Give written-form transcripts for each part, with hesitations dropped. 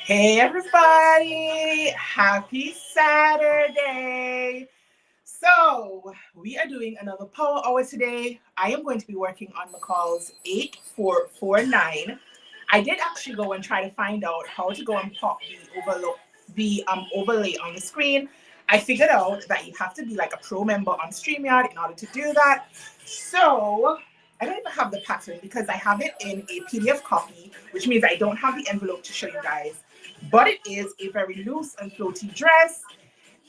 Hey everybody, happy Saturday. So we are doing another power hour today. I am going to be working on McCalls 8449. I did actually go and try to find out how to go and pop the overlay on the screen. I figured out that you have to be like a pro member on StreamYard in order to do that. So I don't even have the pattern because I have it in a PDF copy, which means I don't have the envelope to show you guys. But it is a very loose and floaty dress,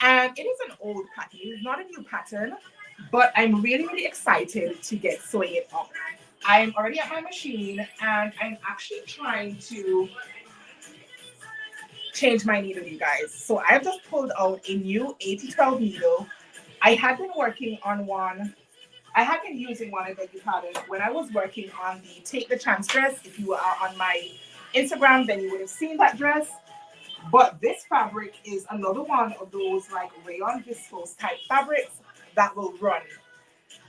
and it is an old pattern. It is not a new pattern, but I'm really, really excited to get sewing it up. I'm already at my machine, and I'm actually trying to change my needle, you guys. So I've just pulled out a new 8012 needle. I had been working on one. I had been using one, I beg your pardon, when I was working on the Take the Chance dress. If you are on my Instagram, then you would have seen that dress. But this fabric is another one of those like rayon viscose type fabrics that will run.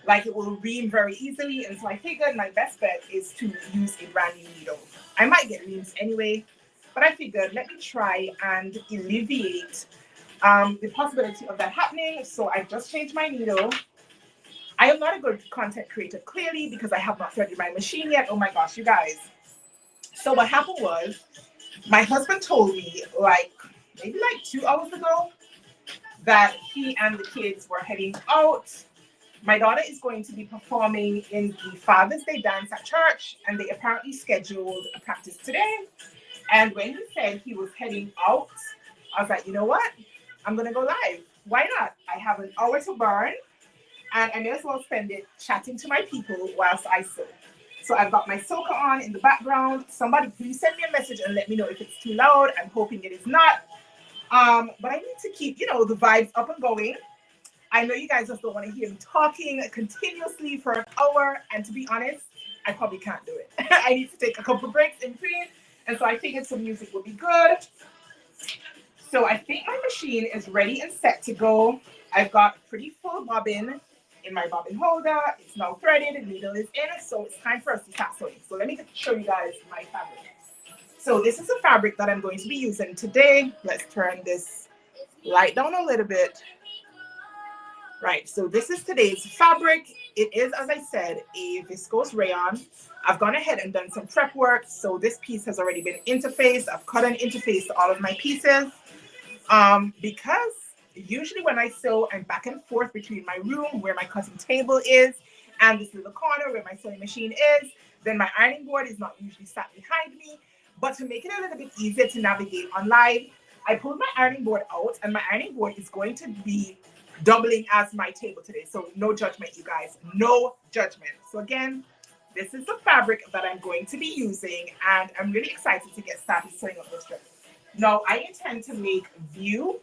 Like it will ream very easily. And so I figured my best bet is to use a brand new needle. I might get reams anyway, but I figured let me try and alleviate the possibility of that happening. So I just changed my needle. I am not a good content creator, clearly, because I have not threaded my machine yet. Oh my gosh, you guys. So what happened was my husband told me maybe like 2 hours ago that he and the kids were heading out. My daughter is going to be performing in the Father's Day dance at church, and they apparently scheduled a practice today. And when he said he was heading out, I was like, you know what? I'm going to go live. Why not? I have an hour to burn, and I may as well spend it chatting to my people whilst I sew. So I've got my soaker on in the background. Somebody please send me a message and let me know if it's too loud. I'm hoping it is not. But I need to keep, the vibes up and going. I know you guys just don't want to hear me talking continuously for an hour. And to be honest, I probably can't do it. I need to take a couple breaks in between. And so I figured some music would be good. So I think my machine is ready and set to go. I've got a pretty full bobbin in my bobbin holder. It's now threaded, the needle is in, so it's time for us to start sewing. So let me show you guys my fabric. So this is the fabric that I'm going to be using today. Let's turn this light down a little bit. Right, so this is today's fabric. It is, as I said, a viscose rayon. I've gone ahead and done some prep work. So this piece has already been interfaced. I've cut an interface to all of my pieces. Because usually when I sew, I'm back and forth between my room where my cutting table is and this little corner where my sewing machine is. Then my ironing board is not usually sat behind me. But to make it a little bit easier to navigate online, I pulled my ironing board out, and my ironing board is going to be doubling as my table today. So no judgment, you guys. No judgment. So again, this is the fabric that I'm going to be using, and I'm really excited to get started sewing up this dress. Now, I intend to make view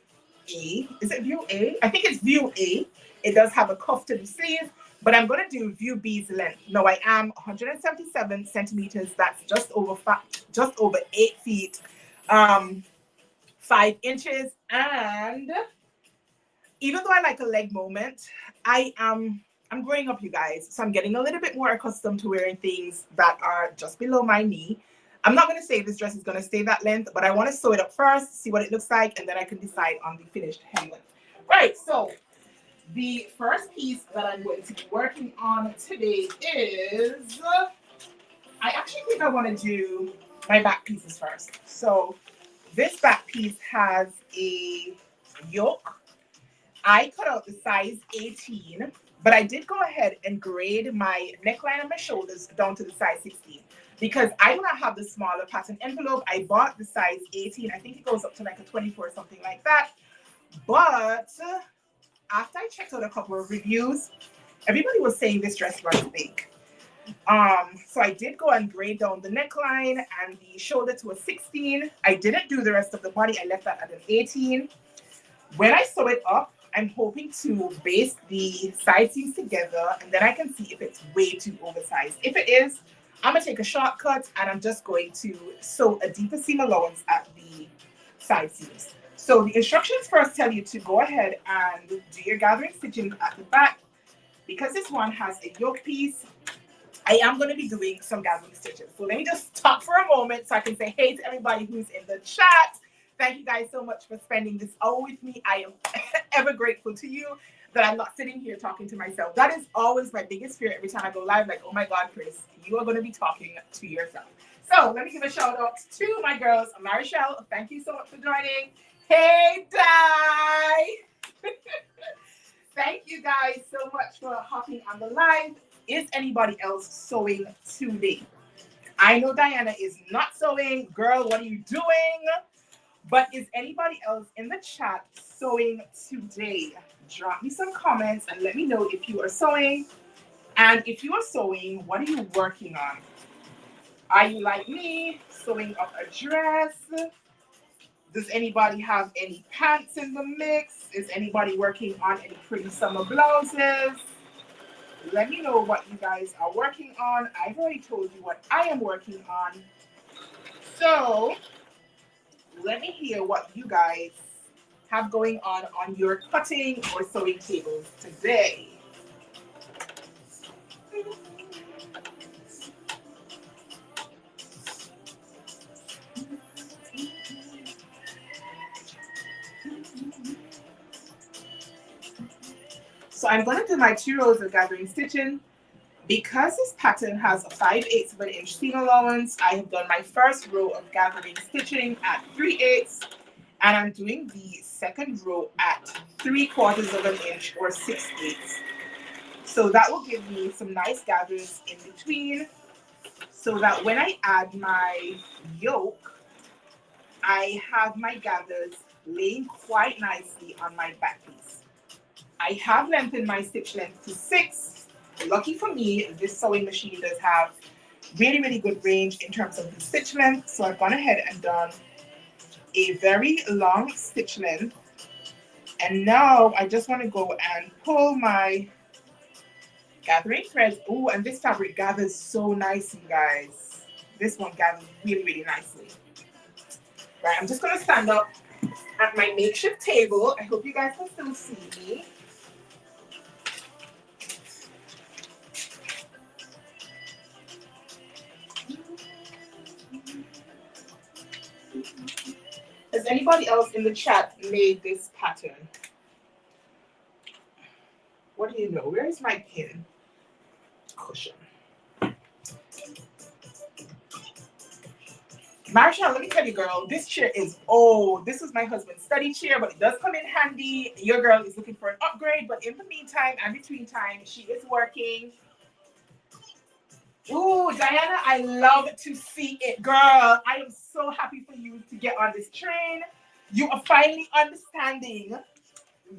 A. Is it view A? I think it's view A. It does have a cuff to the sleeve, but I'm going to do view B's length. Now, I am 177 centimeters. That's just over 8 feet, 5 inches. And even though I like a leg moment, I'm growing up, you guys. So I'm getting a little bit more accustomed to wearing things that are just below my knee. I'm not going to say this dress is going to stay that length, but I want to sew it up first, see what it looks like, and then I can decide on the finished hem length. Right, so the first piece that I'm going to be working on today is, I actually think I want to do my back pieces first. So this back piece has a yoke. I cut out the size 18, but I did go ahead and grade my neckline and my shoulders down to the size 16 because I do not have the smaller pattern envelope. I bought the size 18. I think it goes up to like a 24 or something like that. But after I checked out a couple of reviews, everybody was saying this dress runs big. So I did go and grade down the neckline and the shoulder to a 16. I didn't do the rest of the body. I left that at an 18. When I sew it up, I'm hoping to baste the side seams together, and then I can see if it's way too oversized. If it is, I'm going to take a shortcut, and I'm just going to sew a deeper seam allowance at the side seams. So the instructions first tell you to go ahead and do your gathering stitching at the back. Because this one has a yoke piece, I am going to be doing some gathering stitches. So let me just stop for a moment so I can say hey to everybody who's in the chat. Thank you guys so much for spending this hour with me. I am ever grateful to you that I'm not sitting here talking to myself. That is always my biggest fear every time I go live. Like, oh my God, Chris, you are going to be talking to yourself. So let me give a shout out to my girls. Marichelle, thank you so much for joining. Hey, Di. Thank you guys so much for hopping on the live. Is anybody else sewing today? I know Diana is not sewing. Girl, what are you doing? But is anybody else in the chat sewing today? Drop me some comments and let me know if you are sewing. And if you are sewing, what are you working on? Are you like me, sewing up a dress? Does anybody have any pants in the mix? Is anybody working on any pretty summer blouses? Let me know what you guys are working on. I've already told you what I am working on. So let me hear what you guys have going on your cutting or sewing tables today. So I'm going to do my 2 rows of gathering stitching. Because this pattern has a 5/8 of an inch seam allowance, I have done my first row of gathering stitching at 3/8, and I'm doing the second row at 3/4 of an inch or 6/8. So that will give me some nice gathers in between, so that when I add my yoke, I have my gathers laying quite nicely on my back piece. I have lengthened my stitch length to 6. Lucky for me, this sewing machine does have really, really good range in terms of the stitch length. So I've gone ahead and done a very long stitch length. And now I just want to go and pull my gathering threads. Oh, and this fabric gathers so nicely, guys. This one gathers really, really nicely. Right, I'm just going to stand up at my makeshift table. I hope you guys can still see me. Has anybody else in the chat made this pattern? What do you know? Where is my pin cushion? Marsha, let me tell you, girl, this chair is old. This is my husband's study chair, but it does come in handy. Your girl is looking for an upgrade, but in the meantime and between time, she is working. Ooh, Diana, I love to see it, girl. I am so happy for you to get on this train. You are finally understanding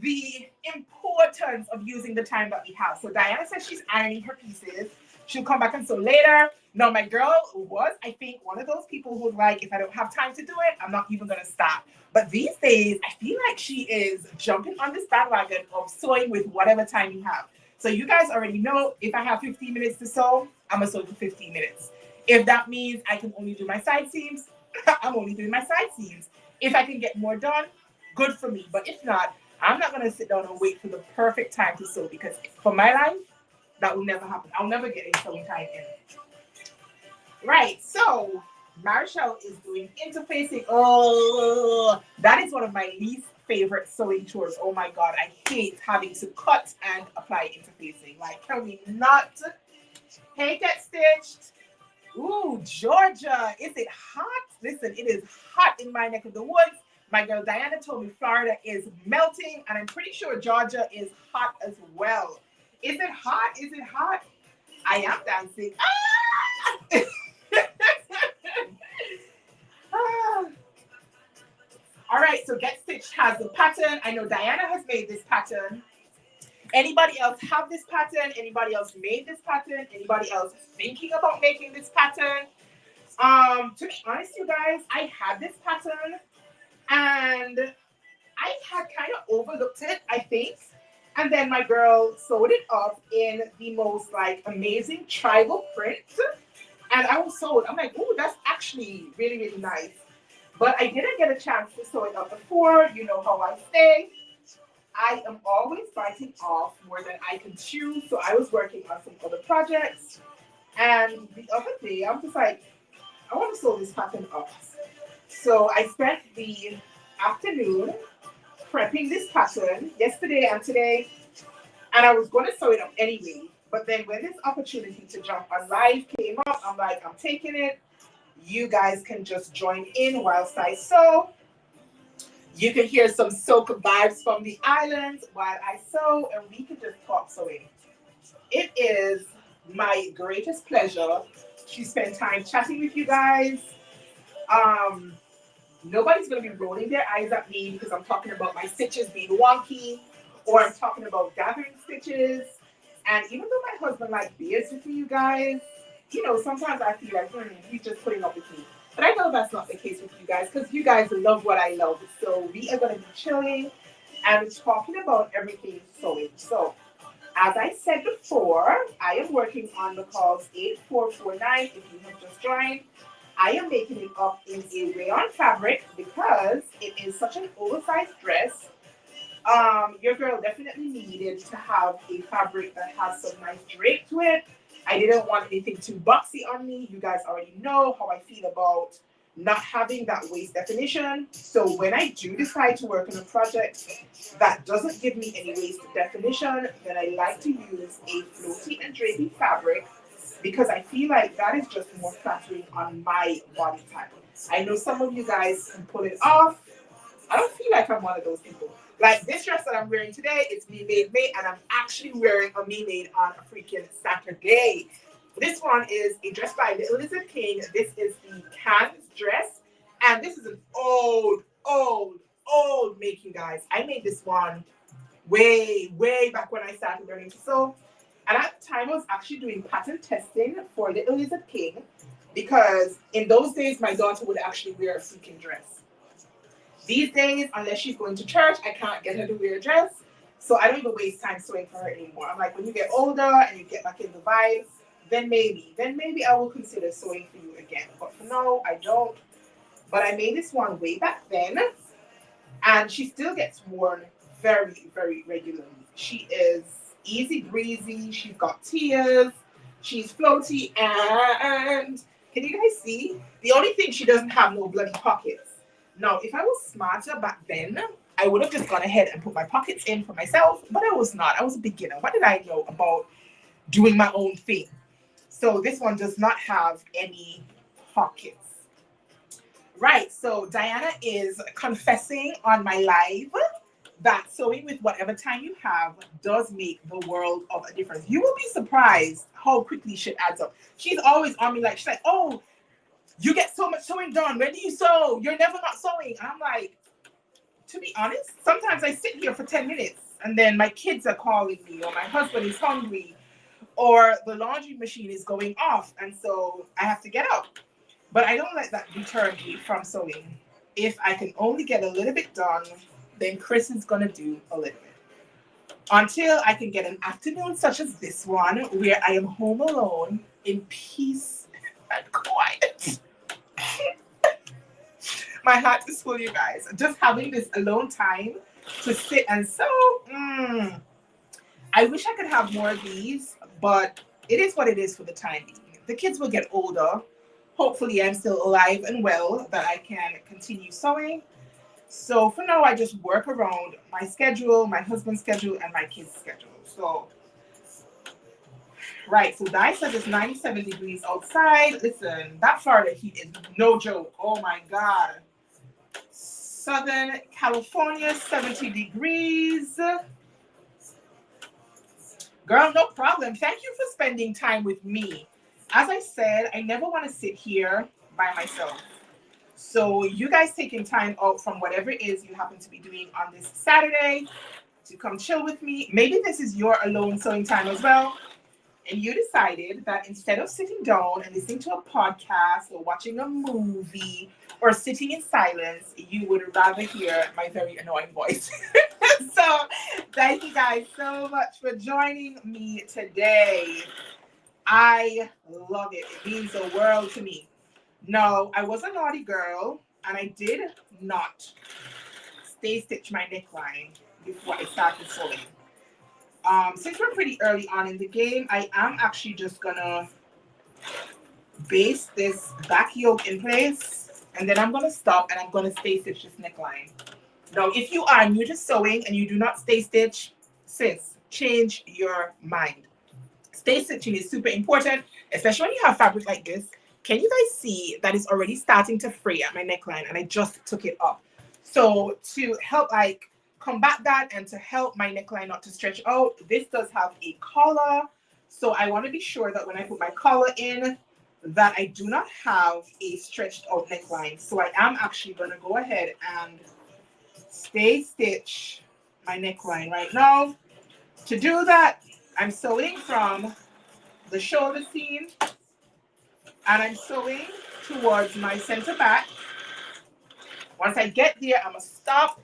the importance of using the time that we have. So Diana says she's ironing her pieces. She'll come back and sew later. Now, my girl was, I think, one of those people who's like, if I don't have time to do it, I'm not even going to stop. But these days, I feel like she is jumping on this bandwagon of sewing with whatever time you have. So you guys already know, if I have 15 minutes to sew, I'm going to sew for 15 minutes. If that means I can only do my side seams, I'm only doing my side seams. If I can get more done, good for me. But if not, I'm not going to sit down and wait for the perfect time to sew, because for my life, that will never happen. I'll never get a sewing time in. Right, so Marichelle is doing interfacing. Oh, that is one of my least favorite sewing chores. Oh my God, I hate having to cut and apply interfacing. Like, can we not? Hey, Get Stitched. Ooh, Georgia, is it hot? Listen, it is hot in my neck of the woods. My girl Diana told me Florida is melting, and I'm pretty sure Georgia is hot as well. Is it hot? Is it hot? I am dancing. Ah! Ah. All right, so Get Stitched has the pattern. I know Diana has made this pattern. Anybody else have this pattern? Anybody else made this pattern? Anybody else thinking about making this pattern? To be honest, you guys, I had this pattern and I had kind of overlooked it, I think. And then my girl sewed it up in the most like amazing tribal print. And I was sold. I'm like, ooh, that's actually really, really nice. But I didn't get a chance to sew it up before. You know how I say. I am always biting off more than I can chew. So I was working on some other projects. And the other day, I'm just like, I want to sew this pattern up. So I spent the afternoon prepping this pattern yesterday and today, and I was going to sew it up anyway. But then when this opportunity to jump on live came up, I'm like, I'm taking it. You guys can just join in whilst I sew. You can hear some soak vibes from the islands while I sew, and we can just talk sewing. It is my greatest pleasure to spend time chatting with you guys. Um, Nobody's going to be rolling their eyes at me because I'm talking about my stitches being wonky, or I'm talking about gathering stitches. And even though my husband like bears with me, you guys, sometimes I feel like he's just putting up with me. But I know that's not the case with you guys because you guys love what I love. So we are going to be chilling and talking about everything sewing. So as I said before, I am working on McCalls 8449. If you have just joined, I am making it up in a rayon fabric because it is such an oversized dress. Your girl definitely needed to have a fabric that has some nice drape to it. I didn't want anything too boxy on me. You guys already know how I feel about not having that waist definition. So when I do decide to work on a project that doesn't give me any waist definition, then I like to use a floaty and drapey fabric because I feel like that is just more flattering on my body type. I know some of you guys can pull it off. I don't feel like I'm one of those people. Like this dress that I'm wearing today, it's me made May, and I'm actually wearing a me made on a freaking Saturday. This one is a dress by Little Lizard King. This is the Cannes dress, and this is an old making, guys. I made this one way back when I started learning to sew. And at the time, I was actually doing pattern testing for Little Lizard King because in those days, my daughter would actually wear a freaking dress. These days, unless she's going to church, I can't get her to wear a dress. So I don't even waste time sewing for her anymore. I'm like, when you get older and you get back in the vibes, then maybe I will consider sewing for you again. But for now, I don't. But I made this one way back then, and she still gets worn very regularly. She is easy breezy. She's got tears. She's floaty, and can you guys see? The only thing, she doesn't have no bloody pockets. Now, if I was smarter back then, I would have just gone ahead and put my pockets in for myself, but I was not. I was a beginner. What did I know about doing my own thing? So this one does not have any pockets. Right, so Diana is confessing on my live that sewing with whatever time you have does make the world of a difference. You will be surprised how quickly shit adds up. She's always on me like, she's like, oh, you get so much sewing done. When do you sew? You're never not sewing. I'm like, to be honest, sometimes I sit here for 10 minutes and then my kids are calling me, or my husband is hungry, or the laundry machine is going off. And so I have to get up. But I don't let that deter me from sewing. If I can only get a little bit done, then Chris is going to do a little bit. Until I can get an afternoon such as this one, where I am home alone in peace and quiet. My heart is full, you guys. Just having this alone time to sit and sew. I wish I could have more of these, but it is what it is for the time being. The kids will get older. Hopefully, I'm still alive and well that I can continue sewing. So for now, I just work around my schedule, my husband's schedule, and my kids' schedule. So, right. So Di says it's 97 degrees outside. Listen, that Florida heat is no joke. Oh my God. Southern California, 70 degrees. Girl, no problem. Thank you for spending time with me. As I said, I never want to sit here by myself. So you guys taking time out from whatever it is you happen to be doing on this Saturday to come chill with me. Maybe this is your alone sewing time as well. And you decided that instead of sitting down and listening to a podcast or watching a movie or sitting in silence, you would rather hear my very annoying voice. So thank you guys so much for joining me today. I love it. It means the world to me. No, I was a naughty girl, and I did not stay stitch my neckline before I started sewing. Since we're pretty early on in the game, I am actually just gonna baste this back yoke in place, and then I'm going to stop and I'm going to stay stitch this neckline. Now, if you are new to sewing and you do not stay stitch, sis, change your mind. Stay stitching is super important, especially when you have fabric like this. Can you guys see that it's already starting to fray at my neckline and I just took it up? So to help like combat that and to help my neckline not to stretch out, this does have a collar. So I want to be sure that when I put my collar in, that I do not have a stretched out neckline. So I am actually going to go ahead and stay stitch my neckline right now. To do that, I'm sewing from the shoulder seam and I'm sewing towards my center back. Once I get there, I'm going to stop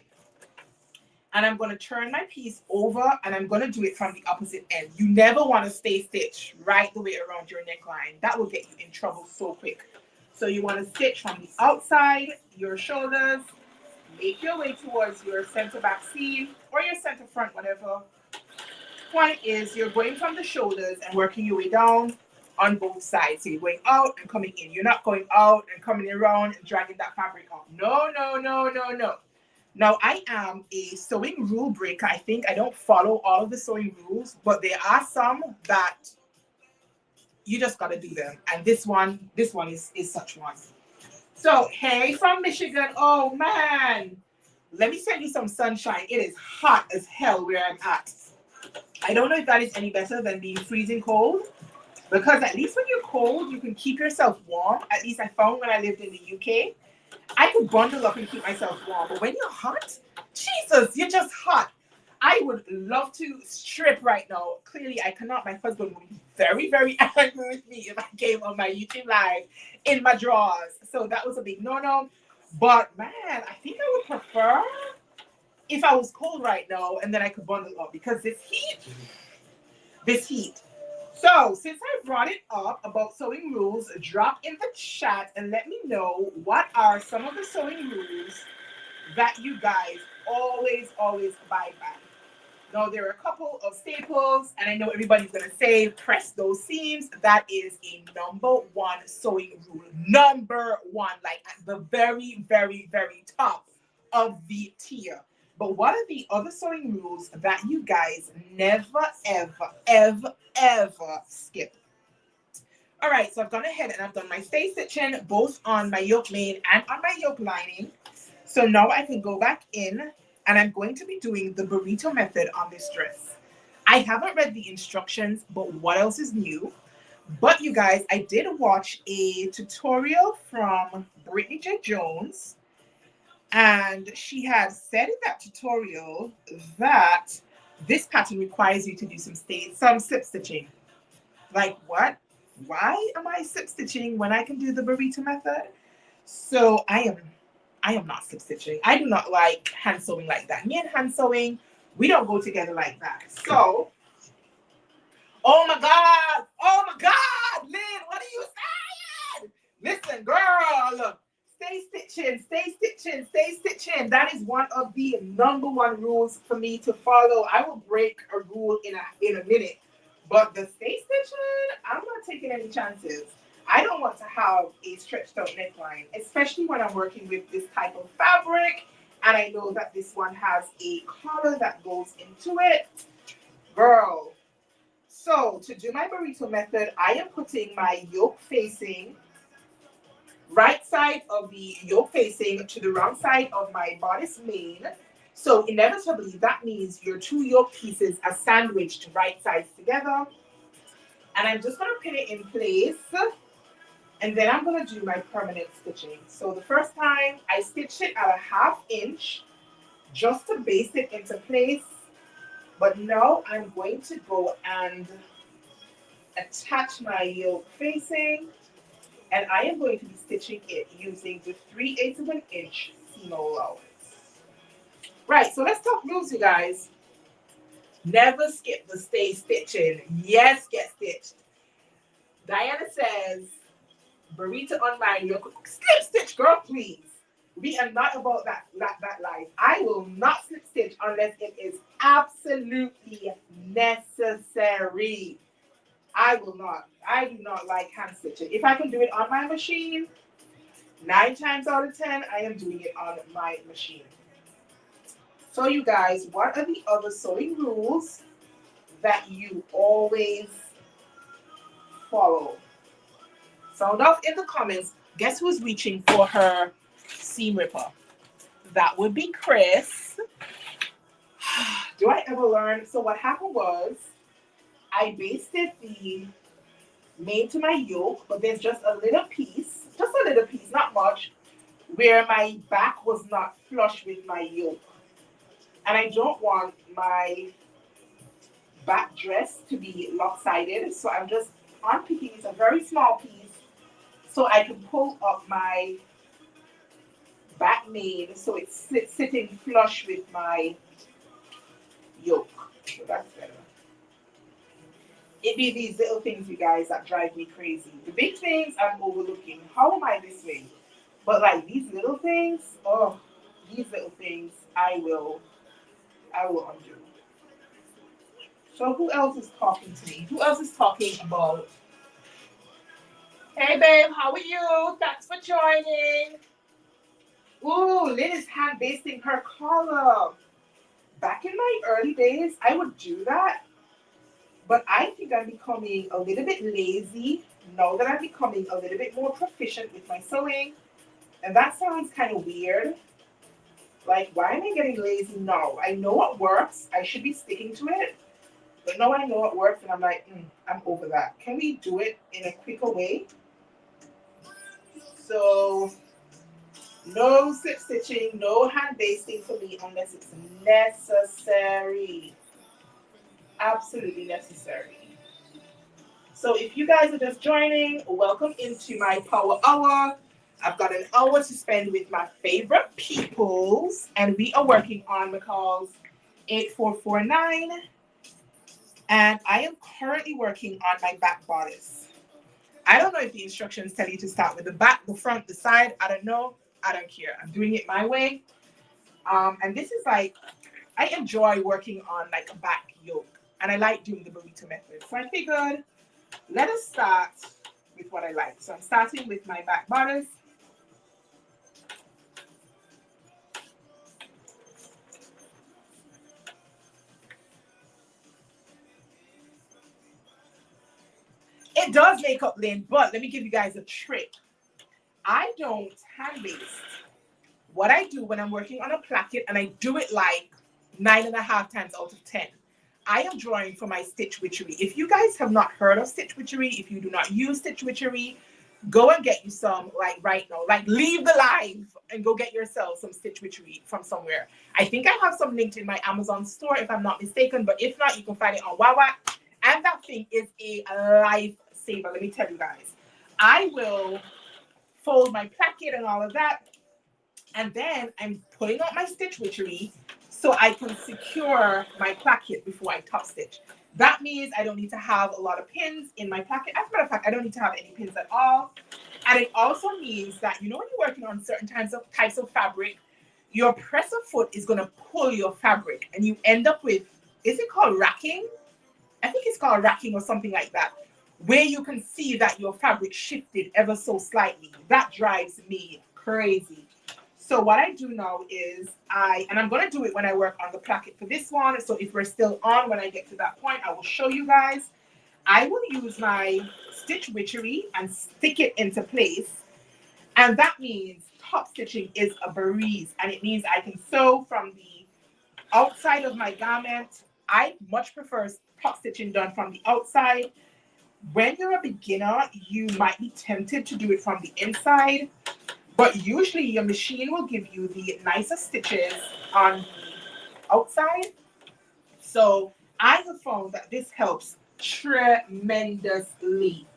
and I'm going to turn my piece over and I'm going to do it from the opposite end. You never want to stay stitched right the way around your neckline. That will get you in trouble so quick. So you want to stitch from the outside, your shoulders, make your way towards your center back seam or your center front, whatever. Point is you're going from the shoulders and working your way down on both sides. So you're going out and coming in. You're not going out and coming around and dragging that fabric out. No, no, no, no, no. Now, I am a sewing rule breaker. I think I don't follow all of the sewing rules, but there are some that you just got to do them. And this one is such one. So, hey from Michigan. Oh, man. Let me send you some sunshine. It is hot as hell where I'm at. I don't know if that is any better than being freezing cold, because at least when you're cold, you can keep yourself warm. At least I found when I lived in the UK, I could bundle up and keep myself warm. But when you're hot, Jesus, you're just hot. I would love to strip right now. Clearly, I cannot. My husband would be very, very angry with me if I came on my YouTube live in my drawers. So that was a big no-no. But man, I think I would prefer if I was cold right now and then I could bundle up, because this heat. So since I brought it up about sewing rules, drop in the chat and let me know what are some of the sewing rules that you guys always abide by. Now there are a couple of staples, and I know everybody's gonna say press those seams. That is a number one sewing rule. Number one, like at the very, very, very top of the tier. But what are the other sewing rules that you guys never, ever skip? All right, so I've gone ahead and I've done my stay stitching both on my yoke main and on my yoke lining. So now I can go back in and I'm going to be doing the burrito method on this dress. I haven't read the instructions, but what else is new? But you guys, I did watch a tutorial from Brittany J. Jones, and she had said in that tutorial that this pattern requires you to do some slip stitching. Like what? Why am I slip stitching when I can do the burrito method? So I am not slip stitching. I do not like hand sewing like that. Me and hand sewing, we don't go together like that. So, oh my God, Lynn, what are you saying? Listen, girl, stay stitching. That is one of the number one rules for me to follow. I will break a rule in a minute, but the stay stitching, I'm not taking any chances. I don't want to have a stretched out neckline, especially when I'm working with this type of fabric, and I know that this one has a collar that goes into it. Girl. So to do my burrito method, I am putting my yoke facing right side of the yoke facing to the wrong side of my bodice main. So inevitably, that means your two yoke pieces are sandwiched right sides together. And I'm just going to pin it in place. And then I'm going to do my permanent stitching. So the first time, I stitched it at a 1/2 inch just to base it into place. But now I'm going to go and attach my yoke facing. And I am going to be stitching it using the 3/8 of an inch seam allowance. Right, so let's talk rules, you guys. Never skip the stay stitching. Yes, get stitched. Diana says, burrito on my yoke. Slip stitch, girl, please. We are not about that life. I will not slip stitch unless it is absolutely necessary. I will not. I do not like hand stitching. If I can do it on my machine, 9 times out of 10, I am doing it on my machine. So you guys, what are the other sewing rules that you always follow? Sound off in the comments. Guess who's reaching for her seam ripper? That would be Chris. Do I ever learn? So what happened was I basted the made to my yoke, but there's just a little piece, not much, where my back was not flush with my yoke. And I don't want my back dress to be lopsided, so I'm just unpicking. It's a very small piece so I can pull up my back main so it's sitting flush with my yoke. So that's better. It be these little things, you guys, that drive me crazy. The big things I'm overlooking. How am I this way? But like these little things, oh, these little things I will undo. So who else is talking to me? Who else is talking about? Hey babe, how are you? Thanks for joining. Ooh, Lynn is hand basting her collar. Back in my early days, I would do that. But I think I'm becoming a little bit lazy now that I'm becoming a little bit more proficient with my sewing. And that sounds kind of weird. Like, why am I getting lazy now? I know what works. I should be sticking to it. But now I know what works, and I'm like, I'm over that. Can we do it in a quicker way? So, no slip stitching, no hand basting for me unless it's necessary. Absolutely necessary. So if you guys are just joining, welcome into my power hour. I've got an hour to spend with my favorite peoples, and we are working on McCalls 8449. And I am currently working on my back bodice. I don't know if the instructions tell you to start with the back, the front, the side. I don't know. I don't care. I'm doing it my way. And this is like, I enjoy working on like a back yoke. And I like doing the burrito method. So I figured, let us start with what I like. So I'm starting with my back bodice. It does make up Lynn, but let me give you guys a trick. I don't hand baste. What I do when I'm working on a placket, and I do it like 9.5 times out of 10, I am drawing for my stitch witchery. If you guys have not heard of stitch witchery, if you do not use stitch witchery, go and get you some like right now. Like leave the live and go get yourself some stitch witchery from somewhere. I think I have some linked in my Amazon store if I'm not mistaken, but if not, you can find it on Wawa. And that thing is a lifesaver. Let me tell you guys. I will fold my placket and all of that. And then I'm pulling out my stitch witchery so I can secure my placket before I top stitch. That means I don't need to have a lot of pins in my placket. As a matter of fact, I don't need to have any pins at all. And it also means that, you know, when you're working on certain types of fabric, your presser foot is going to pull your fabric and you end up with, is it called racking? I think it's called racking or something like that, where you can see that your fabric shifted ever so slightly. That drives me crazy. So what I do now is and I'm going to do it when I work on the placket for this one. So if we're still on when I get to that point, I will show you guys. I will use my stitch witchery and stick it into place. And that means top stitching is a breeze. And it means I can sew from the outside of my garment. I much prefer top stitching done from the outside. When you're a beginner, you might be tempted to do it from the inside. But usually your machine will give you the nicer stitches on the outside. So I have found that this helps tremendously.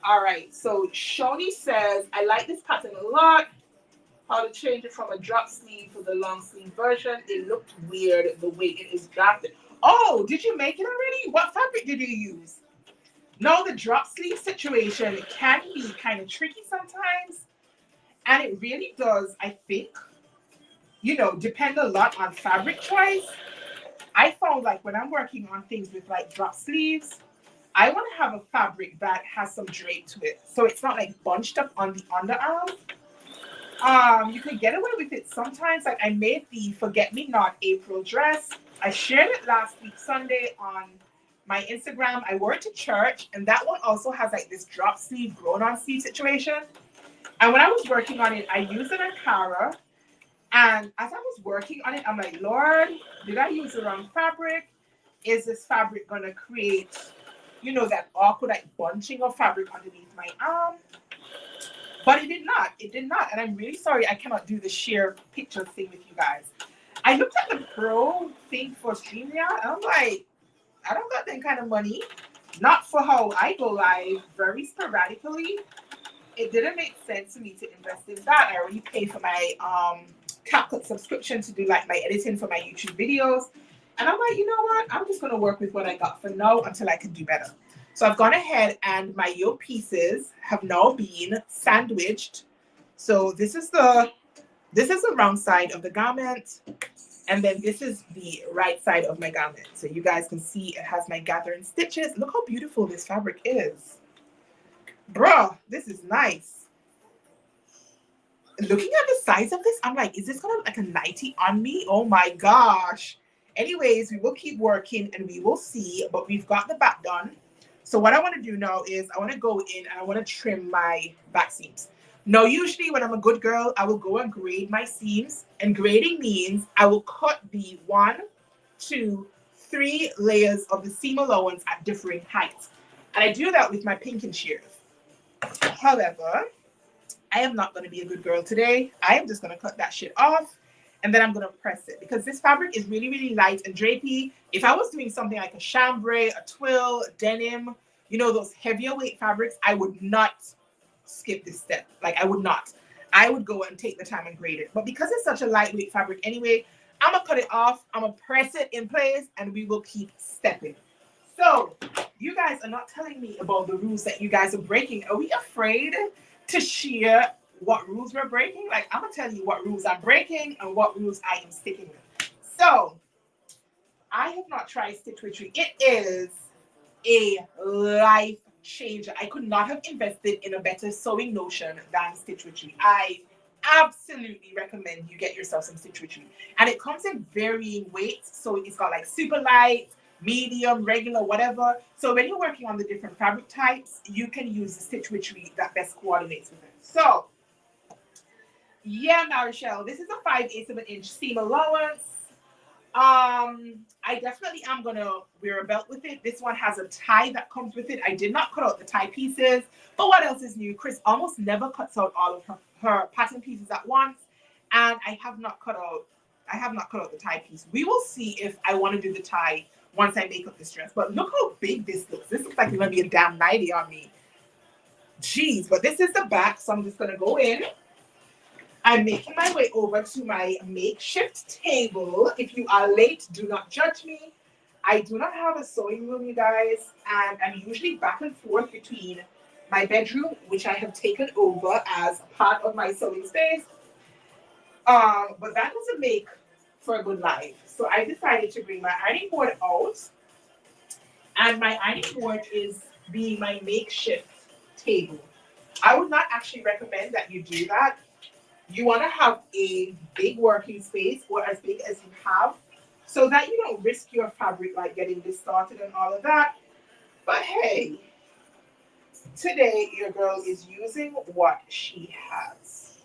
All right, so Shawnee says, I like this pattern a lot. How to change it from a drop sleeve to the long sleeve version. It looked weird the way it is drafted. Oh, did you make it already? What fabric did you use? No, the drop sleeve situation can be kind of tricky sometimes. And it really does, I think, depend a lot on fabric choice. I found like when I'm working on things with like drop sleeves, I want to have a fabric that has some drape to it, so it's not like bunched up on the underarm. You could get away with it sometimes. Like I made the Forget Me Not April dress. I shared it last week Sunday on my Instagram. I wore it to church, and that one also has like this drop sleeve, grown on sleeve situation. And when I was working on it, I used an Ankara. And as I was working on it, I'm like, Lord, did I use the wrong fabric? Is this fabric gonna create, that awkward like bunching of fabric underneath my arm? But it did not. It did not. And I'm really sorry I cannot do the share picture thing with you guys. I looked at the pro thing for StreamYard, and I'm like, I don't got that kind of money. Not for how I go live very sporadically. It didn't make sense to me to invest in that. I already pay for my CapCut subscription to do like my editing for my YouTube videos. And I'm like, you know what? I'm just going to work with what I got for now until I can do better. So I've gone ahead and my yoke pieces have now been sandwiched. So this is the wrong side of the garment. And then this is the right side of my garment. So you guys can see it has my gathering stitches. Look how beautiful this fabric is. Bruh, this is nice. Looking at the size of this, I'm like, is this gonna look like a 90 on me? Oh my gosh. Anyways, we will keep working and we will see, but we've got the back done. So what I want to do now is I want to go in and I want to trim my back seams. Now, usually when I'm a good girl, I will go and grade my seams. And grading means I will cut the 1, 2, 3 layers of the seam allowance at differing heights. And I do that with my pinking shears. However, I am not going to be a good girl today. I am just going to cut that shit off and then I'm going to press it because this fabric is really, really light and drapey. If I was doing something like a chambray, a twill, a denim, those heavier weight fabrics, I would not skip this step. Like I would not. I would go and take the time and grade it. But because it's such a lightweight fabric anyway, I'm going to cut it off. I'm going to press it in place and we will keep stepping. So you guys are not telling me about the rules that you guys are breaking. Are we afraid to share what rules we're breaking? Like, I'm gonna tell you what rules I'm breaking and what rules I am sticking with. So I have not tried Stitch Witchery. It is a life changer. I could not have invested in a better sewing notion than Stitch Witchery. I absolutely recommend you get yourself some Stitch Witchery. And it comes in varying weights. So it's got like super light, medium, regular, whatever. So when you're working on the different fabric types, you can use the Stitch Witchery that best coordinates with it. So yeah, Marichelle, this is a 5/8 of an inch seam allowance. I definitely am gonna wear a belt with it. This one has a tie that comes with it. I did not cut out the tie pieces, but what else is new? Chris almost never cuts out all of her pattern pieces at once, and I have not cut out the tie piece. We will see if I want to do the tie once I make up this dress. But look how big this looks. This looks like it's gonna be a damn 90 on me. Jeez, but this is the back, so I'm just gonna go in. I'm making my way over to my makeshift table. If you are late, do not judge me. I do not have a sewing room, you guys, and I'm usually back and forth between my bedroom, which I have taken over as part of my sewing space. But that doesn't make for a good life. So I decided to bring my ironing board out, and my ironing board is being my makeshift table. I would not actually recommend that you do that. You want to have a big working space or as big as you have so that you don't risk your fabric like getting distorted and all of that. But hey, today your girl is using what she has.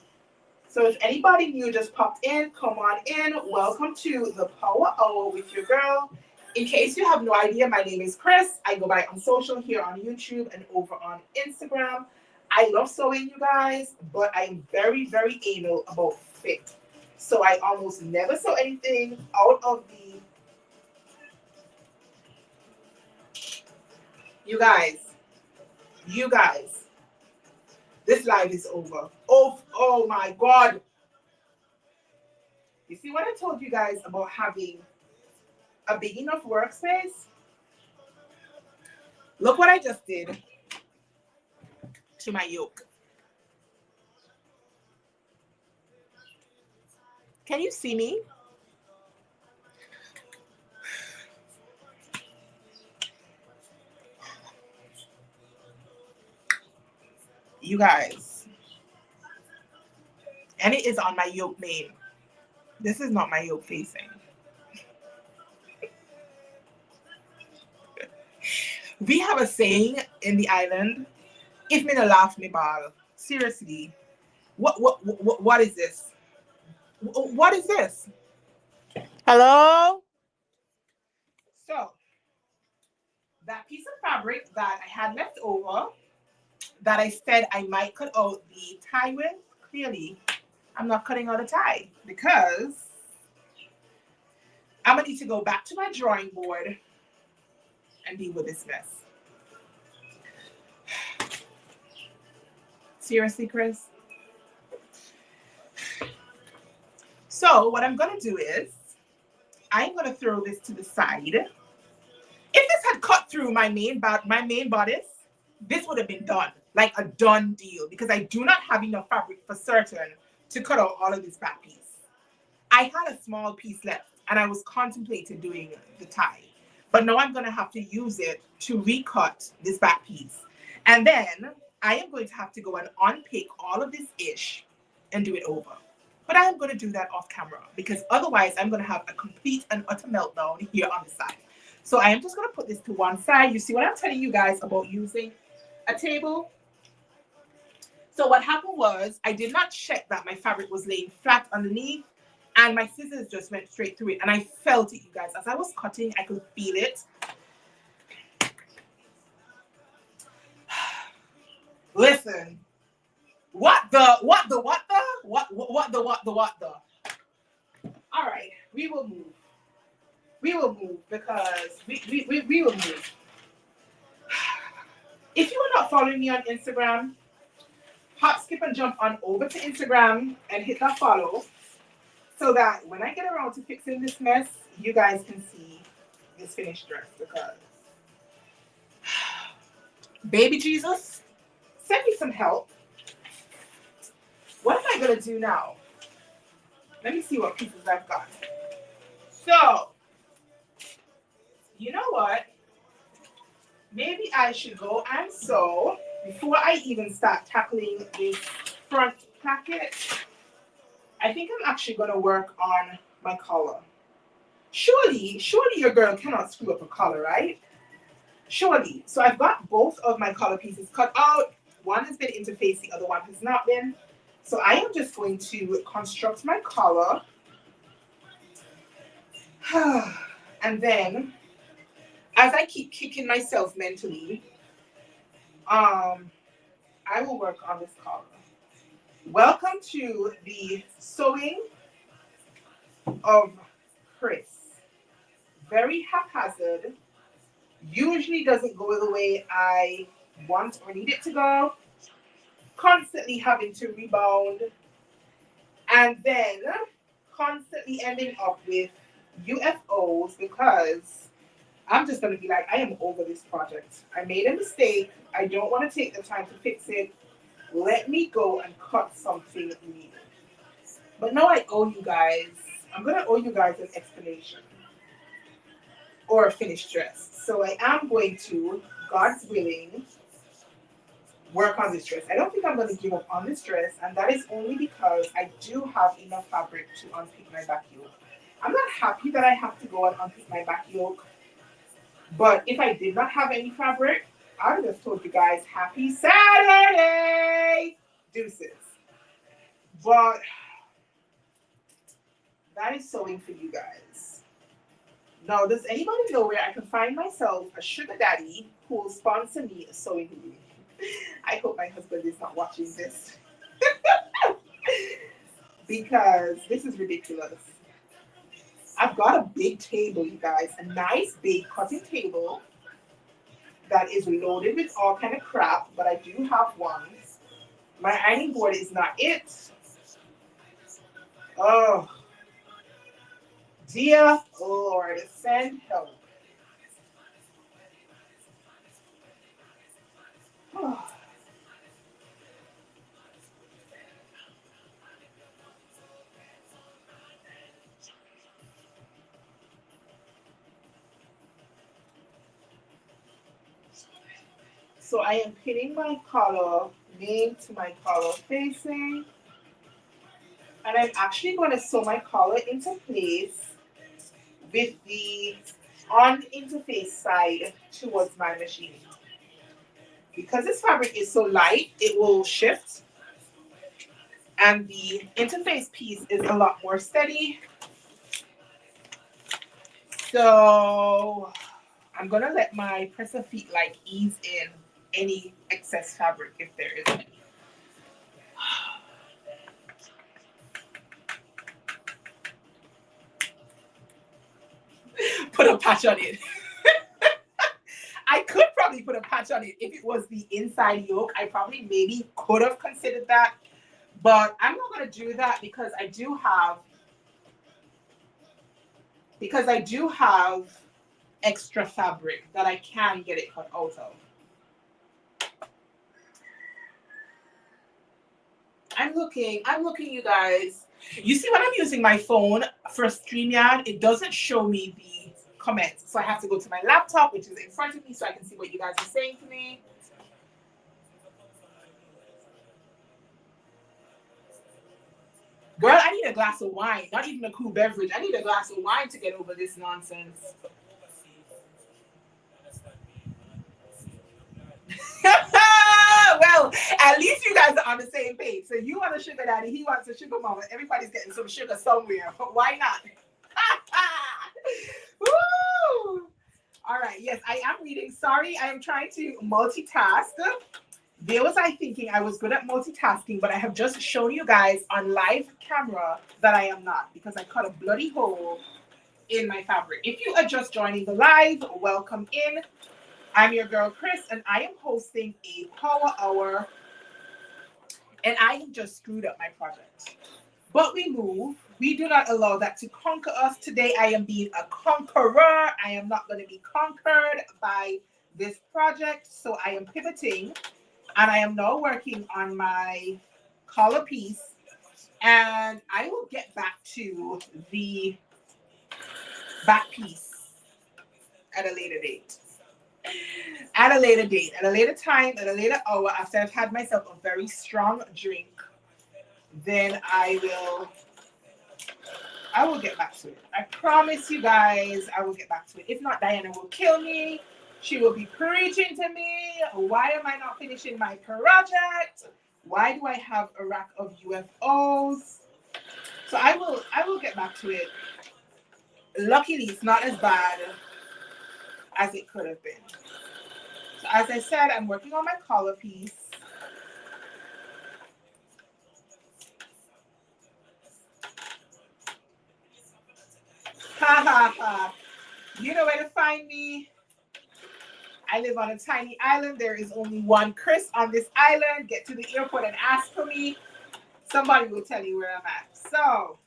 So if anybody new just popped in, come on in. Welcome to the Power Hour with your girl. In case you have no idea, my name is Chris. I go by on social here on YouTube and over on Instagram. I love sewing, you guys, but I'm very, very anal about fit. So I almost never sew anything out of the... You guys, this live is over. Oh my God. You see what I told you guys about having a big enough workspace? Look what I just did to my yoke. Can you see me? You guys. And it is on my yoke mane. This is not my yoke facing. We have a saying in the island, if me no laugh, me ball. Seriously. What is this? What is this? Hello? So, that piece of fabric that I had left over, that I said I might cut out the tie with, clearly, I'm not cutting out a tie because I'm going to need to go back to my drawing board and deal with this mess. Seriously, Chris? So, what I'm going to do is, I'm going to throw this to the side. If this had cut through my main bodice, this would have been done, like a done deal, because I do not have enough fabric for certain to cut out all of this back piece. I had a small piece left, and I was contemplating doing the tie, but now I'm going to have to use it to recut this back piece, and then I am going to have to go and unpick all of this ish and do it over. But I am going to do that off camera because otherwise I'm going to have a complete and utter meltdown here on the side. So I am just going to put this to one side. You see what I'm telling you guys about using a table? So what happened was I did not check that my fabric was laying flat underneath, and my scissors just went straight through it, and I felt it, you guys. As I was cutting, I could feel it. Listen. What the? All right, we will move. We will move because we will move. If you are not following me on Instagram, hop, skip, and jump on over to Instagram and hit that follow so that when I get around to fixing this mess, you guys can see this finished dress because baby Jesus, send me some help. What am I going to do now? Let me see what pieces I've got. So, you know what? Maybe I should go and sew before I even start tackling this front placket. I think I'm actually going to work on my collar. Surely your girl cannot screw up a collar, right? Surely. So I've got both of my collar pieces cut out. One has been interfaced, the other one has not been. So I am just going to construct my collar. And then, as I keep kicking myself mentally, I will work on this collar. Welcome to the sewing of Chris. Very haphazard. Usually doesn't go the way I want or need it to go. Constantly having to rebound. And then constantly ending up with UFOs because I'm just going to be like, I am over this project. I made a mistake. I don't want to take the time to fix it. Let me go and cut something new. But now I owe you guys, I'm going to owe you guys an explanation or a finished dress. So I am going to, God's willing, work on this dress. I don't think I'm going to give up on this dress, and that is only because I do have enough fabric to unpick my back yoke. I'm not happy that I have to go and unpick my back yoke, but if I did not have any fabric, I would have told you guys, happy Saturday! Deuces. But that is sewing for you guys. Now, does anybody know where I can find myself a sugar daddy who will sponsor me a sewing room? I hope my husband is not watching this. Because this is ridiculous. I've got a big table, you guys. A nice big cutting table that is loaded with all kind of crap, but I do have one. My ironing board is not it. Oh, dear Lord, send help. Oh. So I am pinning my collar coming to my collar facing. And I'm actually going to sew my collar into place with the on interface side towards my machine. Because this fabric is so light, it will shift. And the interface piece is a lot more steady. So I'm going to let my presser feet like ease in any excess fabric if there is any. Put a patch on it. I could probably put a patch on it if it was the inside yoke. I probably maybe could have considered that, but I'm not going to do that because I do have extra fabric that I can get it cut out of. I'm looking, you guys. You see when I'm using my phone for StreamYard, it doesn't show me the comments. So I have to go to my laptop, which is in front of me, so I can see what you guys are saying to me. Girl, I need a glass of wine, not even a cool beverage. I need a glass of wine to get over this nonsense. Well, at least you guys are on the same page. So you want a sugar daddy, he wants a sugar mama. Everybody's getting some sugar somewhere. Why not? Woo! All right. Yes, I am reading. Sorry, I am trying to multitask. There was I thinking I was good at multitasking, but I have just shown you guys on live camera that I am not because I cut a bloody hole in my fabric. If you are just joining the live, welcome in. I'm your girl Chris, and I am hosting a power hour, and I have just screwed up my project. But we move. We do not allow that to conquer us. Today, I am being a conqueror. I am not going to be conquered by this project. So I am pivoting, and I am now working on my collar piece, and I will get back to the back piece at a later date. At a later date, at a later time, at a later hour, after I've had myself a very strong drink, then I will get back to it. I promise you guys, I will get back to it. If not, Diana will kill me. She will be preaching to me. Why am I not finishing my project? Why do I have a rack of UFOs? So I will get back to it. Luckily, it's not as bad as it could have been. So as I said, I'm working on my collar piece. Ha ha ha. You know where to find me. I live on a tiny island. There is only one Chris on this island. Get to the airport and ask for me. Somebody will tell you where I'm at. So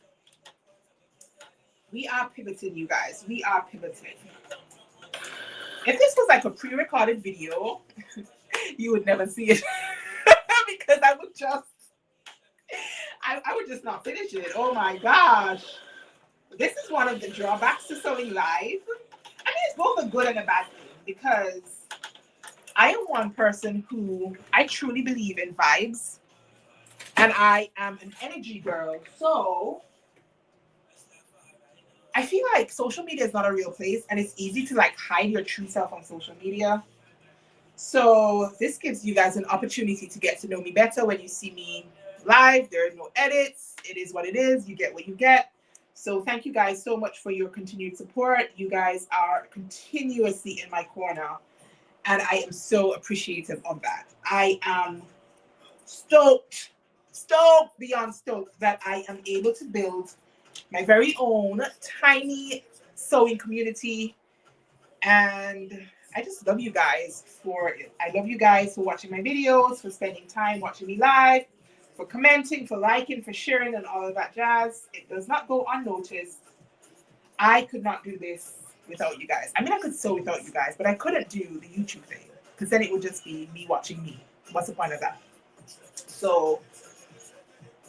we are pivoting, you guys. We are pivoting. If this was like a pre-recorded video, you would never see it because I would just not finish it. Oh my gosh. This is one of the drawbacks to sewing live. I mean, it's both a good and a bad thing because I am one person who I truly believe in vibes, and I am an energy girl. So I feel like social media is not a real place, and it's easy to like hide your true self on social media. So this gives you guys an opportunity to get to know me better. When you see me live, there are no edits. It is what it is. You get what you get. So thank you guys so much for your continued support. You guys are continuously in my corner, and I am so appreciative of that. I am stoked beyond stoked that I am able to build my very own tiny sewing community, and I just love you guys for it. I love you guys for watching my videos, for spending time watching me live, for commenting, for liking, for sharing, and all of that jazz. It does not go unnoticed. I could not do this without you guys. I mean, I could sew without you guys, but I couldn't do the YouTube thing because then it would just be me watching me. What's the point of that? So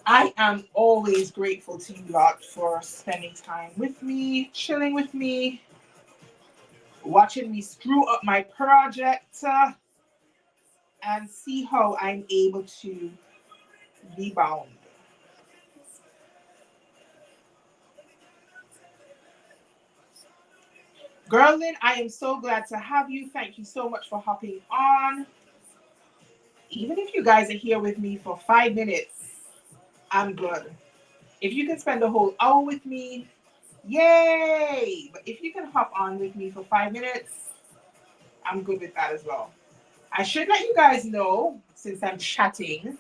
I am always grateful to you lot for spending time with me, chilling with me, watching me screw up my project. and see how I'm able to rebound. Gerlin, I am so glad to have you. Thank you so much for hopping on. Even if you guys are here with me for 5 minutes, I'm good. If you can spend a whole hour with me, yay! But if you can hop on with me for 5 minutes, I'm good with that as well. I should let you guys know, since I'm chatting,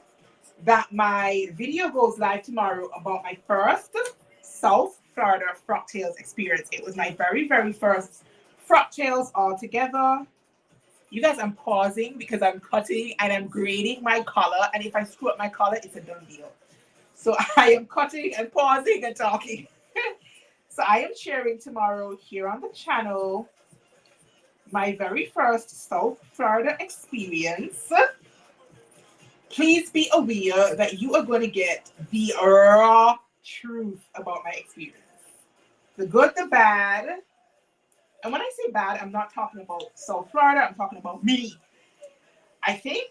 that my video goes live tomorrow about my first South Florida Frocktails experience. It was my very, very first Frocktails altogether. You guys, I'm pausing because I'm cutting and I'm grading my color. And if I screw up my color, it's a done deal. So I am cutting and pausing and talking. So I am sharing tomorrow here on the channel my very first South Florida experience. Please be aware that you are going to get the raw truth about my experience. The good, the bad. And when I say bad, I'm not talking about South Florida, I'm talking about me. I think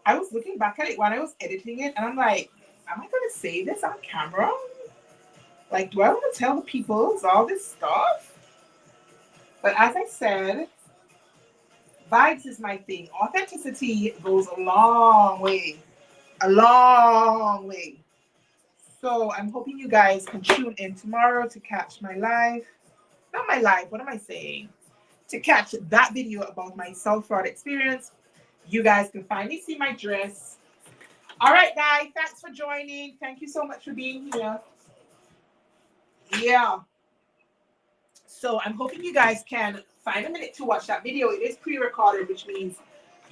I was looking back at it when I was editing it, and I'm like, am I going to say this on camera? Like, do I want to tell the people all this stuff? But as I said, vibes is my thing. Authenticity goes a long way. A long way. So I'm hoping you guys can tune in tomorrow to catch my live. Not my live, what am I saying? To catch that video about my South Florida experience. You guys can finally see my dress. All right, guys, thanks for joining. Thank you so much for being here. Yeah. So I'm hoping you guys can find a minute to watch that video. It is pre-recorded, which means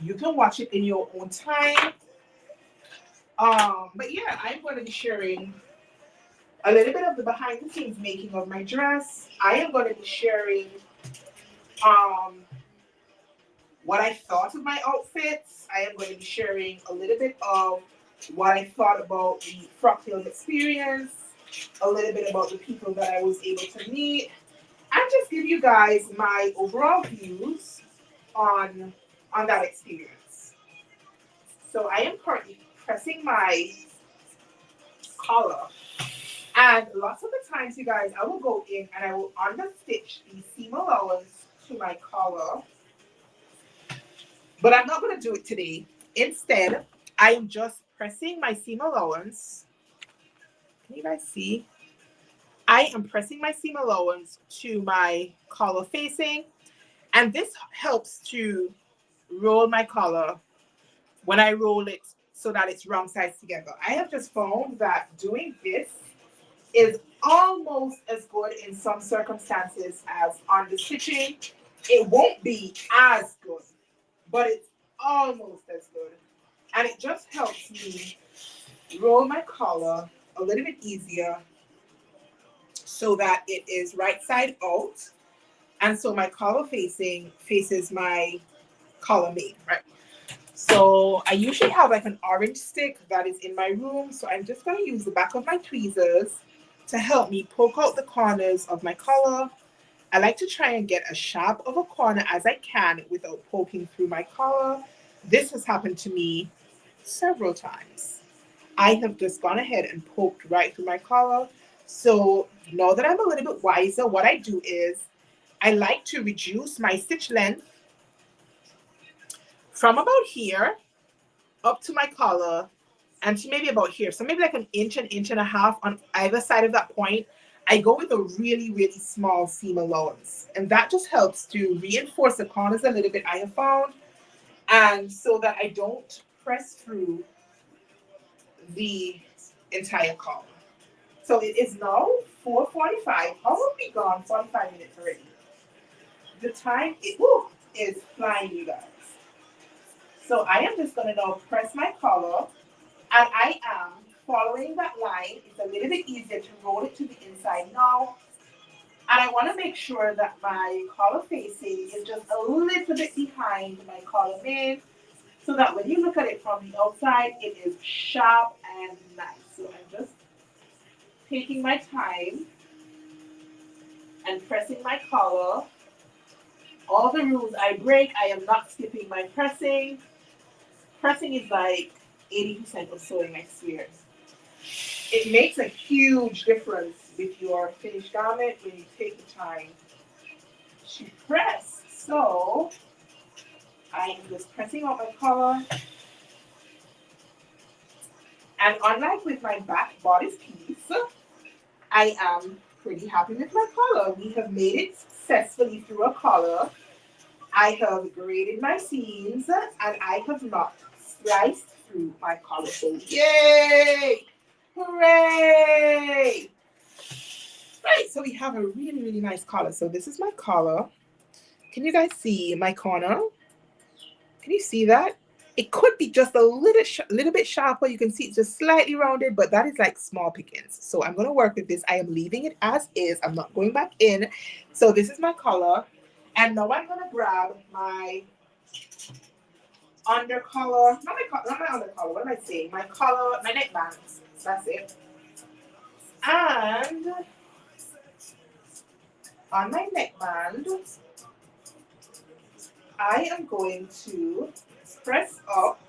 you can watch it in your own time. But yeah, I'm going to be sharing a little bit of the behind the scenes making of my dress. I am going to be sharing what I thought of my outfits. I am going to be sharing a little bit of what I thought about the Frocktails experience, a little bit about the people that I was able to meet, and just give you guys my overall views on that experience. So I am currently pressing my collar. And lots of the times, you guys, I will go in and I will understitch the seam allowance to my collar. But I'm not going to do it today. Instead, I am just pressing my seam allowance. Can you guys see? I am pressing my seam allowance to my collar facing. And this helps to roll my collar when I roll it so that it's wrong sides together. I have just found that doing this is almost as good in some circumstances as on the stitching. It won't be as good, but it's almost as good. And it just helps me roll my collar a little bit easier so that it is right side out. And so my collar faces my collar main, right? So I usually have like an orange stick that is in my room. So I'm just going to use the back of my tweezers to help me poke out the corners of my collar. I like to try and get as sharp of a corner as I can without poking through my collar. This has happened to me several times. I have just gone ahead and poked right through my collar. So now that I'm a little bit wiser, what I do is I like to reduce my stitch length from about here up to my collar and to maybe about here. So maybe like an inch and a half on either side of that point. I go with a really, really small seam allowance. And that just helps to reinforce the corners a little bit, I have found. And so that I don't press through the entire collar. So it is now 4:45. How have we gone 45 minutes already? The time is flying, you guys. So I am just going to now press my collar, and I am following that line. It's a little bit easier to roll it to the inside now. And I want to make sure that my collar facing is just a little bit behind my collar main, so that when you look at it from the outside, it is sharp and nice. So I'm just taking my time and pressing my collar. All the rules I break, I am not skipping my pressing. Pressing is like 80% of sewing experience. It makes a huge difference with your finished garment when you take the time to press. So I am just pressing out my collar. And unlike with my back bodice piece, I am pretty happy with my collar. We have made it successfully through a collar. I have graded my seams and I have not sliced through my collar. So yay! Hooray! Right, so we have a really, really nice collar. So this is my collar. Can you guys see my corner? Can you see that? It could be just a little bit sharper. You can see it's just slightly rounded, but that is like small pickings. So I'm going to work with this. I am leaving it as is. I'm not going back in. So this is my collar. And now I'm going to grab my undercollar. Not my undercollar. What am I saying? My collar, my neckbands. That's it. And on my neckband, I am going to press up.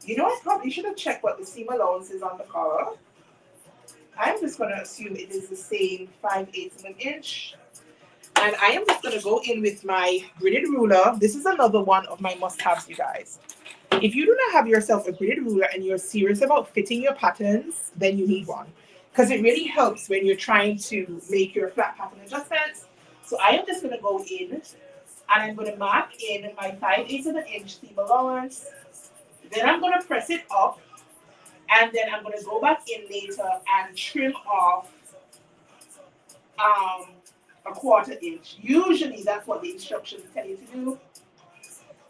You know, I probably should have checked what the seam allowance is on the collar. I'm just going to assume it is the same 5/8 of an inch. And I am just going to go in with my gridded ruler. This is another one of my must-haves, you guys. If you do not have yourself a gridded ruler and you're serious about fitting your patterns, then you need one. Because it really helps when you're trying to make your flat pattern adjustments. So I am just going to go in and I'm going to mark in my 5/8 of an inch seam allowance. Then I'm going to press it up. And then I'm going to go back in later and trim off a 1/4 inch. Usually that's what the instructions tell you to do.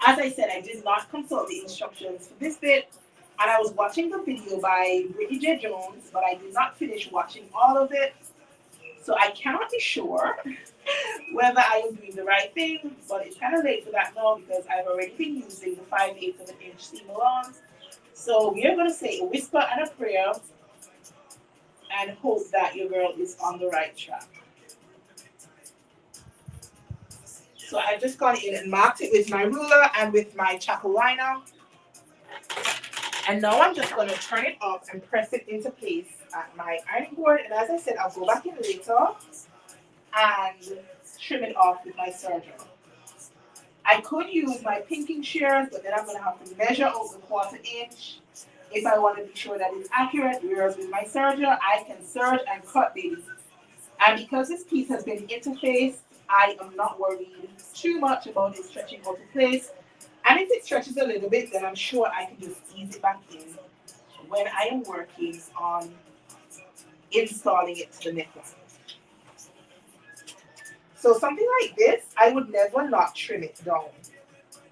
As I said, I did not consult the instructions for this bit. And I was watching the video by Brittany J. Jones, but I did not finish watching all of it. So I cannot be sure whether I am doing the right thing, but it's kind of late for that now because I've already been using the 5/8 of an inch seam allowance. So we are going to say a whisper and a prayer and hope that your girl is on the right track. So I've just gone in and marked it with my ruler and with my chapel liner. And now I'm just going to turn it up and press it into place at my ironing board. And as I said, I'll go back in later and trim it off with my serger. I could use my pinking shears, but then I'm going to have to measure out the 1/4 inch if I want to be sure that it's accurate. Whereas with my serger, I can serge and cut these. And because this piece has been interfaced, I am not worried too much about it stretching out of place. And if it stretches a little bit, then I'm sure I can just ease it back in when I am working on installing it to the neckline. So something like this, I would never not trim it down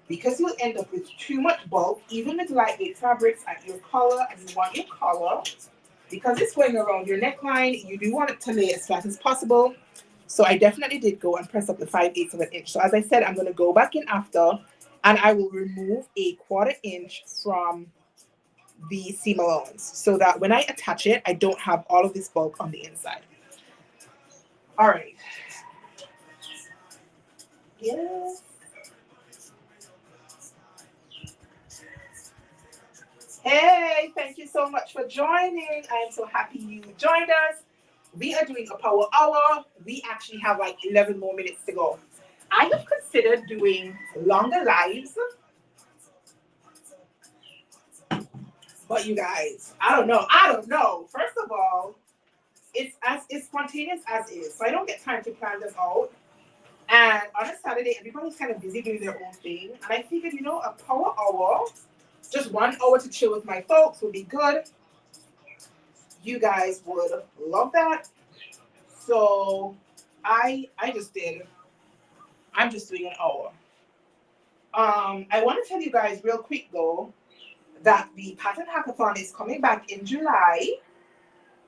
because you'll end up with too much bulk, even with lightweight fabrics at your collar, and you want your collar, because it's going around your neckline, you do want it to lay as flat as possible. So I definitely did go and press up the 5/8 of an inch. So as I said, I'm going to go back in after and I will remove a 1/4 inch from the seam allowance so that when I attach it, I don't have all of this bulk on the inside. All right. Yes. Hey, thank you so much for joining. I am so happy you joined us. We are doing a power hour. We actually have like 11 more minutes to go. I have considered doing longer lives, but you guys, I don't know. First of all, it's spontaneous as is, so I don't get time to plan them out. And on a Saturday, everybody's kind of busy doing their own thing, and I figured, a power hour, just 1 hour to chill with my folks would be good. You guys would love that. So I just did. I'm just doing an hour. I want to tell you guys real quick though that the Pattern Hackathon is coming back in July.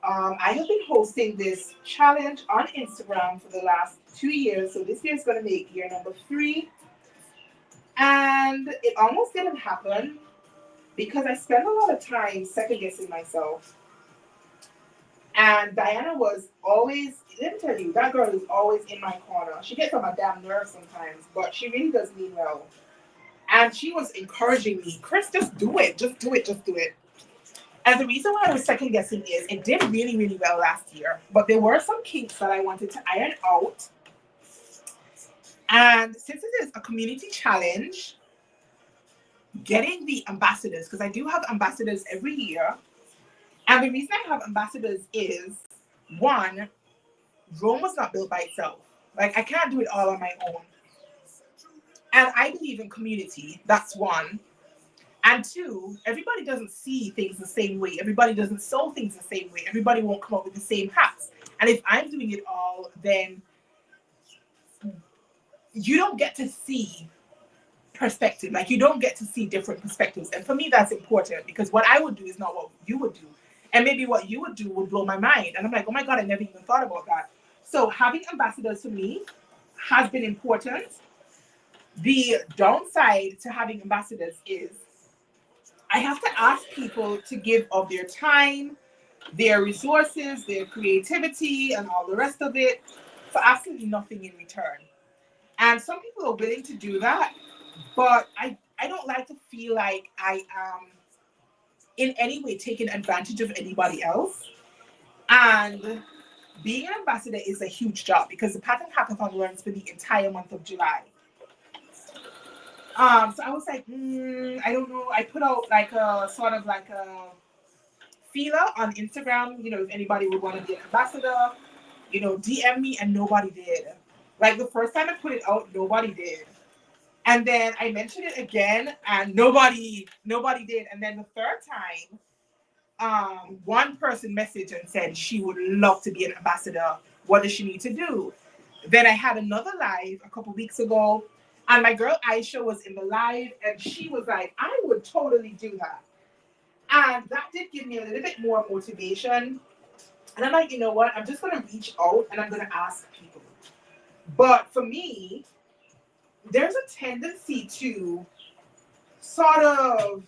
I have been hosting this challenge on Instagram for the last 2 years. So this year is going to make year number 3. And it almost didn't happen because I spent a lot of time second guessing myself. And Diana was always, let me tell you, that girl is always in my corner. She gets on my damn nerves sometimes, but she really does mean well. And she was encouraging me, Chris, just do it, just do it, just do it. And the reason why I was second guessing is it did really, really well last year, but there were some kinks that I wanted to iron out. And since it is a community challenge, getting the ambassadors, because I do have ambassadors every year. And the reason I have ambassadors is, one, Rome was not built by itself. Like, I can't do it all on my own. And I believe in community. That's one. And two, everybody doesn't see things the same way. Everybody doesn't sew things the same way. Everybody won't come up with the same hats. And if I'm doing it all, then you don't get to see perspective. Like, you don't get to see different perspectives. And for me, that's important, because what I would do is not what you would do. And maybe what you would do would blow my mind. And I'm like, oh my God, I never even thought about that. So having ambassadors to me has been important. The downside to having ambassadors is I have to ask people to give of their time, their resources, their creativity, and all the rest of it for absolutely nothing in return. And some people are willing to do that, but I don't like to feel like I am in any way taking advantage of anybody else. And being an ambassador is a huge job, because the Pattern Hackathon runs for the entire month of July. So I was like, I don't know. I put out like a sort of like a feeler on Instagram, if anybody would want to be an ambassador, DM me, and nobody did. Like, the first time I put it out, nobody did. And then I mentioned it again, and nobody did. And then the third time, one person messaged and said she would love to be an ambassador. What does she need to do? Then I had another live a couple weeks ago, and my girl Aisha was in the live, and she was like, I would totally do that. And that did give me a little bit more motivation. And I'm like, you know what? I'm just going to reach out and I'm going to ask people. But for me, there's a tendency to sort of,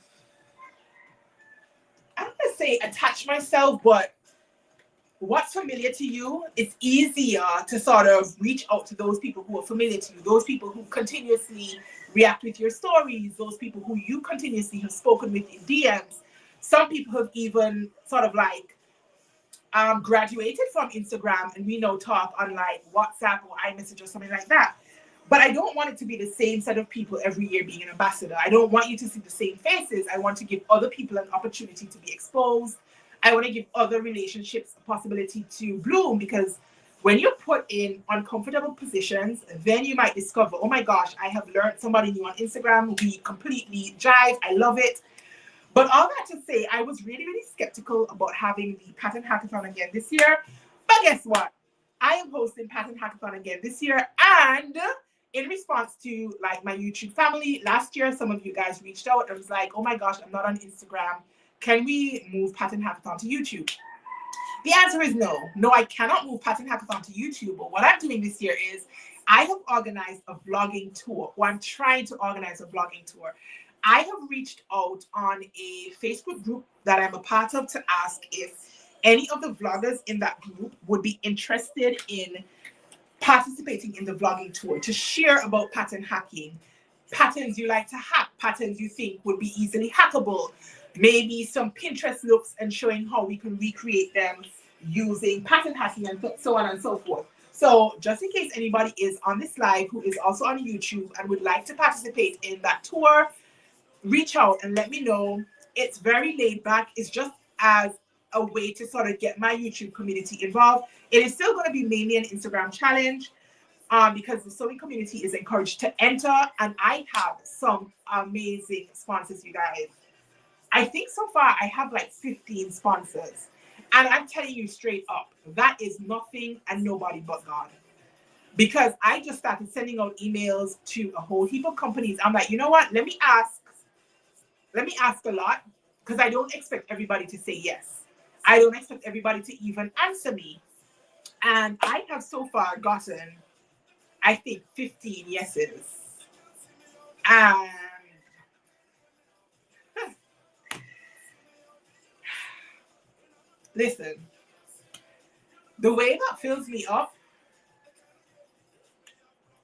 I don't want to say attach myself, but what's familiar to you, it's easier to sort of reach out to those people who are familiar to you, those people who continuously react with your stories, those people who you continuously have spoken with in DMs. Some people have even sort of like graduated from Instagram, and we now talk on like WhatsApp or iMessage or something like that. But I don't want it to be the same set of people every year being an ambassador. I don't want you to see the same faces. I want to give other people an opportunity to be exposed. I want to give other relationships a possibility to bloom, because when you're put in uncomfortable positions, then you might discover, oh my gosh, I have learned somebody new on Instagram. We completely jive. I love it. But all that to say, I was really, really skeptical about having the Pattern Hackathon again this year. But guess what? I am hosting Pattern Hackathon again this year. And in response to like my YouTube family, last year, some of you guys reached out and was like, oh my gosh, I'm not on Instagram. Can we move Pattern Hackathon to YouTube? The answer is no. No, I cannot move Pattern Hackathon to YouTube. But what I'm doing this year is I have organized a vlogging tour, or I'm trying to organize a vlogging tour. I have reached out on a Facebook group that I'm a part of to ask if any of the vloggers in that group would be interested in participating in the vlogging tour to share about pattern hacking, patterns you like to hack, patterns you think would be easily hackable, maybe some Pinterest looks and showing how we can recreate them using pattern hacking and so on and so forth. So just in case anybody is on this live who is also on YouTube and would like to participate in that tour, reach out and let me know. It's very laid back. It's just as a way to sort of get my YouTube community involved. It is still going to be mainly an Instagram challenge because the sewing community is encouraged to enter. And I have some amazing sponsors, you guys. I think so far I have like 15 sponsors. And I'm telling you straight up, that is nothing and nobody but God. Because I just started sending out emails to a whole heap of companies. I'm like, you know what? Let me ask a lot, because I don't expect everybody to say yes. I don't expect everybody to even answer me. And I have so far gotten, I think, 15 yeses. And listen, the way that fills me up,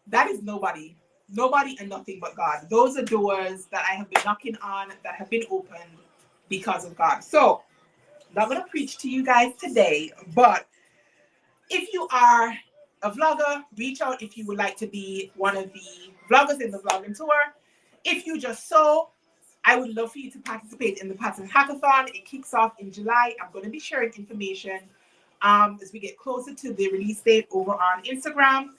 that is nobody. Nobody and nothing but God. Those are doors that I have been knocking on that have been opened because of God. So, I'm not going to preach to you guys today, but if you are a vlogger, reach out if you would like to be one of the vloggers in the vlogging tour. If you just sew, I would love for you to participate in the pattern hackathon. It kicks off in July. I'm going to be sharing information as we get closer to the release date over on Instagram.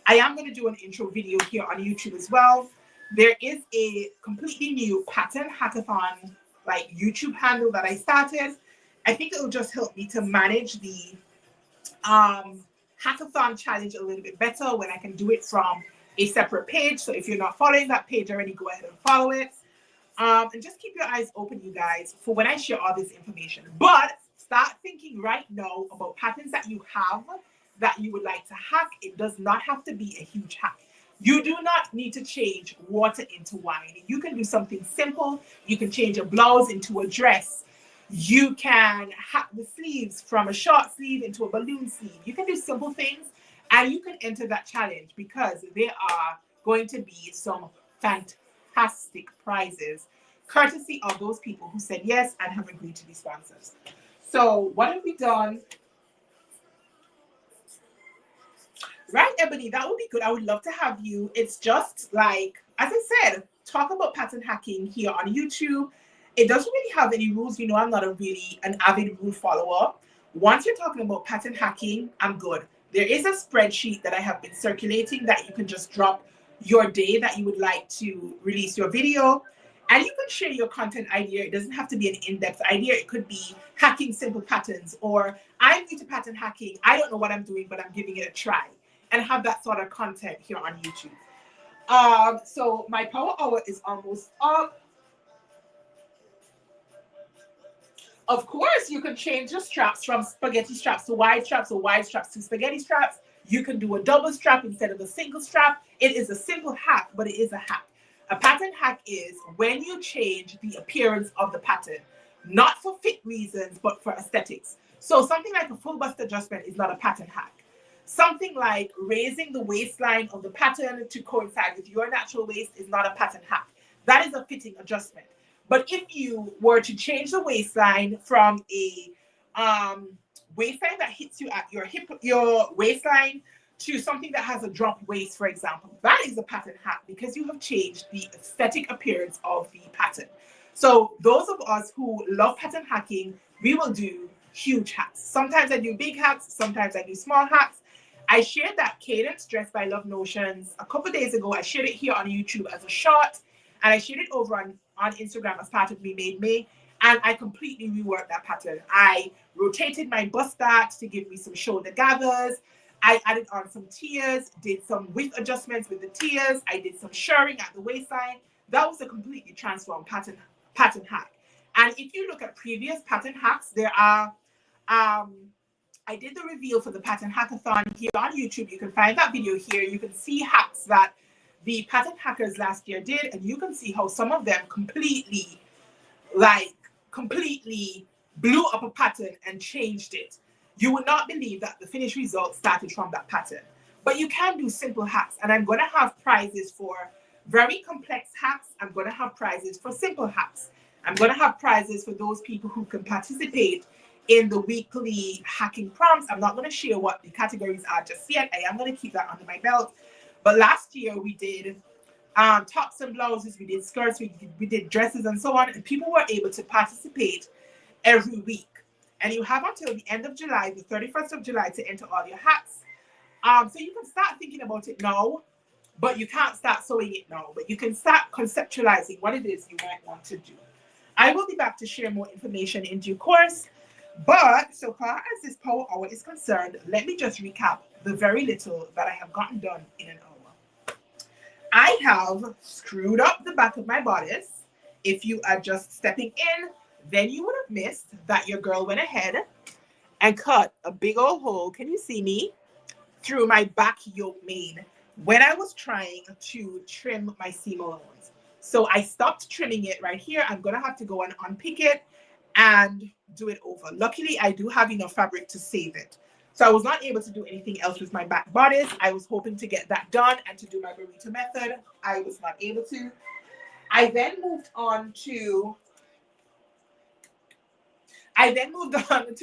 I am going to do an intro video here on YouTube as well. There is a completely new pattern hackathon like YouTube handle that I started. I think it will just help me to manage the hackathon challenge a little bit better when I can do it from a separate page. So if you're not following that page already, go ahead and follow it. And just keep your eyes open, you guys, for when I share all this information. But start thinking right now about patterns that you have that you would like to hack. It does not have to be a huge hack. You do not need to change water into wine. You can do something simple. You can change a blouse into a dress. You can hack the sleeves from a short sleeve into a balloon sleeve. You can do simple things and you can enter that challenge because there are going to be some fantastic prizes courtesy of those people who said yes and have agreed to be sponsors. So what have we done? Right, Ebony, that would be good. I would love to have you. It's just like, as I said, talk about pattern hacking here on YouTube. It doesn't really have any rules. You know, I'm not an avid rule follower. Once you're talking about pattern hacking, I'm good. There is a spreadsheet that I have been circulating that you can just drop your day that you would like to release your video. And you can share your content idea. It doesn't have to be an in-depth idea. It could be hacking simple patterns, or I'm new to pattern hacking. I don't know what I'm doing, but I'm giving it a try. And have that sort of content here on YouTube. So my power hour is almost up. Of course, you can change your straps from spaghetti straps to wide straps or wide straps to spaghetti straps. You can do a double strap instead of a single strap. It is a simple hack, but it is a hack. A pattern hack is when you change the appearance of the pattern, not for fit reasons, but for aesthetics. So something like a full bust adjustment is not a pattern hack. Something like raising the waistline of the pattern to coincide with your natural waist is not a pattern hack. That is a fitting adjustment. But if you were to change the waistline from a waistline that hits you at your hip, your waistline, to something that has a drop waist, for example, that is a pattern hack because you have changed the aesthetic appearance of the pattern. So those of us who love pattern hacking, we will do huge hacks. Sometimes I do big hacks, sometimes I do small hacks. I shared that cadence dress by Love Notions a couple of days ago. I shared it here on YouTube as a short, and I shared it over on Instagram as part of Me Made Me. And I completely reworked that pattern. I rotated my bust back to give me some shoulder gathers. I added on some tiers, did some width adjustments with the tiers. I did some shirring at the waistline. That was a completely transformed pattern hack. And if you look at previous pattern hacks, there are I did the reveal for the pattern hackathon here on YouTube. You can find that video here. You can see hacks that the pattern hackers last year did, and you can see how some of them completely blew up a pattern and changed it. You would not believe that the finished result started from that pattern. But you can do simple hacks, and I'm going to have prizes for very complex hacks. I'm going to have prizes for simple hacks. I'm going to have prizes for those people who can participate in the weekly hacking prompts. I'm not going to share what the categories are just yet. I am going to keep that under my belt. But last year we did tops and blouses, we did skirts, we did dresses and so on. And people were able to participate every week. And you have until the end of July, the 31st of July, to enter all your hacks. So you can start thinking about it now, but you can't start sewing it now. But you can start conceptualizing what it is you might want to do. I will be back to share more information in due course. But so far as this power hour is concerned, let me just recap the very little that I have gotten done in an hour. I have screwed up the back of my bodice. If you are just stepping in, then you would have missed that your girl went ahead and cut a big old hole. Can you see me? Through my back yoke mane when I was trying to trim my seam allowance. So I stopped trimming it right here. I'm going to have to go and unpick it and do it over. Luckily, I do have enough fabric to save it. So I was not able to do anything else with my back bodice. I was hoping to get that done and to do my burrito method. I was not able to. I then moved on to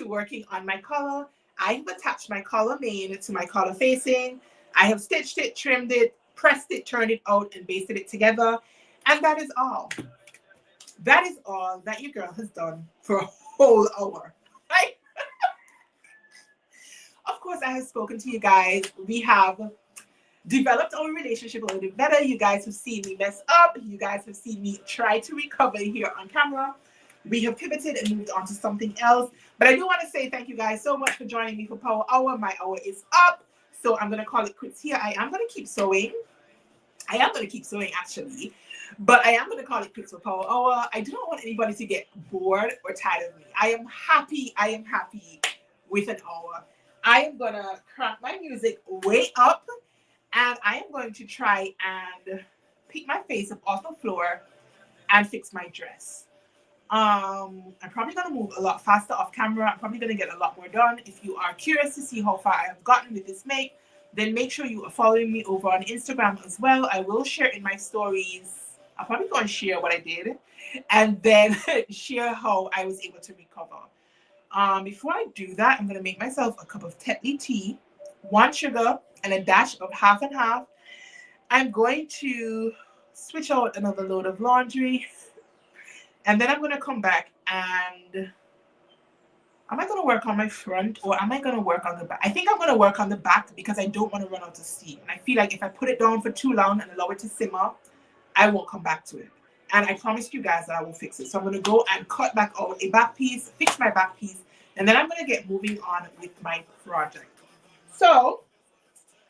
working on my collar. I have attached my collar main to my collar facing. I have stitched it, trimmed it, pressed it, turned it out, and basted it together. And that is all. That is all that your girl has done for a whole hour. Right? Of course, I have spoken to you guys. We have developed our relationship a little bit better. You guys have seen me mess up. You guys have seen me try to recover here on camera. We have pivoted and moved on to something else. But I do want to say thank you guys so much for joining me for Power Hour. My hour is up. So I'm going to call it quits here. I am going to keep sewing. I am going to keep sewing actually. But I am going to call it quits for Power Hour. I do not want anybody to get bored or tired of me. I am happy with an hour. I am going to crank my music way up. And I am going to try and pick my face up off the floor and fix my dress. I'm probably going to move a lot faster off camera. I'm probably going to get a lot more done. If you are curious to see how far I have gotten with this make, then make sure you are following me over on Instagram as well. I will share in my stories. I'll probably go and share what I did and then share how I was able to recover. Before I do that, I'm going to make myself a cup of Tetley tea, 1 sugar, and a dash of half and half. I'm going to switch out another load of laundry. And then I'm going to come back and am I going to work on my front or am I going to work on the back? I think I'm going to work on the back because I don't want to run out of steam. And I feel like if I put it down for too long and allow it to simmer, I won't come back to it. And I promised you guys that I will fix it. So I'm going to go and cut back out a back piece, fix my back piece, and then I'm going to get moving on with my project. So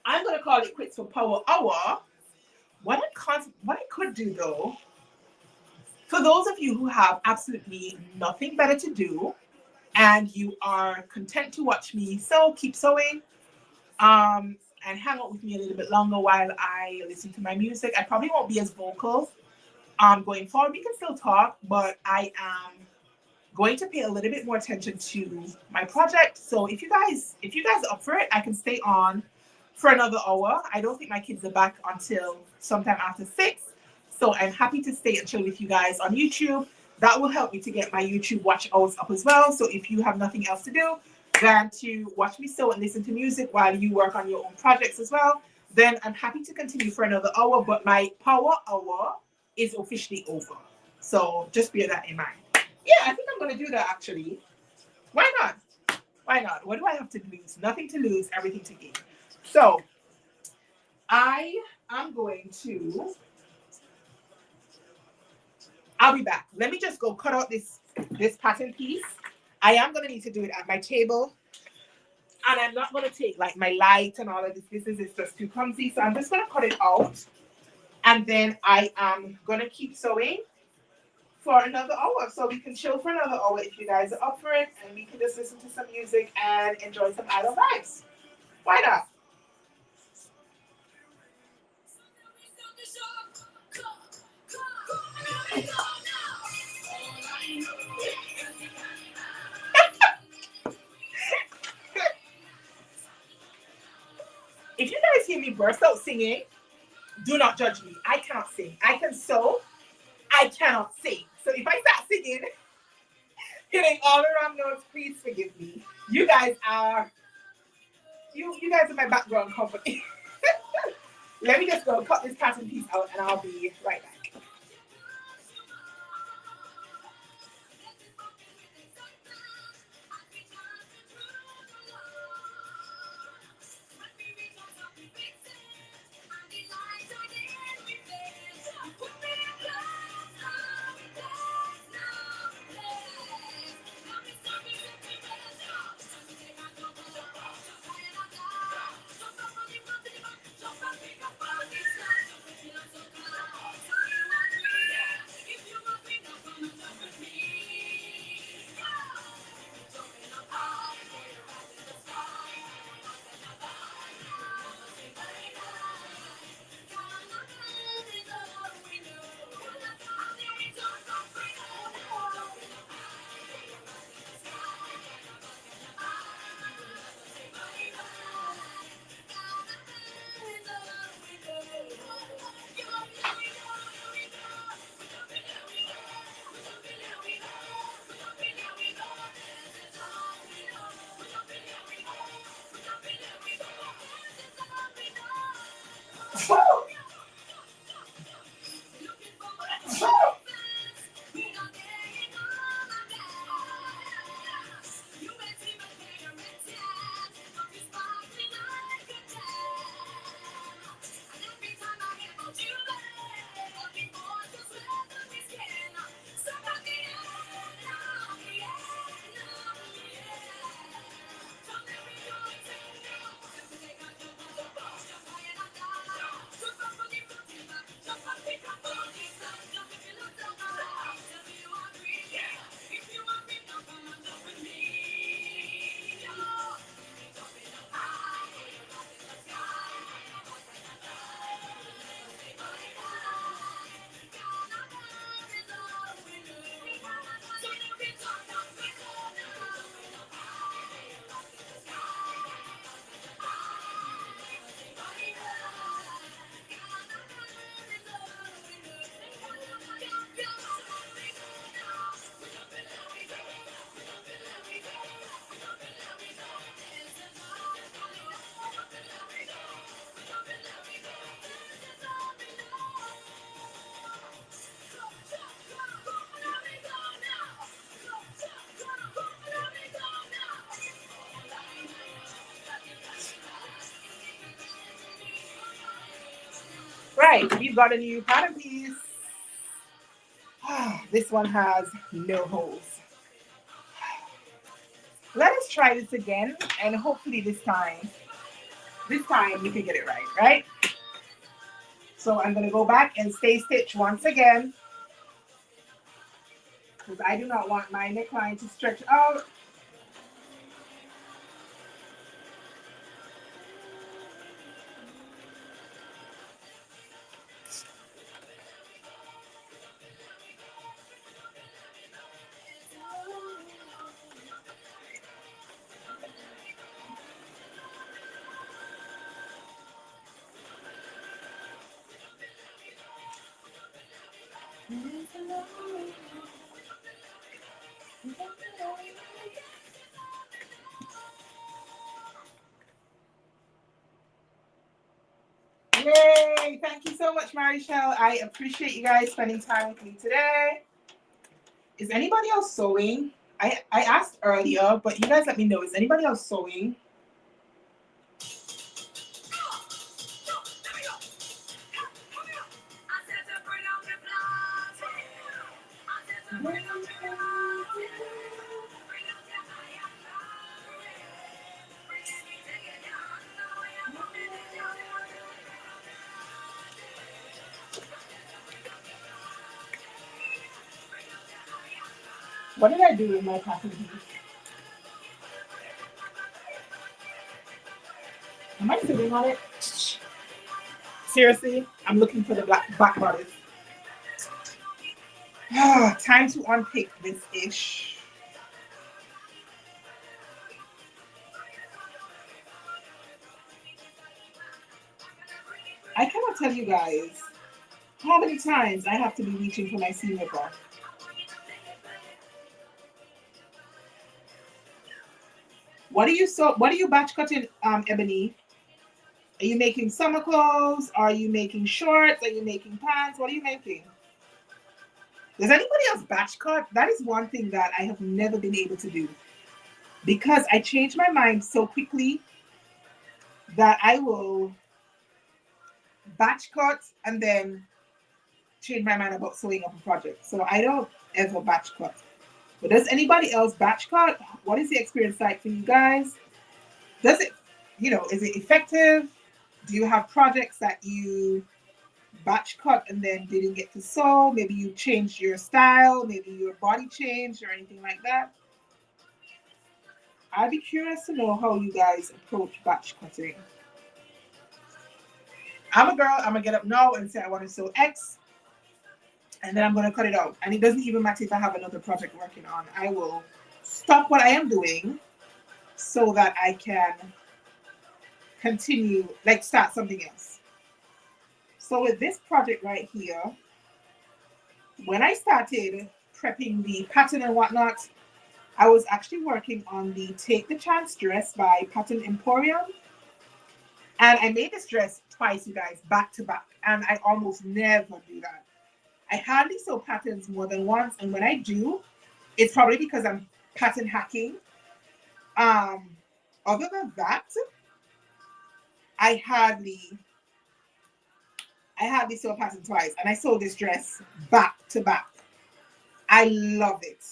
I'm going to call it quits for Power Hour. What I could do though, for those of you who have absolutely nothing better to do and you are content to watch me sew, keep sewing, and hang out with me a little bit longer while I listen to my music. I probably won't be as vocal going forward. We can still talk, but I am going to pay a little bit more attention to my project. So if you guys are up for it, I can stay on for another hour. I don't think my kids are back until sometime after 6. So I'm happy to stay and chill with you guys on YouTube. That will help me to get my YouTube watch hours up as well. So if you have nothing else to do than to watch me sew and listen to music while you work on your own projects as well, then I'm happy to continue for another hour. But my Power Hour is officially over. So just bear that in mind. Yeah, I think I'm going to do that actually. Why not? Why not? What do I have to lose? Nothing to lose, everything to gain. So I am going to, I'll be back. Let me just go cut out this pattern piece. I am going to need to do it at my table. And I'm not going to take like my light and all of this. This is just too clumsy. So I'm just going to cut it out. And then I am going to keep sewing for another hour. So we can chill for another hour if you guys are up for it. And we can just listen to some music and enjoy some idle vibes. Why not? If you guys hear me burst out singing, do not judge me. I cannot sing. I can sew. I cannot sing. So if I start singing, hitting all the wrong notes, please forgive me. You guys are my background company. Let me just go cut this pattern piece out and I'll be right back. right, we've got a new pattern piece. This one has no holes. Let us try this again, and hopefully this time we can get it right, right? So I'm going to go back and stay stitch once again, because I do not want my neckline to stretch out. Yay! Thank you so much, Marichelle. I appreciate you guys spending time with me today. Is anybody else sewing? I asked earlier, but you guys let me know. Is anybody else sewing? What did I do with my pattern piece? Am I sitting on it? Seriously, I'm looking for the back bodice. Time to unpick this ish. I cannot tell you guys how many times I have to be reaching for my seam ripper. What are you batch cutting, Ebony? Are you making summer clothes? Are you making shorts? Are you making pants? What are you making? Does anybody else batch cut? That is one thing that I have never been able to do, because I change my mind so quickly that I will batch cut and then change my mind about sewing up a project. So I don't ever batch cut. But does anybody else batch cut? What is the experience like for you guys? Does it, is it effective? Do you have projects that you batch cut and then didn't get to sew? Maybe you changed your style, maybe your body changed or anything like that. I'd be curious to know how you guys approach batch cutting. I'm a girl, I'm gonna get up now and say I want to sew X, and then I'm gonna cut it out. And it doesn't even matter if I have another project working on. I will stop what I am doing so that I can continue, like start something else. So with this project right here, when I started prepping the pattern and whatnot, I was actually working on the Take the Chance dress by Pattern Emporium. And I made this dress twice, you guys, back to back. And I almost never do that. I hardly sew patterns more than once. And when I do, it's probably because I'm pattern hacking. Other than that, I hardly sew a pattern twice. And I sew this dress back to back. I love it.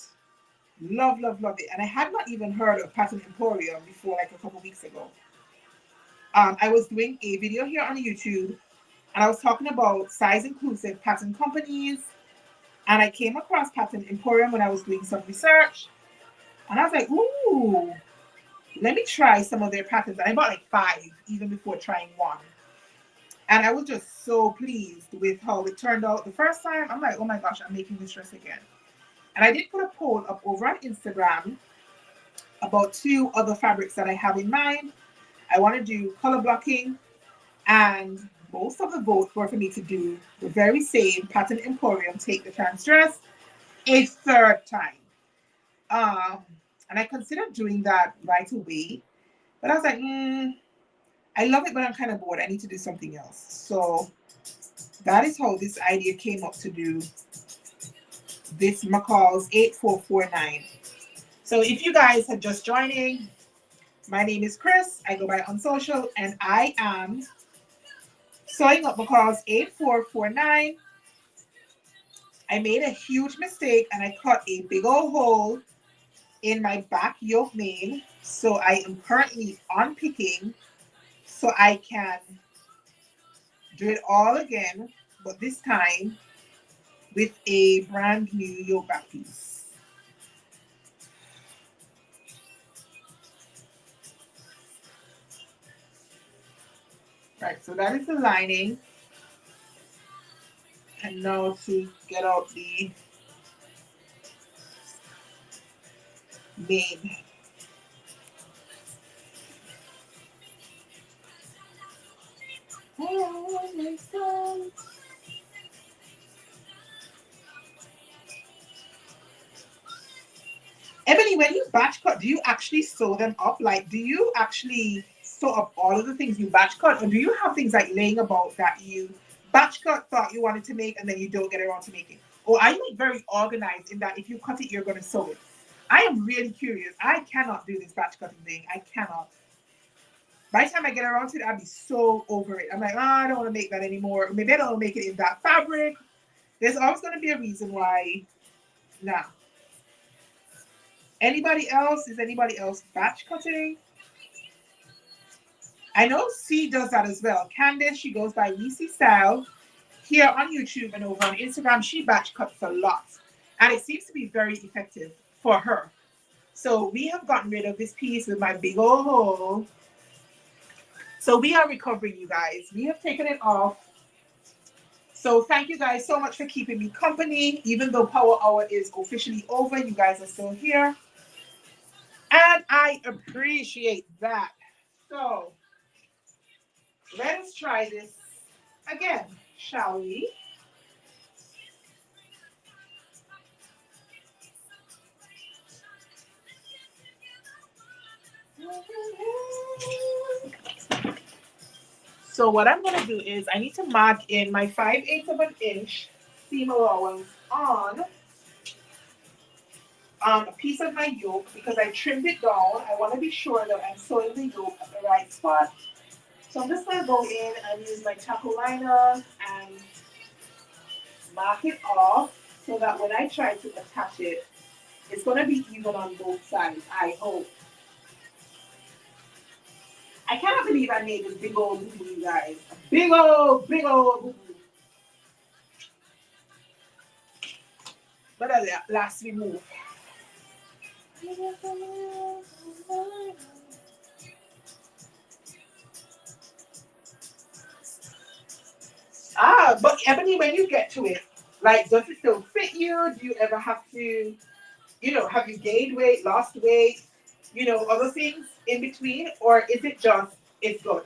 Love, love, love it. And I had not even heard of Pattern Emporium before like a couple weeks ago. I was doing a video here on YouTube, and I was talking about size inclusive pattern companies. And I came across Pattern Emporium when I was doing some research. And I was like, ooh, let me try some of their patterns. And I bought like 5 even before trying one. And I was just so pleased with how it turned out the first time. I'm like, oh my gosh, I'm making this dress again. And I did put a poll up over on Instagram about 2 other fabrics that I have in mind. I want to do color blocking, and most of the votes were for me to do the very same Pattern Emporium Take the Chance dress a 3rd time. And I considered doing that right away, but I was like, I love it, but I'm kind of bored. I need to do something else. So that is how this idea came up to do this McCalls 8449. So if you guys are just joining, my name is Chris. I go by on social, and I am Sewing up McCalls 8449. I made a huge mistake and I cut a big old hole in my back yoke main. So I am currently unpicking so I can do it all again, but this time with a brand new yoke back piece. Right, so that is the lining. And now to get out the main. Ebony, when you batch cut, do you actually sew them up? Like, do you actually sew up all of the things you batch cut? Or do you have things like laying about that you batch cut, thought you wanted to make, and then you don't get around to making? Or are you like very organized in that if you cut it, you're going to sew it? I am really curious. I cannot do this batch cutting thing. I cannot. By the time I get around to it, I'll be so over it. I'm like, oh, I don't want to make that anymore. Maybe I don't want to make it in that fabric. There's always going to be a reason why. Nah. Anybody else? Is anybody else batch cutting? I know C does that as well. Candace, she goes by Reese Style here on YouTube and over on Instagram. She batch cuts a lot. And it seems to be very effective for her. So we have gotten rid of this piece with my big old hole. So we are recovering, you guys. We have taken it off. So thank you guys so much for keeping me company. Even though Power Hour is officially over, you guys are still here. And I appreciate that. So let us try this again, shall we? So what I'm going to do is I need to mark in my 5/8 of an inch seam allowance on a piece of my yoke because I trimmed it down. I want to be sure that I'm sewing the yoke at the right spot. So I'm just going to go in and use my tackle liner and mark it off so that when I try to attach it, it's going to be even on both sides, I hope. I cannot believe I made this big old boo-boo, you guys. Big old boo-boo. But last we move. But Ebony, when you get to it, like, does it still fit you? Do you ever have to, have you gained weight, lost weight, other things in between? Or is it just, it's good?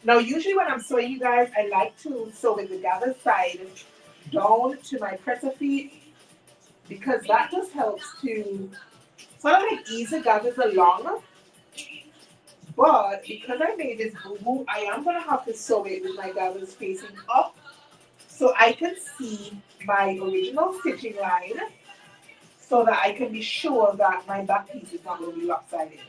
Now, usually when I'm sewing, you guys, I like to sew with the gather side down to my presser feet because that just helps to sort of like ease the gathers along. But because I made this boo-boo, I am going to have to sew it with my gathers facing up so I can see my original stitching line so that I can be sure that my back piece is not going to be lopsided.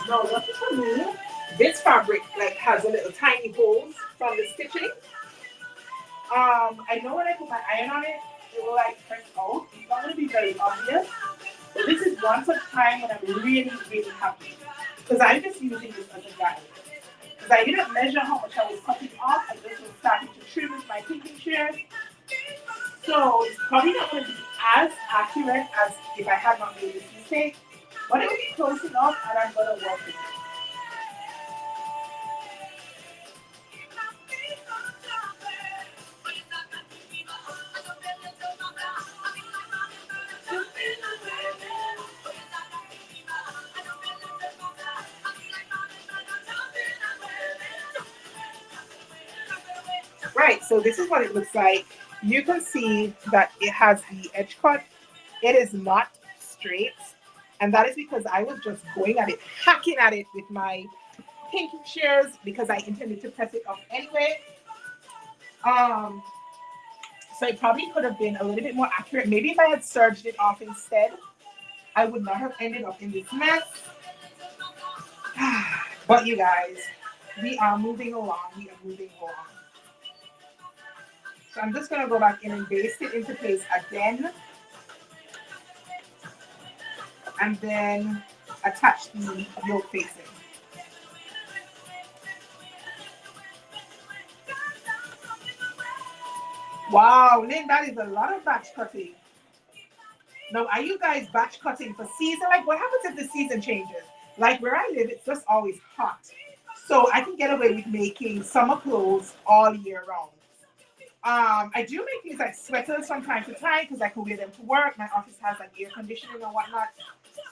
No, lucky for me, this fabric like has a little tiny holes from the stitching. I know when I put my iron on it, it will like press out. It's not gonna be very obvious. But this is one such time when I'm really, really happy. Because I'm just using this as a guide. Because I didn't measure how much I was cutting off. I just was starting to trim with my pinking shears. So it's probably not going to be as accurate as if I had not made this mistake. But it will be close enough and I'm going to work with it. Right, so this is what it looks like. You can see that it has the edge cut. It is not straight. And that is because I was just going at it, hacking at it with my pinking shears because I intended to press it up anyway. Um, so it probably could have been a little bit more accurate. Maybe if I had serged it off instead, I would not have ended up in this mess. But you guys, we are moving along. We are moving along. So I'm just going to go back in and baste it into place again. And then attach the yoke facing. Wow, Lynn, that is a lot of batch cutting. Now, are you guys batch cutting for season? Like, what happens if the season changes? Like, where I live, it's just always hot. So I can get away with making summer clothes all year round. I do make things like sweaters from time to time because I can wear them to work. My office has like air conditioning and whatnot.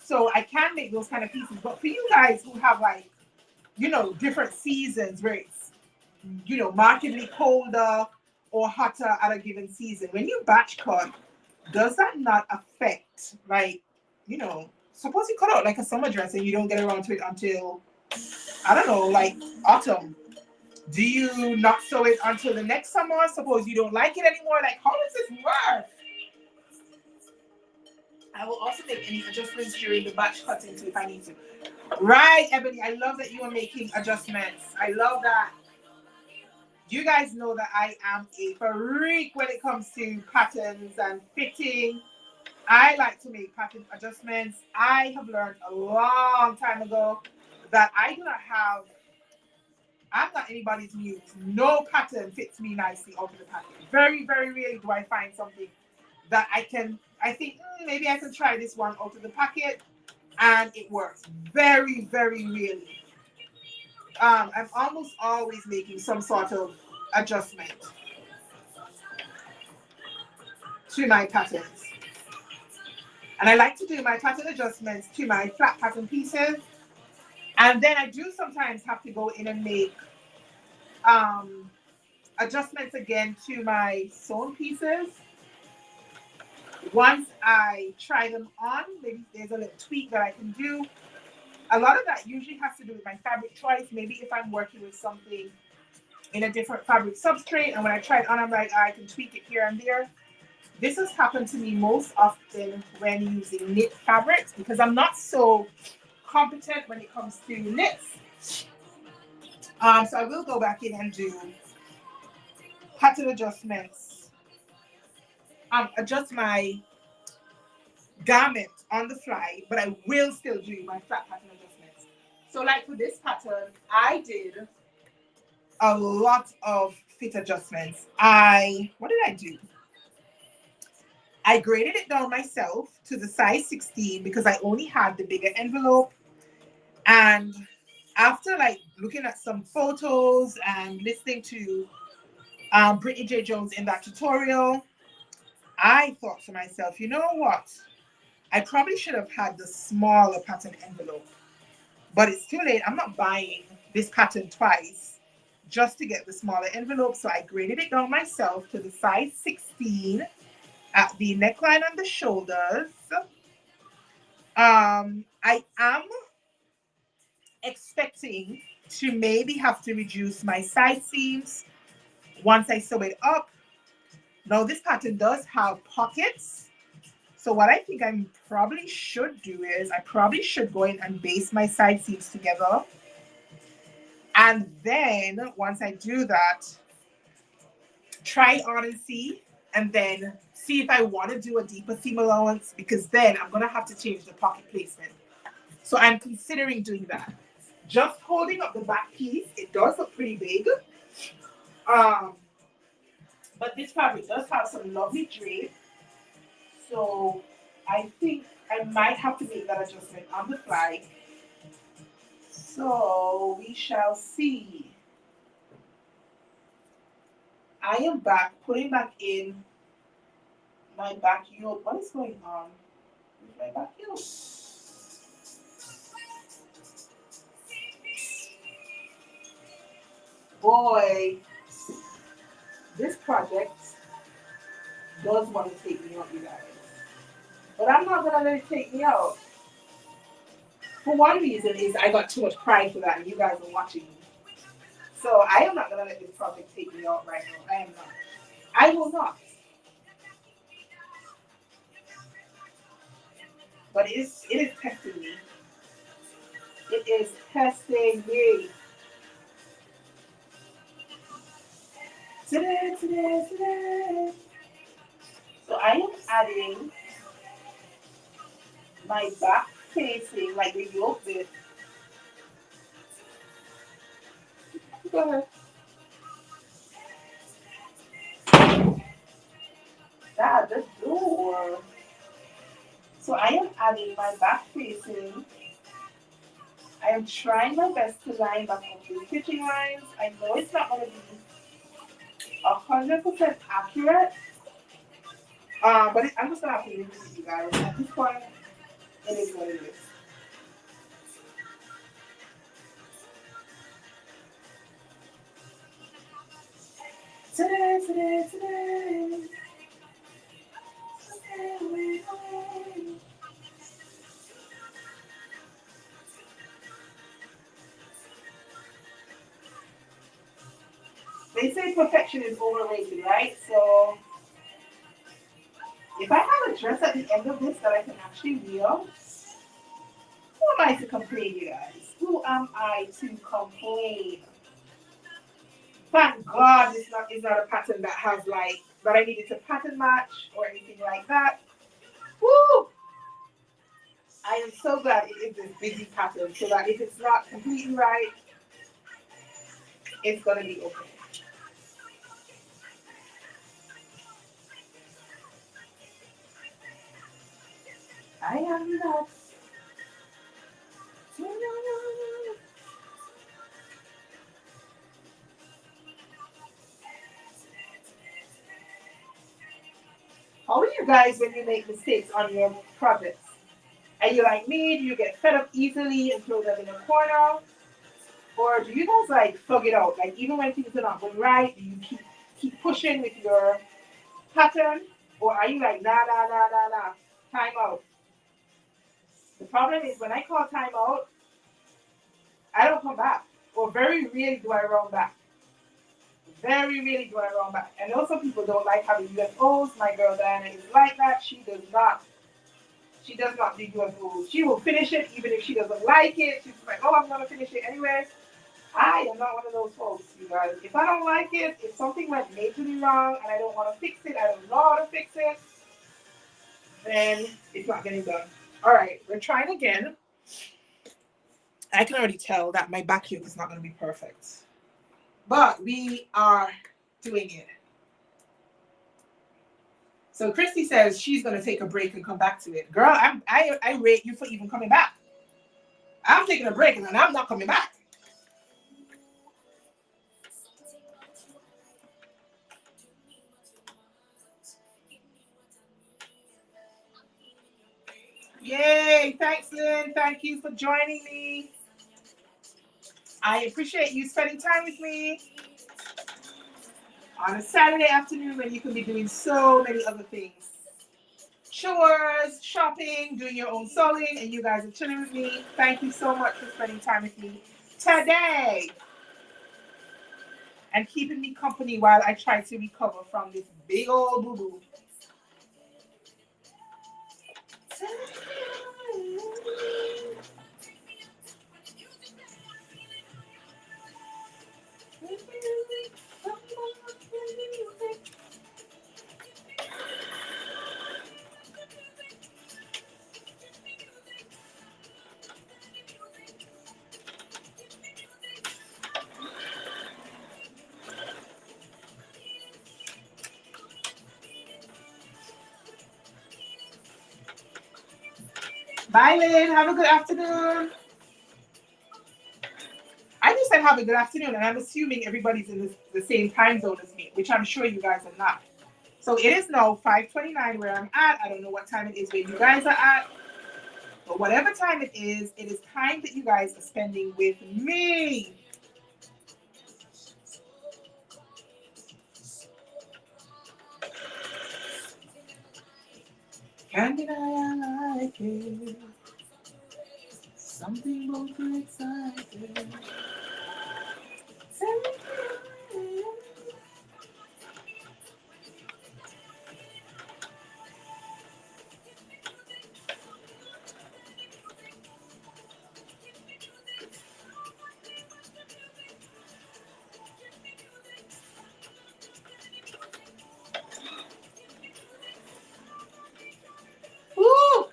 So I can make those kind of pieces. But for you guys who have like, different seasons where it's, markedly colder or hotter at a given season, when you batch cut, does that not affect, like, suppose you cut out like a summer dress and you don't get around to it until, I don't know, like autumn. Do you not sew it until the next summer? Suppose you don't like it anymore. Like, how does this work? I will also make any adjustments during the batch cutting too if I need to. Right, Ebony. I love that you are making adjustments. I love that. You guys know that I am a freak when it comes to patterns and fitting. I like to make pattern adjustments. I have learned a long time ago that I'm not anybody's muse. No pattern fits me nicely out of the pattern. Very, very rarely do I find something that I think maybe I can try this one out of the packet and it works. Very, very rarely. I'm almost always making some sort of adjustment to my patterns. And I like to do my pattern adjustments to my flat pattern pieces. And then I do sometimes have to go in and make adjustments again to my sewn pieces. Once I try them on, maybe there's a little tweak that I can do. A lot of that usually has to do with my fabric choice. Maybe if I'm working with something in a different fabric substrate, and when I try it on, I'm like, I can tweak it here and there. This has happened to me most often when using knit fabrics because I'm not so competent when it comes to knits. So I will go back in and do pattern adjustments. Adjust my garment on the fly, but I will still do my flat pattern adjustments. So like for this pattern, I did a lot of fit adjustments. What did I do? I graded it down myself to the size 16 because I only had the bigger envelope. And after like looking at some photos and listening to Brittany J. Jones in that tutorial, I thought to myself, you know what? I probably should have had the smaller pattern envelope, but it's too late. I'm not buying this pattern twice just to get the smaller envelope. So I graded it down myself to the size 16 at the neckline and the shoulders. I am expecting to maybe have to reduce my side seams once I sew it up. Now this pattern does have pockets, So what I think I probably should do is I probably should go in and baste my side seams together. And then once I do that, try it on and see. And then see if I want to do a deeper seam allowance, because then I'm going to have to change the pocket placement. So I'm considering doing that. Just holding up the back piece, it does look pretty big. Um, but this fabric does have some lovely drape. So I think I might have to make that adjustment on the fly. So we shall see. I am back, putting back in my back yoke. What is going on with my back yoke? Boy, this project does want to take me out, you guys. But I'm not gonna let it take me out. For one reason is I got too much pride for that, and you guys are watching me. So I am not gonna let this project take me out right now. I am not. I will not. But it is testing me. It is testing me. Today. So I am adding my back facing, like the yoke bit. Go ahead. That the door. So I am adding my back facing. I am trying my best to line back up the stitching lines. I know it's not going to be 100% accurate, but I'm just going to have to leave it with you guys. At this point, it is what it is. Today. They say perfection is overrated, right? So if I have a dress at the end of this that I can actually wear, who am I to complain, you guys? Who am I to complain? Thank God it's not a pattern that has like that I needed to pattern match or anything like that. Woo! I am so glad it is this busy pattern so that if it's not completely right, it's gonna be okay. I am not. How are you guys when you make mistakes on your projects? Are you like me? Do you get fed up easily and throw them in a corner? Or do you guys like thug it out? Like even when things are not going right, do you keep pushing with your pattern? Or are you like nah, time out? The problem is when I call time out, I don't come back. Or very rarely do I round back. Very rarely do I round back. I know some people don't like having UFOs. My girl Diana is like that. She does not. She does not do UFOs. She will finish it even if she doesn't like it. She's like, oh, I'm gonna finish it anyway. I am not one of those folks, you guys. If I don't like it, if something went majorly wrong and I don't want to fix it, I don't know how to fix it, then it's not getting done. All right, we're trying again. I can already tell that my back yoke is not going to be perfect, but we are doing it. So Christy says she's going to take a break and come back to it. Girl, I rate you for even coming back. I'm taking a break and I'm not coming back. Yay! Thanks, Lynn. Thank you for joining me. I appreciate you spending time with me on a Saturday afternoon when you can be doing so many other things. Chores, shopping, doing your own sewing, and you guys are chilling with me. Thank you so much for spending time with me today and keeping me company while I try to recover from this big old boo-boo. Bye, Lynn. Have a good afternoon. I just said have a good afternoon, and I'm assuming everybody's in the same time zone as me, which I'm sure you guys are not. So it is now 5:29 where I'm at. I don't know what time it is where you guys are at, but whatever time it is time that you guys are spending with me. Can't deny I like it. Something both excited. Woo!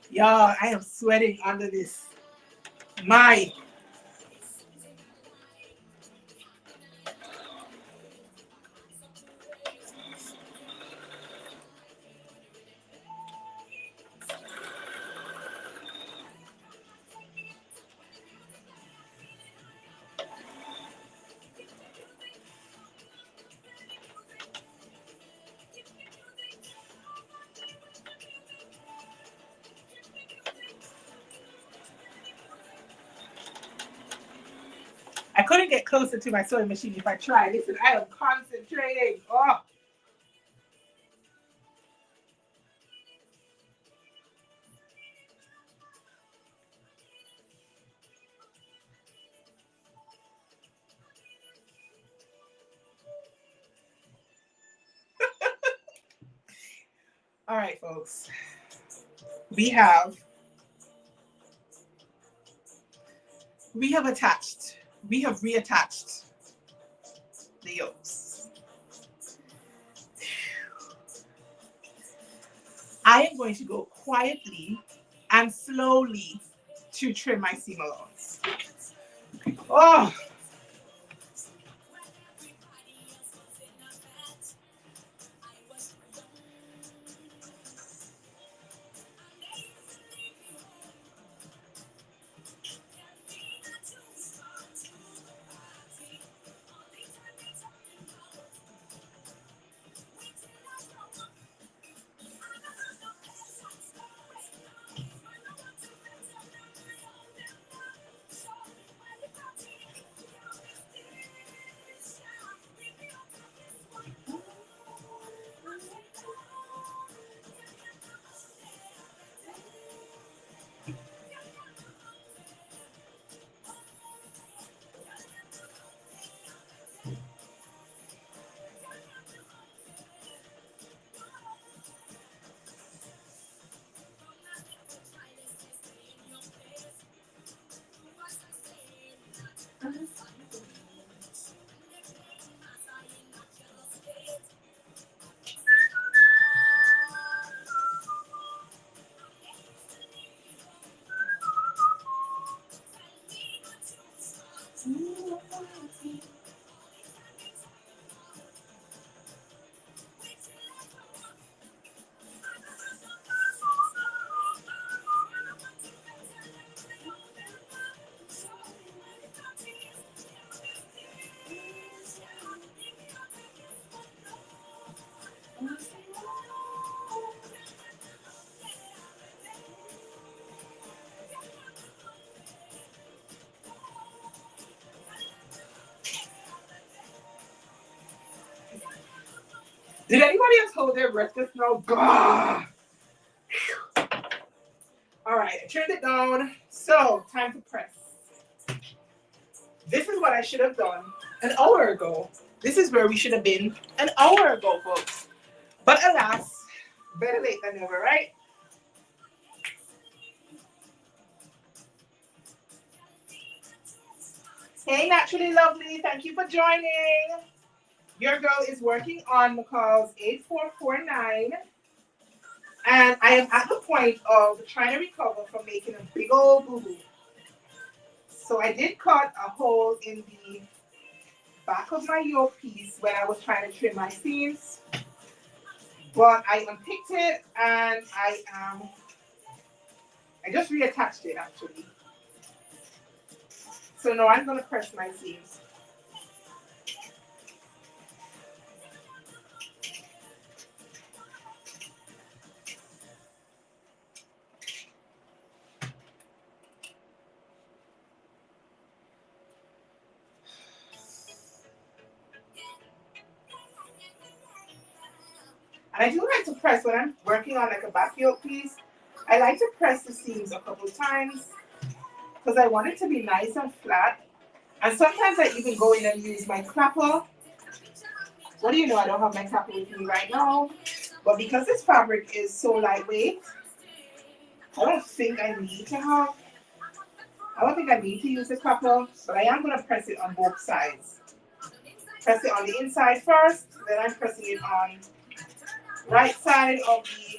Y'all, I am sweating under this. My. I couldn't get closer to my sewing machine if I tried. Listen, I am concentrating. Oh. All right, folks. We have attached, we have reattached the yolks. I am going to go quietly and slowly to trim my seam allowance. Oh, Did anybody else hold their breath just now? Gah! All right, I turned it down. So, time to press. This is what I should have done an hour ago. This is where we should have been an hour ago, folks. But alas, better late than never, right? Hey, Naturally Lovely, thank you for joining. Your girl is working on McCalls 8449. And I am at the point of trying to recover from making a big old boo boo. So I did cut a hole in the back of my yoke piece when I was trying to trim my seams. But I unpicked it and I just reattached it actually. So now I'm gonna press my seams. And I do like to press when I'm working on like a back yoke piece. I like to press the seams a couple times because I want it to be nice and flat. And sometimes I even go in and use my clapper. What do you know? I don't have my clapper with me right now. But because this fabric is so lightweight, I don't think I need to have, I don't think I need to use the clapper, but I am going to press it on both sides. Press it on the inside first, then I'm pressing it on right side of the,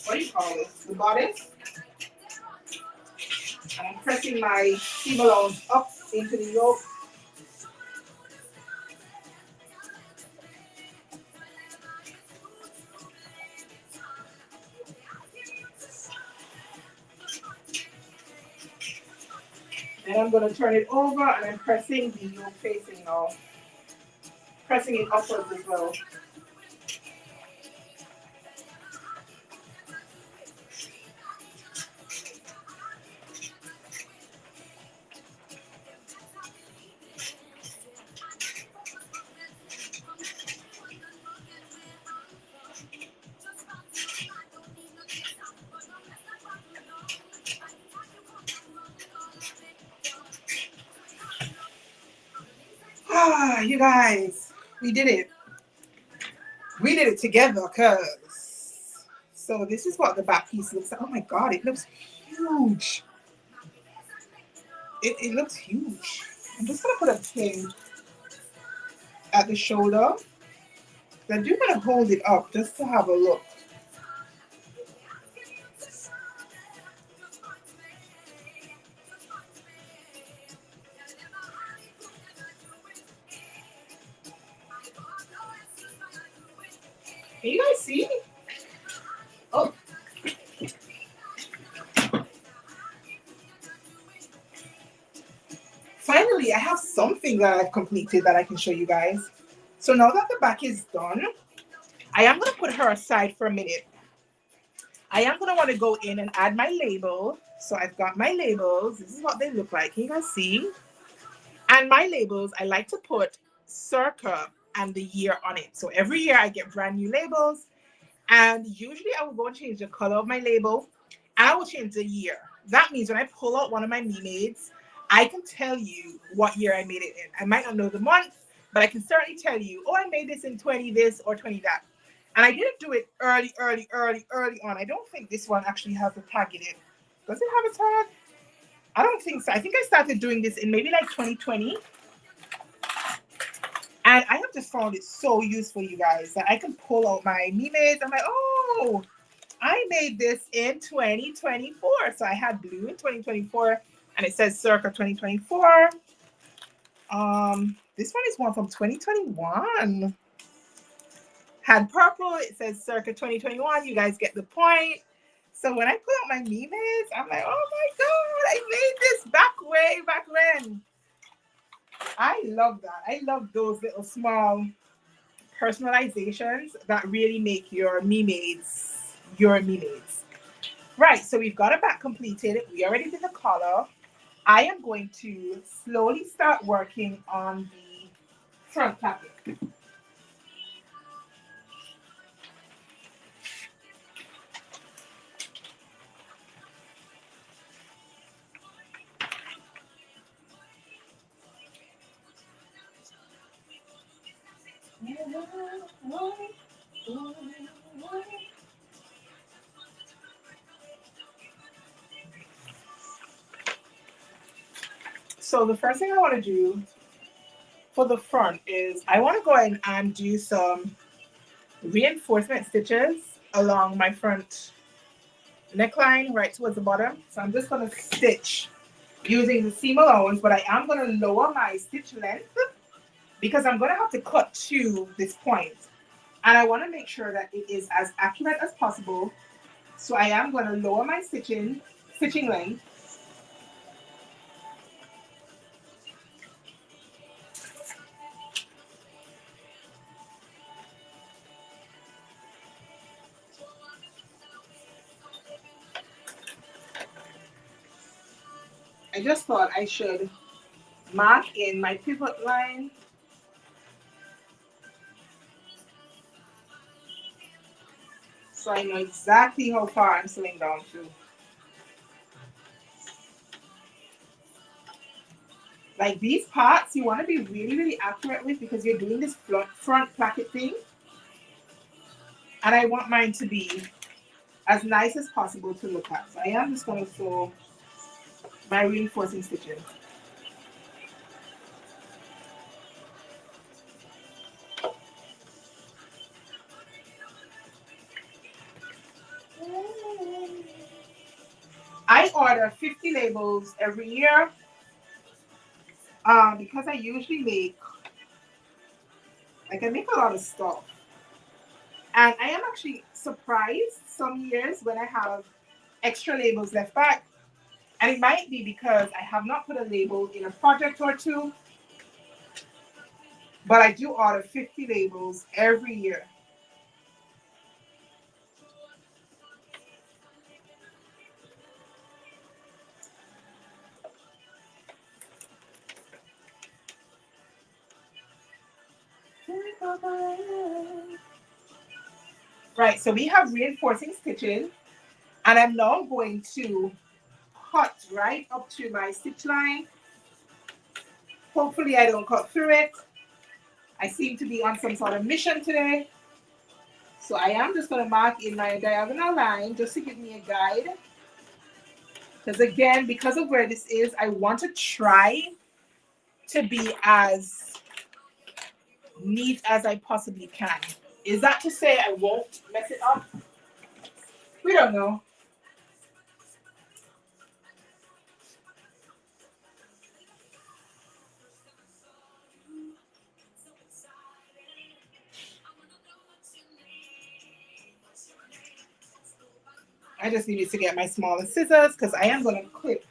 what do you call this? The bodice. And I'm pressing my seam allowance up into the yoke. Then I'm going to turn it over and I'm pressing the yoke facing now. Pressing it upwards as well. Ah, you guys, we did it. We did it together, cuz. So this is what the back piece looks like. Oh my god, it looks huge. It looks huge. I'm just gonna put a pin at the shoulder. I do want to hold it up just to have a look. Can you guys see? Oh. Finally, I have something that I've completed that I can show you guys. So now that the back is done, I am going to put her aside for a minute. I am going to want to go in and add my label. So I've got my labels. This is what they look like. Can you guys see? And my labels, I like to put circa and the year on it. So every year I get brand new labels. And usually I will go and change the color of my label. And I will change the year. That means when I pull out one of my me-mades, I can tell you what year I made it in. I might not know the month, but I can certainly tell you, oh, I made this in 20 this or 20 that. And I didn't do it early on. I don't think this one actually has a tag in it. Does it have a tag? I don't think so. I think I started doing this in maybe like 2020. And I have just found it so useful, you guys, that I can pull out my me-mades. I'm like, oh, I made this in 2024. So I had blue in 2024 and it says circa 2024. This one is one from 2021. Had purple, it says circa 2021. You guys get the point. So when I put out my me-mades, I'm like, oh my God, I made this way back when. I love that. I love those little small personalizations that really make your me-mades your me-mades. Right, so we've got a back completed. We already did the collar. I am going to slowly start working on the front pocket. So the first thing I want to do for the front is I want to go ahead and do some reinforcement stitches along my front neckline right towards the bottom. So I'm just going to stitch using the seam allowance, but I am going to lower my stitch length because I'm going to have to cut to this point. And I want to make sure that it is as accurate as possible. So I am going to lower my stitching length. I just thought I should mark in my pivot line. So I know exactly how far I'm sewing down to. Like these parts, you want to be really, really accurate with because you're doing this front placket thing. And I want mine to be as nice as possible to look at. So I am just going to sew my reinforcing stitching. I order 50 labels every year because I usually make, I make a lot of stuff. And I am actually surprised some years when I have extra labels left back. And it might be because I have not put a label in a project or two, but I do order 50 labels every year. Right, so we have reinforcing stitching, and I'm now going to cut right up to my stitch line. Hopefully I don't cut through it. I seem to be on some sort of mission today. So I am just going to mark in my diagonal line just to give me a guide. Because again, because of where this is, I want to try to be as neat as I possibly can. Is that to say I won't mess it up? We don't know. I just needed to get my smaller scissors because I am going to clip.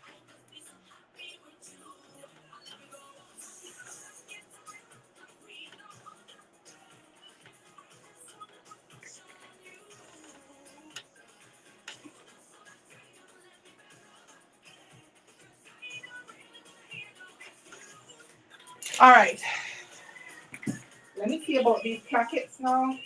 All right. Let me see about these plackets now.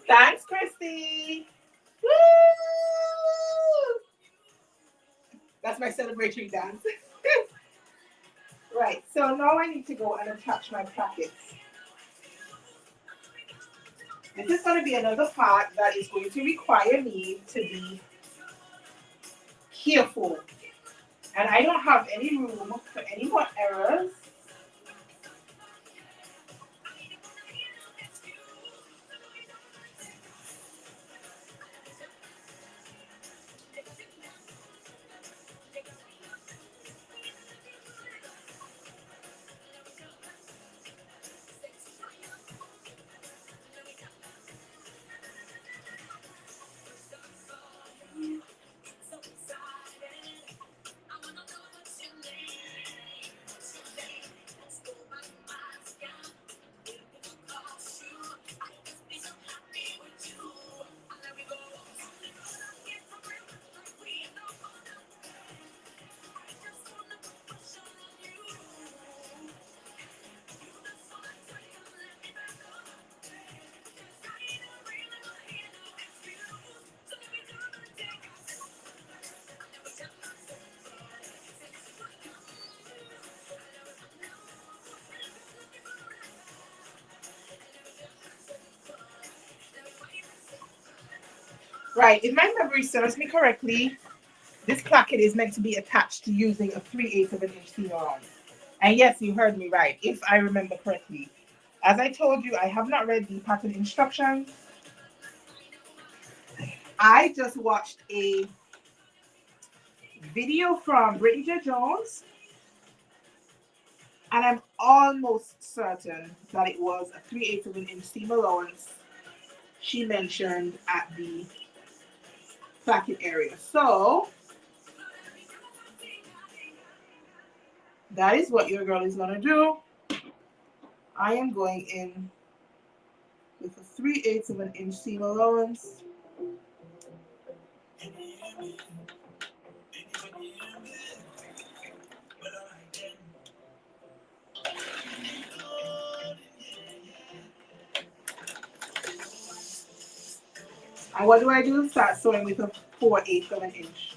Thanks, Christy. Woo! That's my celebratory dance. Right, so now I need to go and attach my plackets. This is going to be another part that is going to require me to be careful. And I don't have any room for any more errors. Right. If my memory serves me correctly, this placket is meant to be attached to using a 3/8 of an inch seam allowance. And yes, you heard me right, if I remember correctly. As I told you, I have not read the pattern instructions. I just watched a video from Brittany J. Jones, and I'm almost certain that it was a 3/8 of an inch seam allowance she mentioned at the placket area. So that is what your girl is gonna do. I am going in with a 3/8 of an inch seam allowance. And what do? Start sewing with a 4/8 of an inch.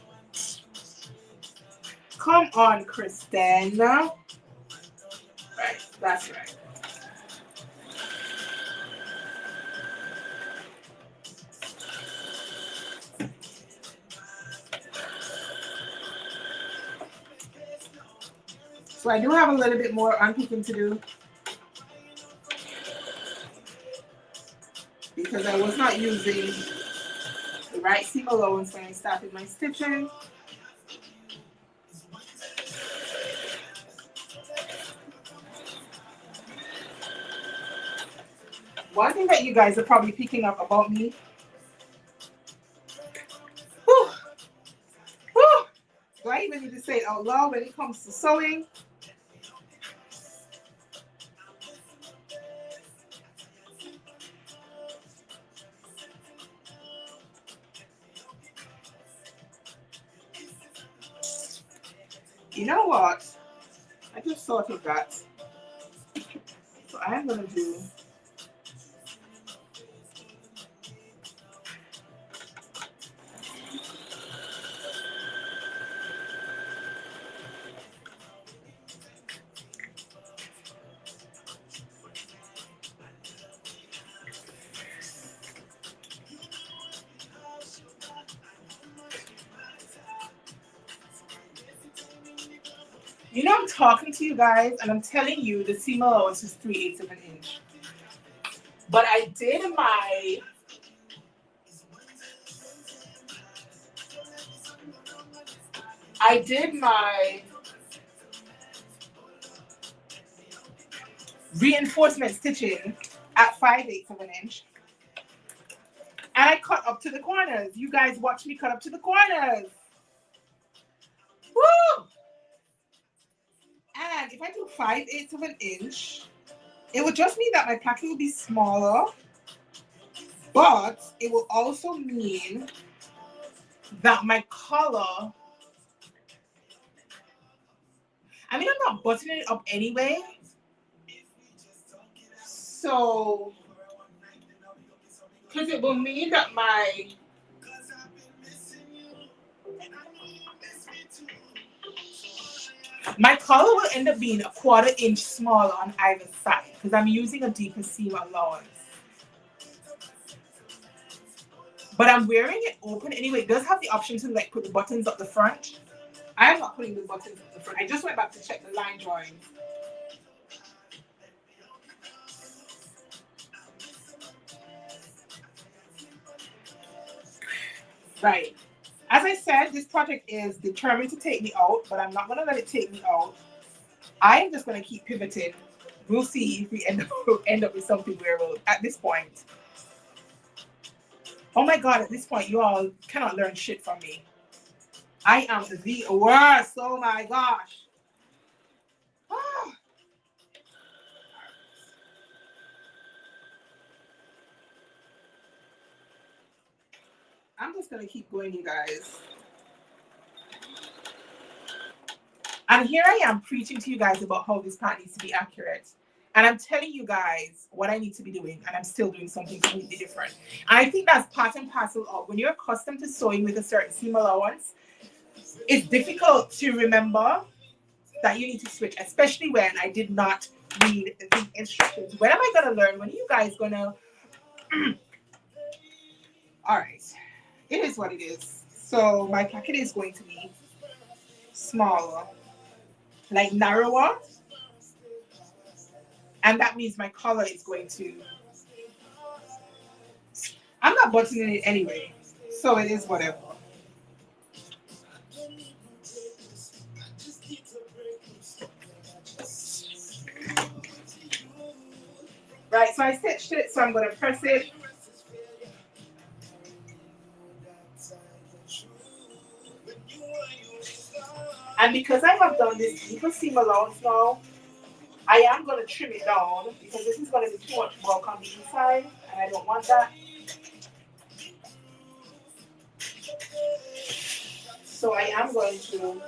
Come on, Kristen. Right, that's right. So I do have a little bit more unpicking to do because I was not using the right seam allowance when I started my stitching. One thing that you guys are probably picking up about me, whew, whew, do I even need to say it out loud when it comes to sewing? You know what? I just thought of that. So I am going to do I'm talking to you guys and I'm telling you the seam allowance is 3/8 of an inch. But I did my reinforcement stitching at 5/8 of an inch. And I cut up to the corners. You guys watch me cut up to the corners. Woo! And if I do 5/8 of an inch, it would just mean that my placket will be smaller, but it will also mean that my collar, I'm not buttoning it up anyway. So, because it will mean that my collar will end up being a 1/4 inch smaller on either side because I'm using a deeper seam allowance. But I'm wearing it open anyway. It does have the option to like put the buttons up the front. I am not putting the buttons up the front. I just went back to check the line drawing. Right. As I said, this project is determined to take me out, but I'm not going to let it take me out. I am just going to keep pivoting. We'll see if we end up with something wearable at this point. Oh my God, at this point, you all cannot learn shit from me. I am the worst. Oh my gosh. I'm just going to keep going, you guys. And here I am preaching to you guys about how this part needs to be accurate. And I'm telling you guys what I need to be doing, and I'm still doing something completely different. And I think that's part and parcel of when you're accustomed to sewing with a certain seam allowance, it's difficult to remember that you need to switch, especially when I did not read the instructions. When am I going to learn? When are you guys going to... All right. it is what it is. So my packet is going to be smaller, like narrower, and that means my color is going to. I'm not buttoning it anyway, so it is whatever. Right, so I stitched it, so I'm going to press it. And because I have done this little seam allowance now, I am going to trim it down because this is going to be too much bulk on the inside, and I don't want that. So I am going to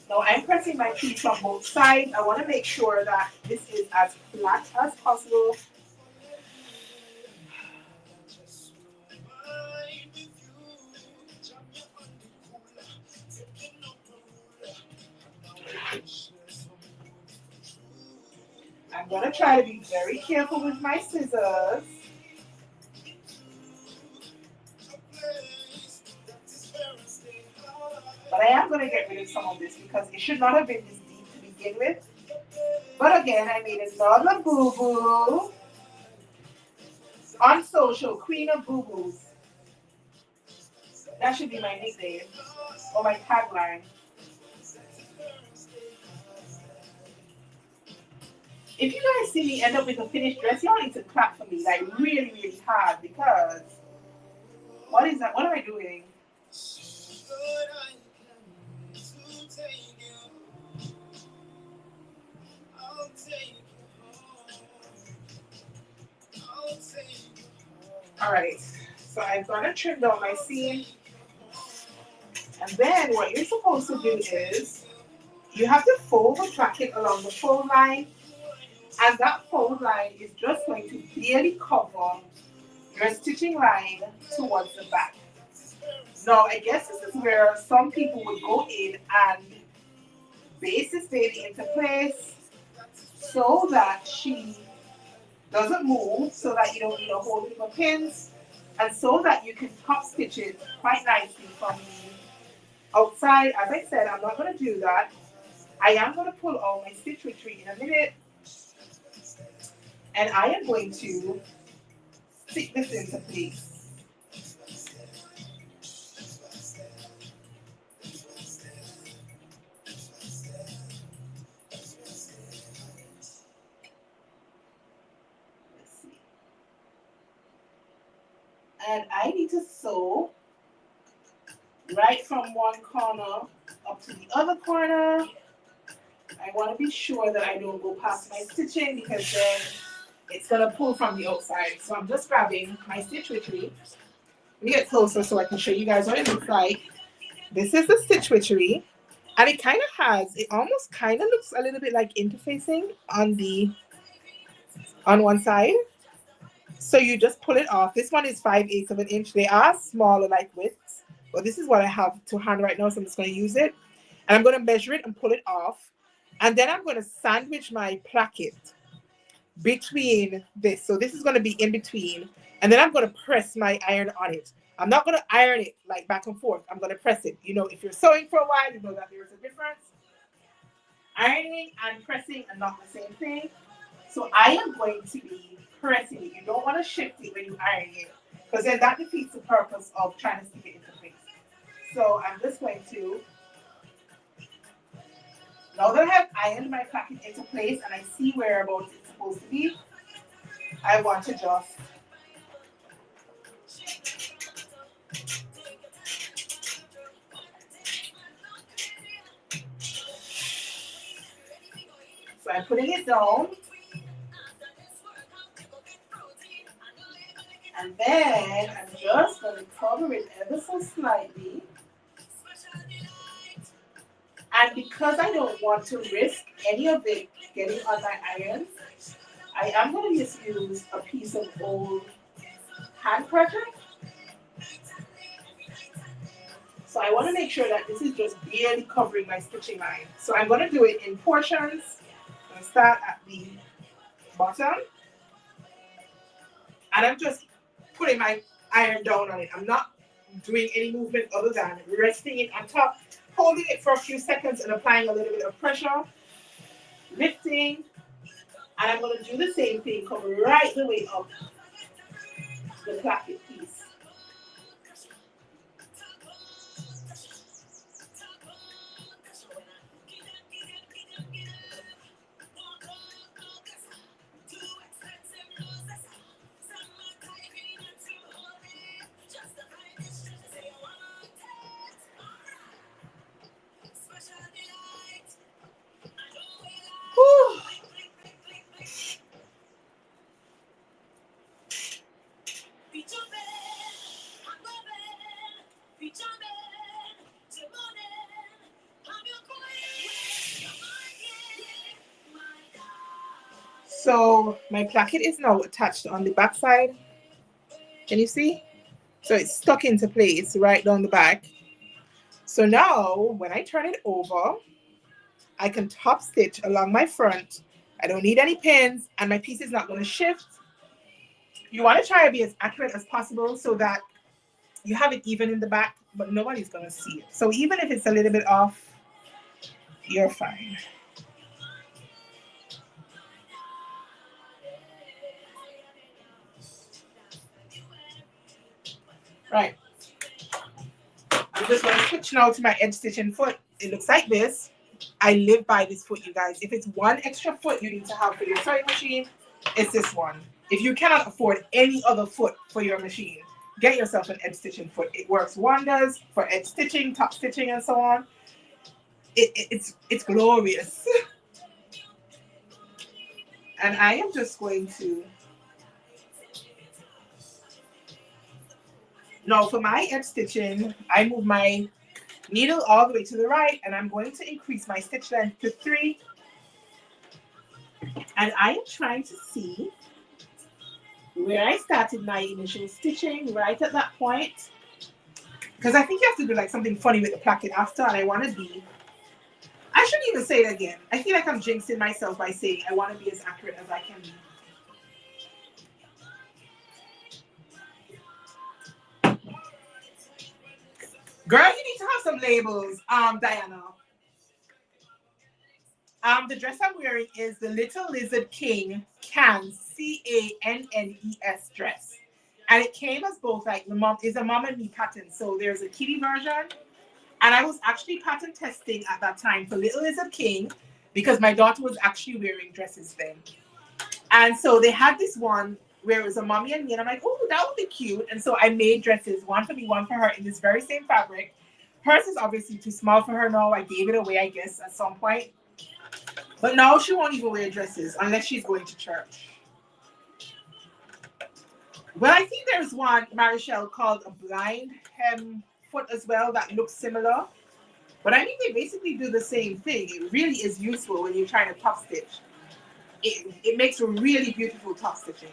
now I'm pressing my piece on both sides. I want to make sure that this is as flat as possible. I'm going to try to be very careful with my scissors. But I am going to get rid of some of this because it should not have been this deep to begin with. But again, I made another boo-boo on social, Queen of Boo-Boos. That should be my nickname or my tagline. If you guys see me end up with a finished dress, y'all need to clap for me like really, really hard because what is that? What am I doing? All right, so I'm gonna trim down my seam, and then what you're supposed to do is you have to fold the placket along the fold line, and that fold line is just going to barely cover your stitching line towards the back. Now, I guess this is where some people would go in and base this baby into place so that she doesn't move, so that you don't need a whole heap of pins, and so that you can top stitch it quite nicely from the outside. As I said, I'm not going to do that. I am going to pull out my stitch retreat in a minute, and I am going to stick this into place. And I need to sew right from one corner up to the other corner. I want to be sure that I don't go past my stitching because then it's going to pull from the outside. So I'm just grabbing my stitch witchery. Let me get closer so I can show you guys what it looks like. This is the stitch witchery. And it kind of has, it almost kind of looks a little bit like interfacing on one side. So you just pull it off. This one is 5/8 of an inch. They are smaller like widths, but this is what I have to hand right now, so I'm just going to use it. And I'm going to measure it and pull it off. And then I'm going to sandwich my placket between this. So this is going to be in between. And then I'm going to press my iron on it. I'm not going to iron it like back and forth. I'm going to press it. You know, if you're sewing for a while, you know that there's a difference. Ironing and pressing are not the same thing. So I am going to be pressing it. You don't want to shift it when you iron it, because then that defeats the purpose of trying to stick it into place. So I'm just going to, now that I have ironed my placket into place and I see whereabouts it's supposed to be, I want to just so I'm putting it down. And then I'm just going to cover it ever so slightly. And because I don't want to risk any of it getting on my iron, I am going to just use a piece of old hand pressure. So I want to make sure that this is just barely covering my stitching line. So I'm going to do it in portions. I start at the bottom, and I'm just putting my iron down on it. I'm not doing any movement other than resting it on top, holding it for a few seconds and applying a little bit of pressure, lifting, and I'm going to do the same thing, come right the way up the placket piece. Whew. So my placket is now attached on the back side. Can you see? So it's stuck into place right down the back. So now when I turn it over, I can top stitch along my front. I don't need any pins and my piece is not going to shift. You want to try to be as accurate as possible so that you have it even in the back, but nobody's going to see it. So even if it's a little bit off, you're fine. Right. I'm just going to switch now to my edge stitching foot. It looks like this. I live by this foot, you guys. If it's one extra foot you need to have for your sewing machine, it's this one. If you cannot afford any other foot for your machine, get yourself an edge stitching foot. It works wonders for edge stitching, top stitching, and so on. It's glorious. And I am just going to, now for my edge stitching, I move my needle all the way to the right, and I'm going to increase my stitch length to 3. And I am trying to see where I started my initial stitching, right at that point. Because I think you have to do like something funny with the placket after, and I want to be, I shouldn't even say it again. I feel like I'm jinxing myself by saying I want to be as accurate as I can be. Girl, you need to have some labels, Diana. The dress I'm wearing is the Little Lizard King Cannes, Cannes dress. And it came as both like the mom is a mom and me pattern. So there's a kiddie version. And I was actually pattern testing at that time for Little Lizard King because my daughter was actually wearing dresses then. And so they had this one where it was a mommy and me, and I'm like, oh, that would be cute. And so I made dresses, one for me, one for her, in this very same fabric. Hers is obviously too small for her now. I gave it away, I guess, at some point. But now she won't even wear dresses unless she's going to church. Well, I think there's one, Marichelle, called a blind hem foot as well that looks similar. But I think they basically do the same thing. It really is useful when you're trying to top stitch. It makes a really beautiful top stitching.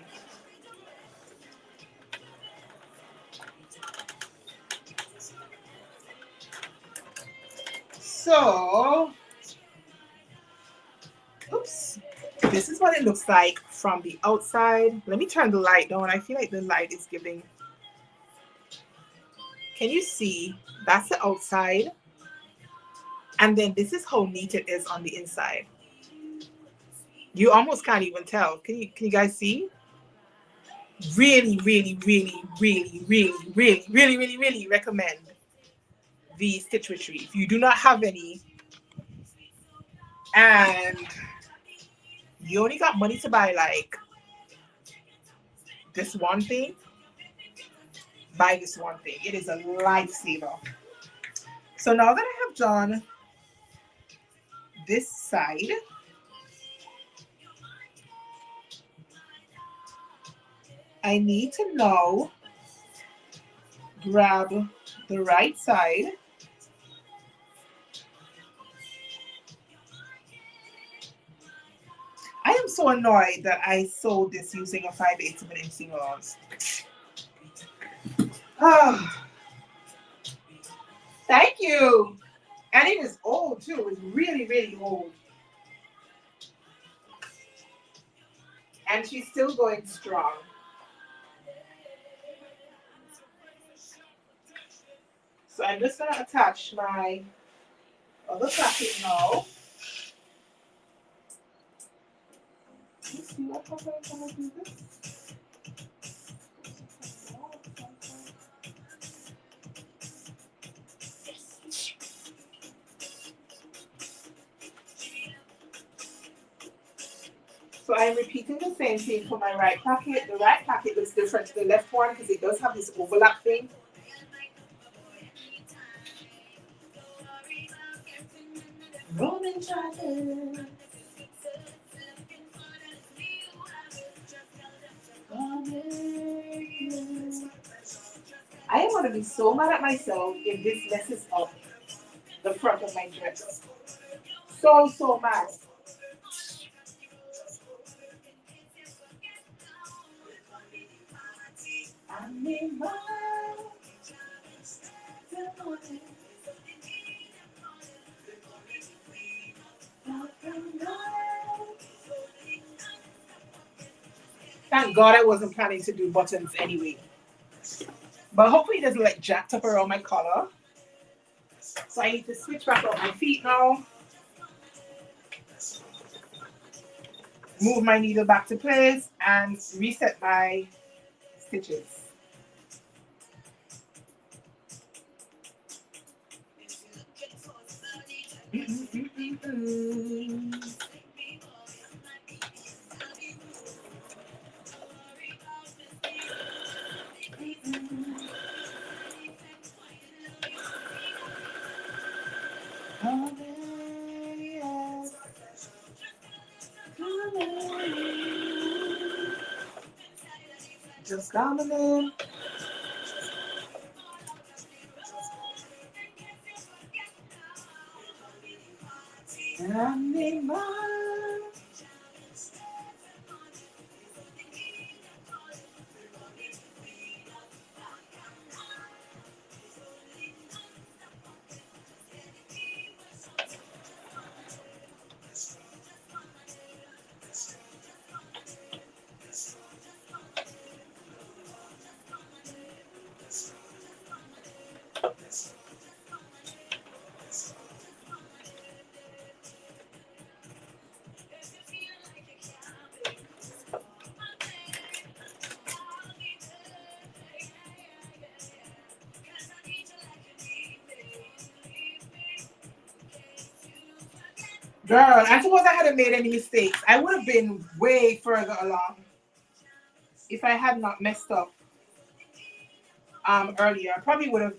So, oops. This is what it looks like from the outside. Let me turn the light down. I feel like the light is giving. Can you see? That's the outside. And then this is how neat it is on the inside. You almost can't even tell. Can you guys see? Really, really, really, really, really, really, really, really, really recommend the Stitch Retreat. If you do not have any and you only got money to buy like this one thing, buy this one thing. It is a lifesaver. So now that I have done this side, I need to now grab the right side I am so annoyed that I sewed this using a 5/8 of an inch single ounce. Oh, thank you. And it is old too. It's really, really old. and she's still going strong. So I'm just gonna attach my other packet now. Let's see what I'm gonna do this. So I'm repeating the same thing for my right pocket. The right pocket looks different to the left one because it does have this overlap thing. Roman chocolate. I am gonna be so mad at myself if this messes up the front of my dress. So mad. Thank God I wasn't planning to do buttons anyway. But hopefully it doesn't like jacked up around my collar. So I need to switch back up my feet now. Move my needle back to place and reset my stitches. Just coming in. Girl, I suppose I hadn't made any mistakes. I would have been way further along if I had not messed up earlier. I probably would have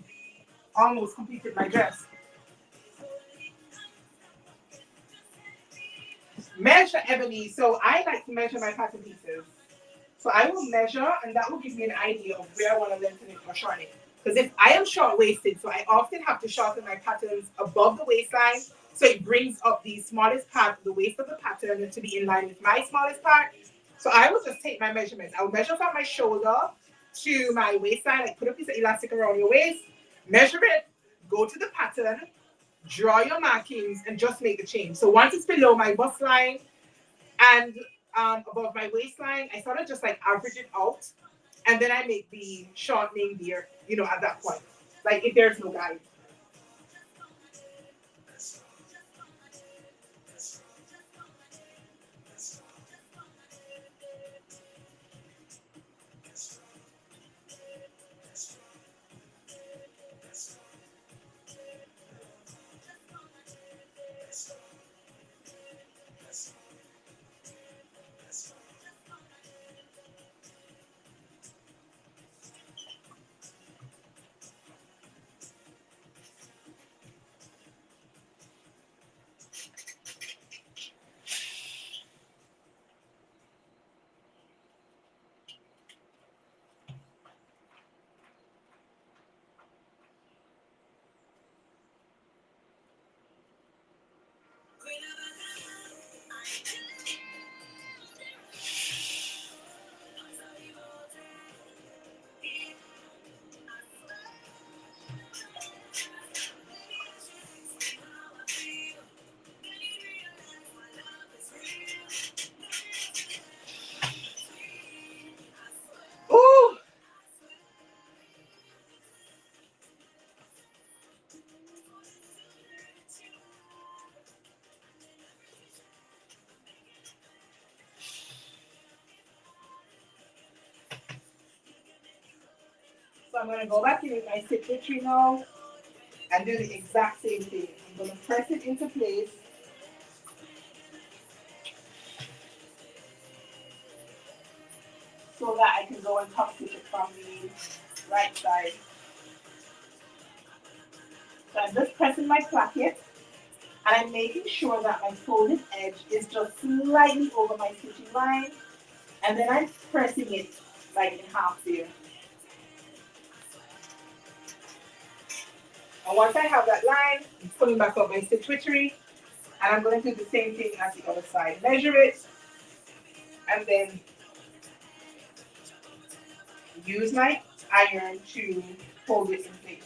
almost completed my dress. Measure ebony. So I like to measure my pattern pieces. So I will measure, and that will give me an idea of where I want to lengthen it or shorten it. Because if I am short-waisted, so I often have to shorten my patterns above the waistline, so it brings up the smallest part, the waist of the pattern, to be in line with my smallest part. So I will just take my measurements. I will measure from my shoulder to my waistline, like put a piece of elastic around your waist, measure it, go to the pattern, draw your markings, and just make the change. So once it's below my bust line and above my waistline, I sort of just like average it out, and then I make the shortening there, at that point. Like if there's no guide. So I'm going to go back in with my secretary now and do the exact same thing. I'm going to press it into place so that I can go and top stitch it from the right side. So I'm just pressing my placket and I'm making sure that my folded edge is just slightly over my stitching line, and then I'm pressing it like in half there. And once I have that line, I'm pulling back up my stitch witchery, and I'm going to do the same thing as the other side. Measure it, and then use my iron to hold it in place.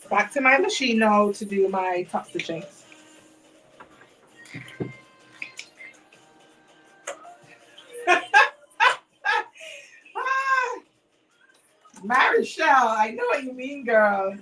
Back to my machine now to do my top stitching. Marichelle, I know what you mean, girl.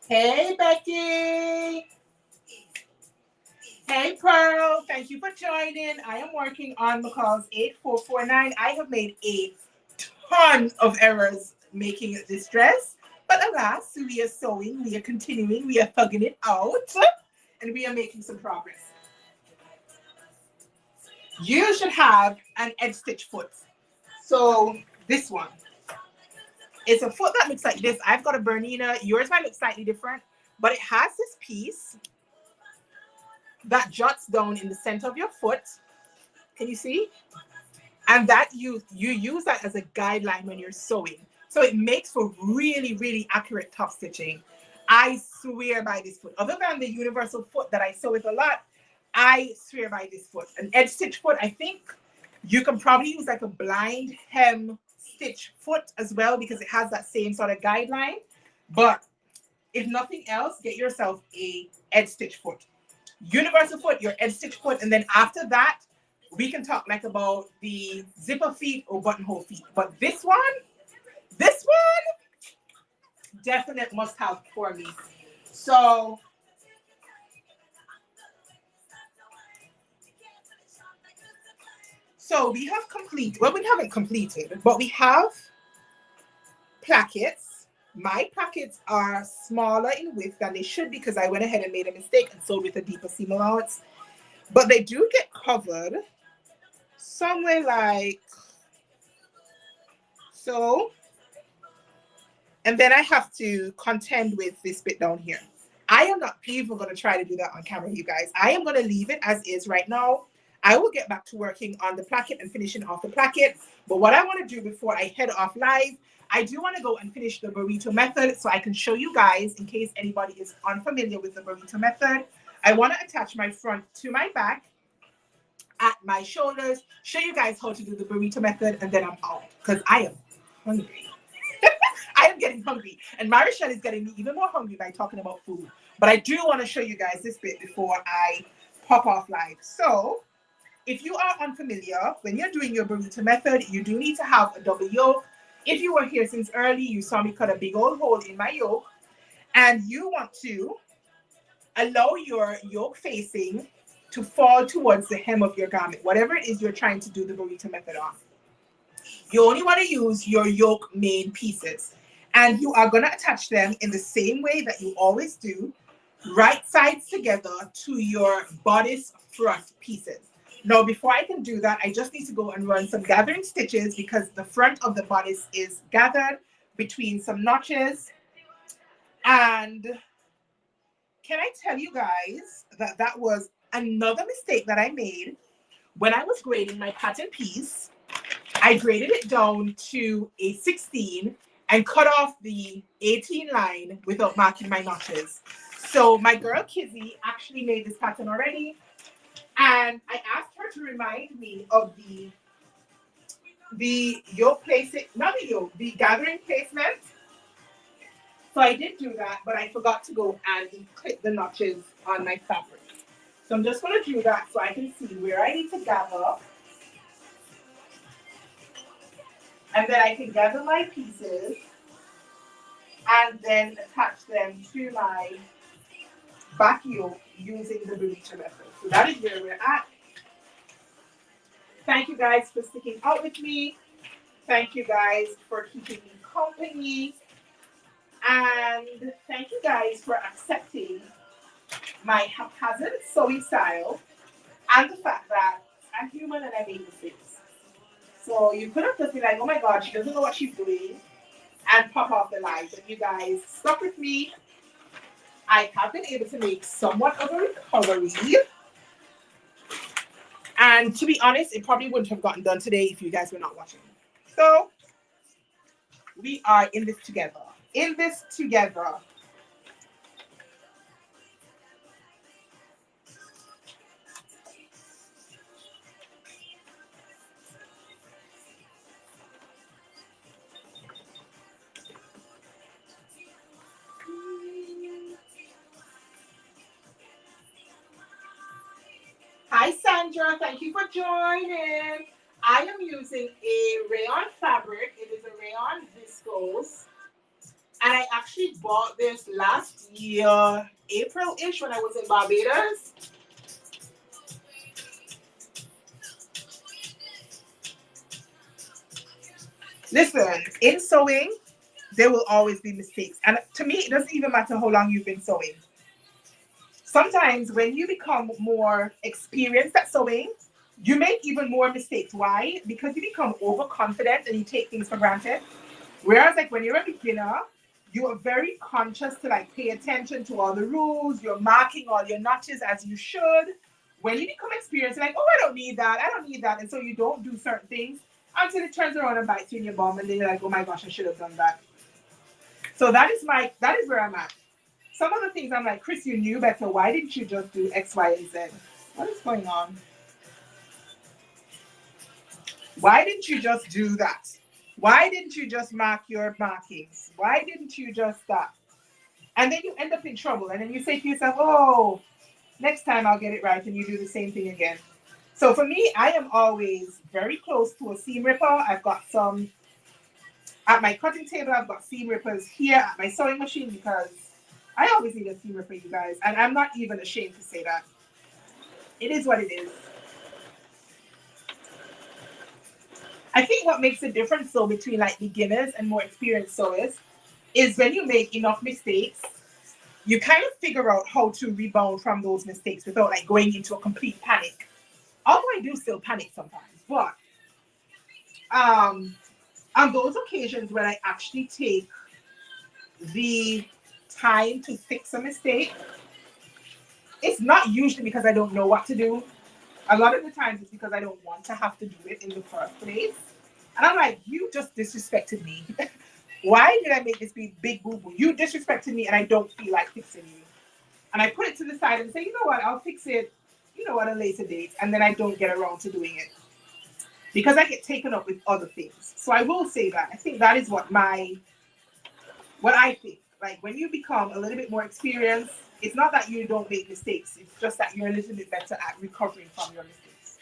Hey, Becky. Hey, Pearl. Thank you for joining. I am working on McCalls 8449. I have made a ton of errors making this dress, but alas, we are sewing, we are continuing, we are thugging it out, and we are making some progress. You should have an edge stitch foot. So this one, it's a foot that looks like this. I've got a Bernina. Yours might look slightly different, but it has this piece that juts down in the center of your foot. Can you see? And that you use that as a guideline when you're sewing. So it makes for really, really accurate top stitching. I swear by this foot. Other than the universal foot that I sew with a lot, I swear by this foot. An edge stitch foot, I think you can probably use like a blind hem stitch foot as well because it has that same sort of guideline. But if nothing else, get yourself a edge stitch foot. Universal foot, your edge stitch foot, and then after that, we can talk like about the zipper feet or buttonhole feet. But this one, definite must have for me. So we have complete, well, we haven't completed, but we have plackets. My plackets are smaller in width than they should because I went ahead and made a mistake and sewed with a deeper seam allowance. But they do get covered somewhere like so. And then I have to contend with this bit down here. I am not even going to try to do that on camera, you guys. I am going to leave it as is right now. I will get back to working on the placket and finishing off the placket. But what I want to do before I head off live, I do want to go and finish the burrito method so I can show you guys in case anybody is unfamiliar with the burrito method. I want to attach my front to my back at my shoulders, show you guys how to do the burrito method, and then I'm out because I am hungry. I am getting hungry. And Marichelle is getting me even more hungry by talking about food. But I do want to show you guys this bit before I pop off live. So if you are unfamiliar, when you're doing your burrito method, you do need to have a double yolk. If you were here since early, you saw me cut a big old hole in my yolk. And you want to allow your yolk facing to fall towards the hem of your garment, whatever it is you're trying to do the burrito method on. You only want to use your yolk main pieces. And you are going to attach them in the same way that you always do, right sides together to your bodice front pieces. Now, before I can do that, I just need to go and run some gathering stitches because the front of the bodice is gathered between some notches. And can I tell you guys that that was another mistake that I made when I was grading my pattern piece. I graded it down to a 16 and cut off the 18 line without marking my notches. So my girl Kizzy actually made this pattern already. And I asked her to remind me of the yoke placement, not the yoke, the gathering placement. So I did do that, but I forgot to go and clip the notches on my fabric. So I'm just going to do that so I can see where I need to gather. And then I can gather my pieces and then attach them to my back yoke using the burrito method. So that is where we're at. Thank you guys for sticking out with me. Thank you guys for keeping me company. And thank you guys for accepting my haphazard sewing style and the fact that I'm human and I make mistakes. So you could have just been like, oh my God, she doesn't know what she's doing, and pop off the live. But you guys stuck with me. I have been able to make somewhat of a recovery. And to be honest, it probably wouldn't have gotten done today if you guys were not watching. So we are in this together. In this together. Hi Sandra, thank you for joining. I am using a rayon fabric. It is a rayon viscose. And I actually bought this last year, April-ish, when I was in Barbados. Listen, in sewing, there will always be mistakes. And to me, it doesn't even matter how long you've been sewing. Sometimes when you become more experienced at sewing, you make even more mistakes. Why? Because you become overconfident and you take things for granted. Whereas like when you're a beginner, you are very conscious to like pay attention to all the rules. You're marking all your notches as you should. When you become experienced, you're like, oh, I don't need that. I don't need that. And so you don't do certain things until it turns around and bites you in your bum. And then you're like, oh my gosh, I should have done that. So that is where I'm at. Some of the things I'm like, Chris, you knew better. Why didn't you just do X, Y, and Z? What is going on? Why didn't you just do that? Why didn't you just mark your markings? Why didn't you just stop? And then you end up in trouble. And then you say to yourself, oh, next time I'll get it right. And you do the same thing again. So for me, I am always very close to a seam ripper. I've got some at my cutting table. I've got seam rippers here at my sewing machine because I always need a seam ripper, you guys. And I'm not even ashamed to say that. It is what it is. I think what makes a difference though between like beginners and more experienced sewers is when you make enough mistakes, you kind of figure out how to rebound from those mistakes without like going into a complete panic. Although I do still panic sometimes, but on those occasions when I actually take the time to fix a mistake, it's not usually because I don't know what to do. A lot of the times it's because I don't want to have to do it in the first place. And I'm like, you just disrespected me. Why did I make this big boo-boo? You disrespected me and I don't feel like fixing you. And I put it to the side and say, you know what, I'll fix it, you know, at a later date. And then I don't get around to doing it because I get taken up with other things. So I will say that. I think that is what my What I think, like when you become a little bit more experienced, it's not that you don't make mistakes. It's just that you're a little bit better at recovering from your mistakes.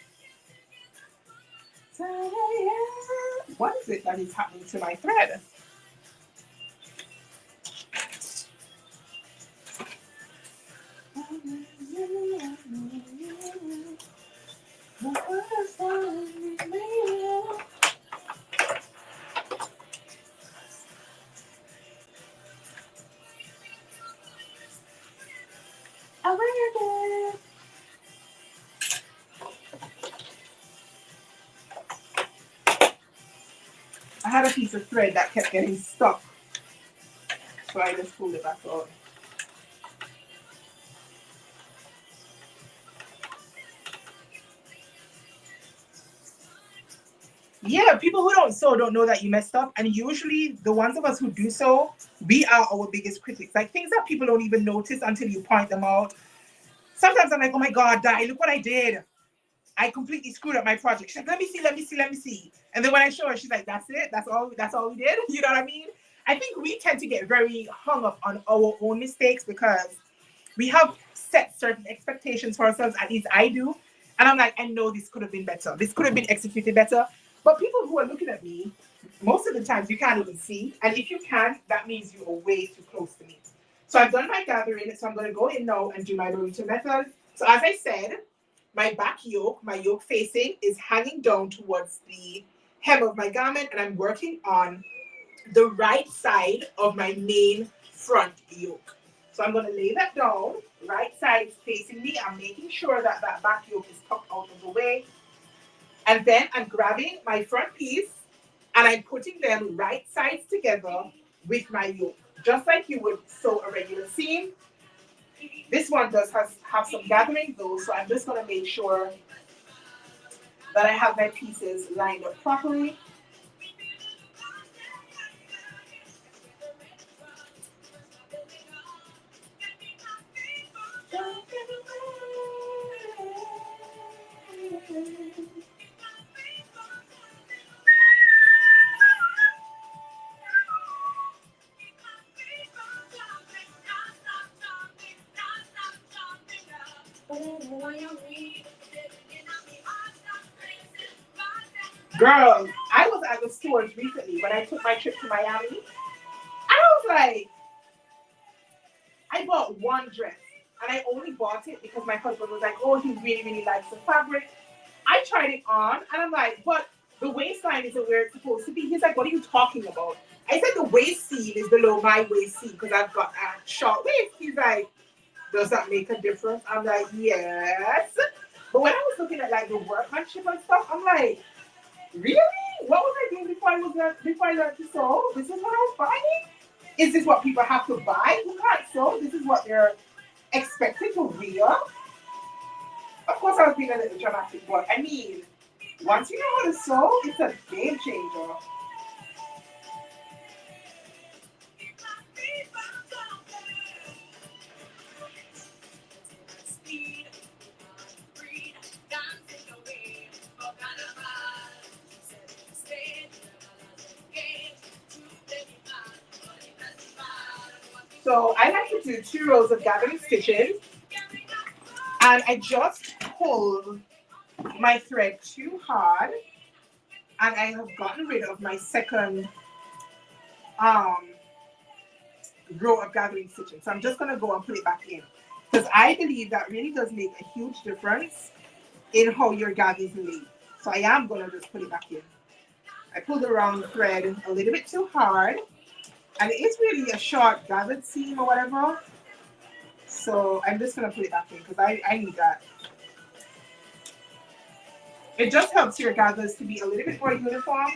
What is it that is happening to my thread? I had a piece of thread that kept getting stuck, so I just pulled it back out. Yeah, people who don't sew don't know that you messed up, and usually the ones of us who do so, we are our biggest critics. Like things that people don't even notice until you point them out. Sometimes I'm like, oh my god, Di, look what I did. I completely screwed up my project. She's like, let me see, let me see, let me see. And then when I show her, she's like, that's it, that's all we did. You know what I mean? I think we tend to get very hung up on our own mistakes because we have set certain expectations for ourselves, at least I do. And I'm like, I know this could have been better. This could have been executed better. But people who are looking at me, most of the times you can't even see. And if you can't, that means you are way too close to me. So I've done my gathering. So I'm going to go in now and do my burrito method. So as I said, my back yoke, my yoke facing is hanging down towards the hem of my garment. And I'm working on the right side of my main front yoke. So I'm going to lay that down, right side facing me. I'm making sure that that back yoke is tucked out of the way. And then I'm grabbing my front piece and I'm putting them right sides together with my yoke. Just like you would sew a regular seam. This one does have some gathering though, so I'm just going to make sure that I have my pieces lined up properly. Girl, I was at the stores recently when I took my trip to Miami. And I was like, I bought one dress. And I only bought it because my husband was like, oh, he really, really likes the fabric. I tried it on and I'm like, but the waistline isn't where it's supposed to be. He's like, what are you talking about? I said the waist seam is below my waist seam because I've got a short waist. He's like, does that make a difference? I'm like, yes. But when I was looking at like the workmanship and stuff, I'm like, really? What was I doing before I learned to sew? This is what I was buying? Is this what people have to buy who can't sew? This is what they're expected to wear? Of course I was being a little dramatic, but I mean, once you know how to sew, it's a game changer. So I like to do 2 rows of gathering stitches, and I just pulled my thread too hard, and I have gotten rid of my second um, row of gathering stitches. So I'm just going to go and put it back in because I believe that really does make a huge difference in how your gag is laid. So I am going to just put it back in. I pulled the round thread a little bit too hard, and it is really a short gathered seam or whatever. So I'm just going to put it back in because I need that. It just helps your gathers to be a little bit more uniform.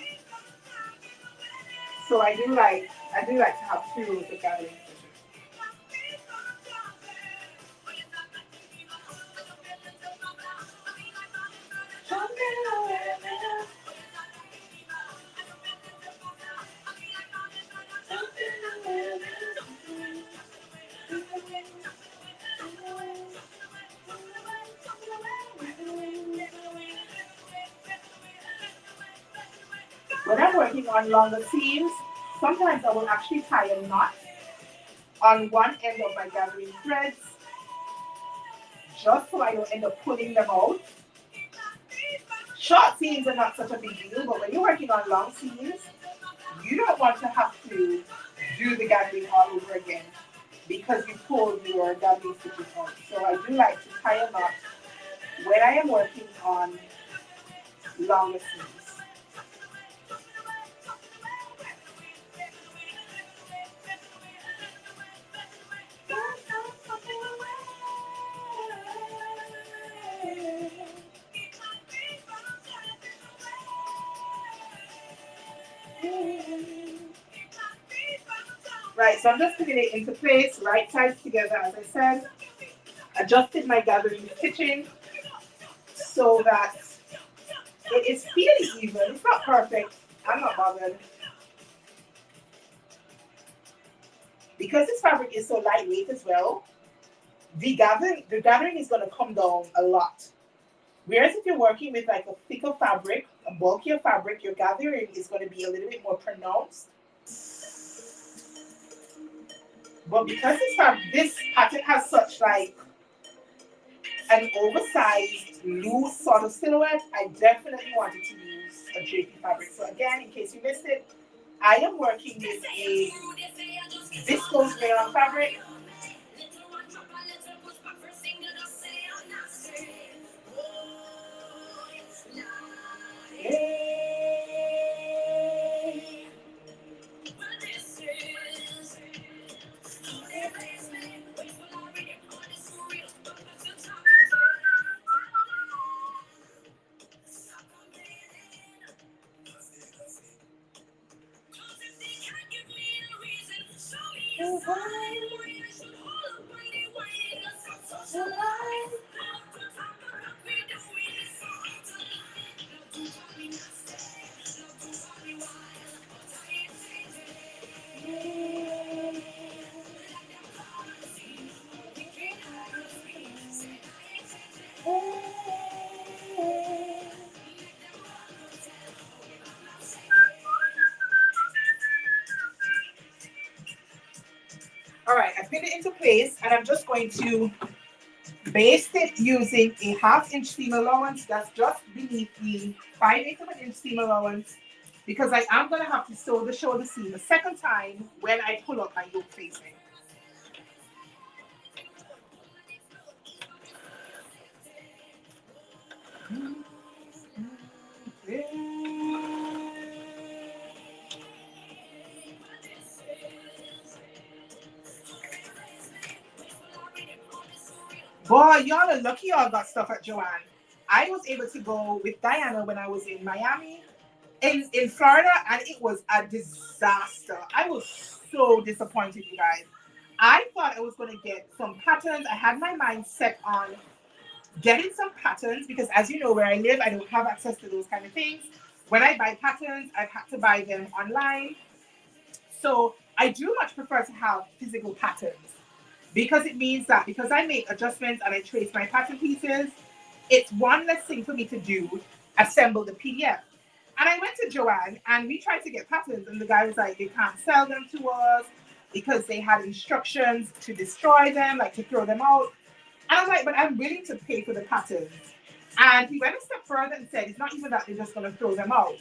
So I do like to have 2 rows of gathering stitches. When I'm working on longer seams, sometimes I will actually tie a knot on one end of my gathering threads just so I don't end up pulling them out. Short seams are not such a big deal, but when you're working on long seams, you don't want to have to do the gathering all over again because you pulled your gathering stitches out. So I do like to tie a knot when I am working on longer seams. Right, so I'm just putting it into place, right sides together, as I said. Adjusted my gathering stitching so that it is fairly even. It's not perfect. I'm not bothered. Because this fabric is so lightweight as well, the gathering is going to come down a lot. Whereas if you're working with like a thicker fabric, a bulkier fabric, your gathering is going to be a little bit more pronounced. But because this pattern has such like an oversized, loose sort of silhouette, I definitely wanted to use a drapey fabric. So again, in case you missed it, I am working with a viscose rayon fabric. All right, I pinned it into place and I'm just going to baste it using a 1/2 inch seam allowance. That's just beneath the 5/8 of an inch seam allowance because I am going to have to sew the shoulder seam a second time when I pull up my yoke facing. Boy, y'all are lucky y'all got stuff at Joanne. I was able to go with Diana when I was in Miami, in Florida, and it was a disaster. I was so disappointed, you guys. I thought I was going to get some patterns. I had my mind set on getting some patterns because, as you know, where I live, I don't have access to those kind of things. When I buy patterns, I've had to buy them online. So I do much prefer to have physical patterns because it means that because I make adjustments and I trace my pattern pieces, it's one less thing for me to do, assemble the PDF. And I went to Joanne and we tried to get patterns and the guy was like, they can't sell them to us because they had instructions to destroy them, like to throw them out. And I'm like, but I'm willing to pay for the patterns. And he went a step further and said, it's not even that they're just going to throw them out.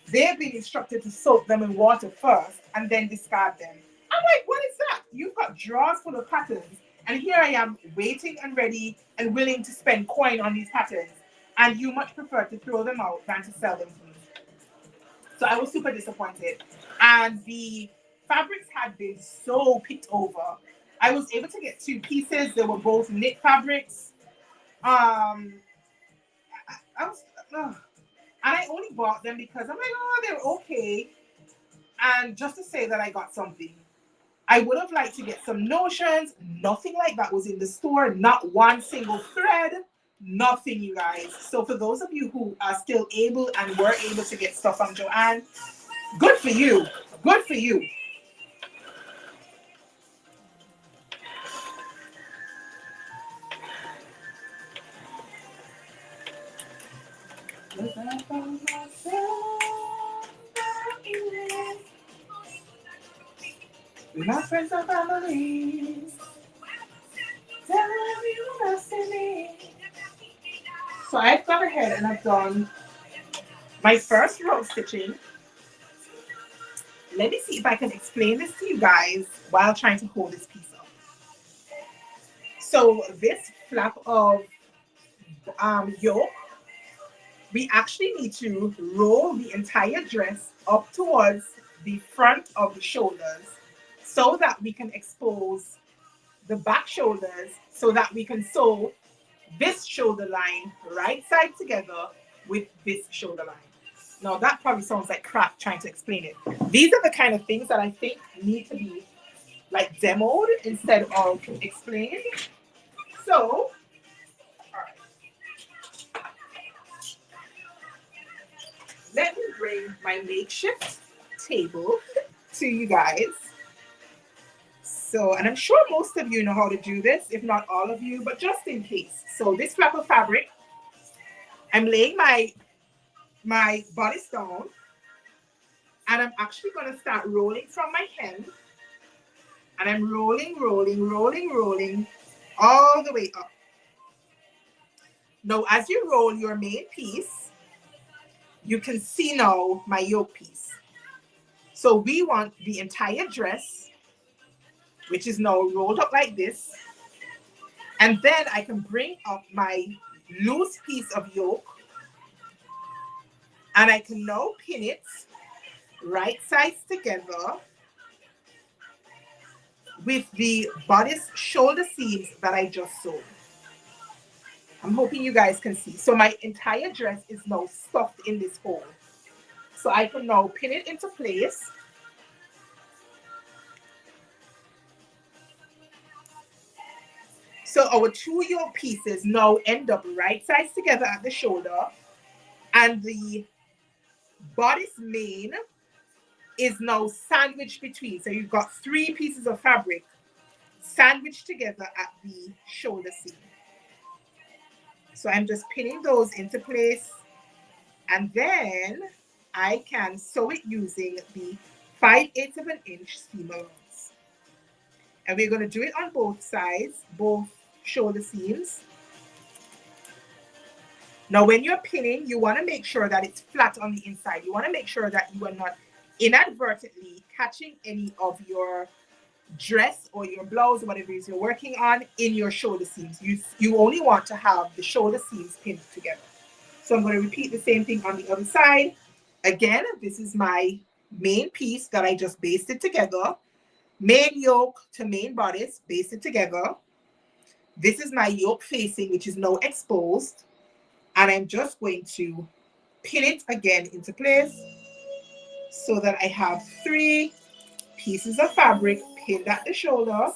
They've been instructed to soak them in water first and then discard them. I'm like, what is that? You've got drawers full of patterns. And here I am waiting and ready and willing to spend coin on these patterns. And you much prefer to throw them out than to sell them to me. So I was super disappointed. And the fabrics had been so picked over. I was able to get 2 pieces. They were both knit fabrics. I was, and I only bought them because I'm like, oh, they're okay. And just to say that I got something. I would have liked to get some notions. Nothing like that was in the store. Not one single thread. Nothing, you guys. So for those of you who are still able and were able to get stuff from Joanne, good for you. Good for you. with my friends and families. Tell everyone else to me. So I've gone ahead and I've done my first row stitching. Let me see if I can explain this to you guys while trying to hold this piece up. So this flap of yoke, we actually need to roll the entire dress up towards the front of the shoulders so that we can expose the back shoulders so that we can sew this shoulder line right side together with this shoulder line. Now that probably sounds like crap trying to explain it. These are the kind of things that I think need to be like demoed instead of explained. So, all right, let me bring my makeshift table to you guys. So, and I'm sure most of you know how to do this, if not all of you, but just in case. So this flap of fabric, I'm laying my bodice down, and I'm actually going to start rolling from my hem, and I'm rolling, rolling, rolling, rolling all the way up. Now, as you roll your main piece, you can see now my yoke piece. So we want the entire dress, which is now rolled up like this, and then I can bring up my loose piece of yoke, and I can now pin it right sides together with the bodice shoulder seams that I just sewed. I'm hoping you guys can see. So my entire dress is now stuffed in this hole. So I can now pin it into place. So our two yoke pieces now end up right sides together at the shoulder, and the bodice main is now sandwiched between. So you've got three pieces of fabric sandwiched together at the shoulder seam. So I'm just pinning those into place, and then I can sew it using the 5/8 of an inch seam allowance. And we're going to do it on both sides, both shoulder seams. Now, when you're pinning, you want to make sure that it's flat on the inside. You want to make sure that you are not inadvertently catching any of your dress or your blouse or whatever it is you're working on in your shoulder seams. You only want to have the shoulder seams pinned together. So I'm going to repeat the same thing on the other side. Again, this is my main piece that I just basted together. Main yoke to main bodice, basted together. This is my yoke facing, which is now exposed. And I'm just going to pin it again into place so that I have three pieces of fabric pinned at the shoulder,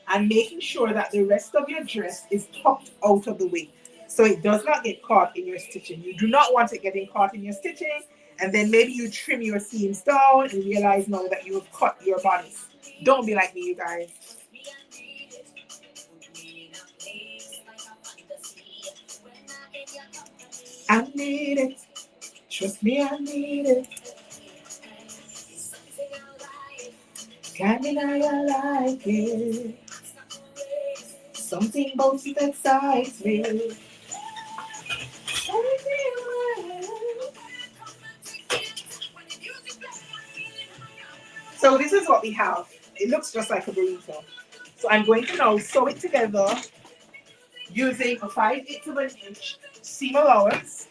and making sure that the rest of your dress is tucked out of the way so it does not get caught in your stitching. You do not want it getting caught in your stitching, and then maybe you trim your seams down and realize now that you have cut your bodice. Don't be like me, you guys. I need it. Trust me, I need it. Got me now, I like it. Something about it excites me. So this is what we have. It looks just like a burrito. So I'm going to now sew it together using a 5/8 of an inch seam allowance.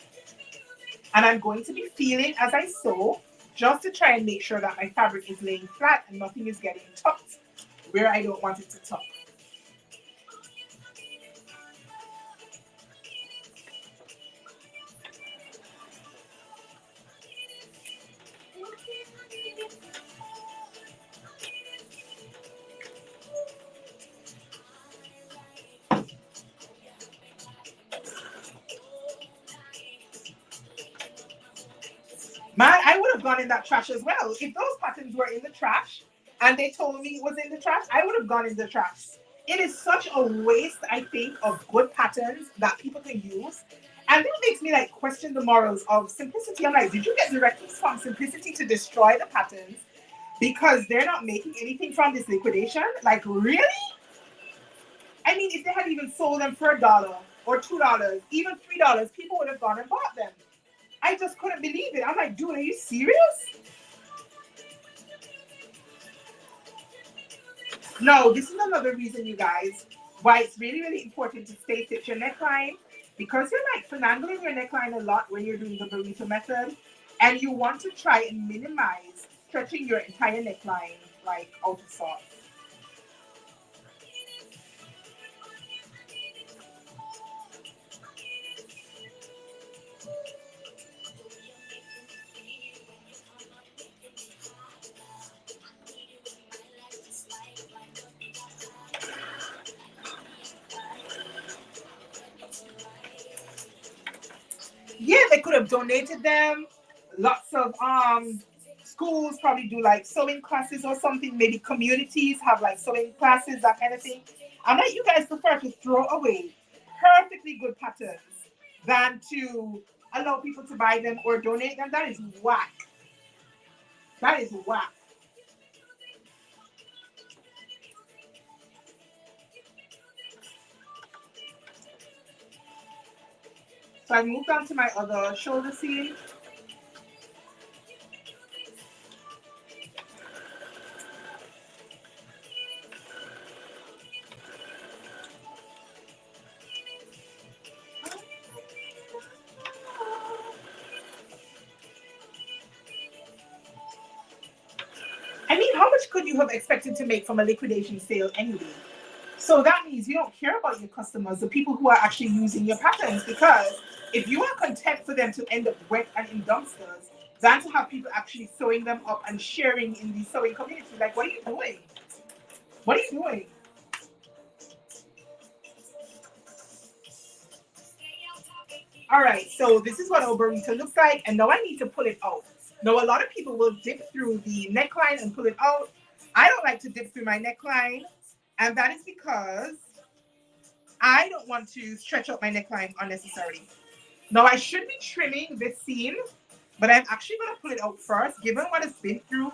And I'm going to be feeling as I sew, just to try and make sure that my fabric is laying flat and nothing is getting tucked where I don't want it to tuck. I would have gone in that trash as well. If those patterns were in the trash and they told me it was in the trash, I would have gone in the trash. It is such a waste, I think, of good patterns that people can use. And it makes me like question the morals of simplicity. I'm like, did you get directions from simplicity to destroy the patterns? because they're not making anything from this liquidation. Like, really? I mean, if they had even sold them for $1 or $2, even $3, people would have gone and bought them. I just couldn't believe it. I'm like, dude, are you serious? No, this is another reason, you guys, why it's really, really important to stay stitch your neckline, because you're like finagling your neckline a lot when you're doing the burrito method, and you want to try and minimize stretching your entire neckline like out of sorts. Yeah, they could have donated them. Lots of schools probably do like sewing classes or something. Maybe communities have like sewing classes, that kind of thing. I'm like, you guys prefer to throw away perfectly good patterns than to allow people to buy them or donate them. That is whack. That is whack. So I moved on to my other shoulder seam. I mean, how much could you have expected to make from a liquidation sale anyway? So that means you don't care about your customers, the people who are actually using your patterns, because if you are content for them to end up wet and in dumpsters, than to have people actually sewing them up and sharing in the sewing community, like, what are you doing? What are you doing? All right, so this is what our burrito looks like, and now I need to pull it out. Now, a lot of people will dip through the neckline and pull it out. I don't like to dip through my neckline, and that is because I don't want to stretch out my neckline unnecessarily. Now, I should be trimming this seam, but I'm actually going to pull it out first. Given what it's been through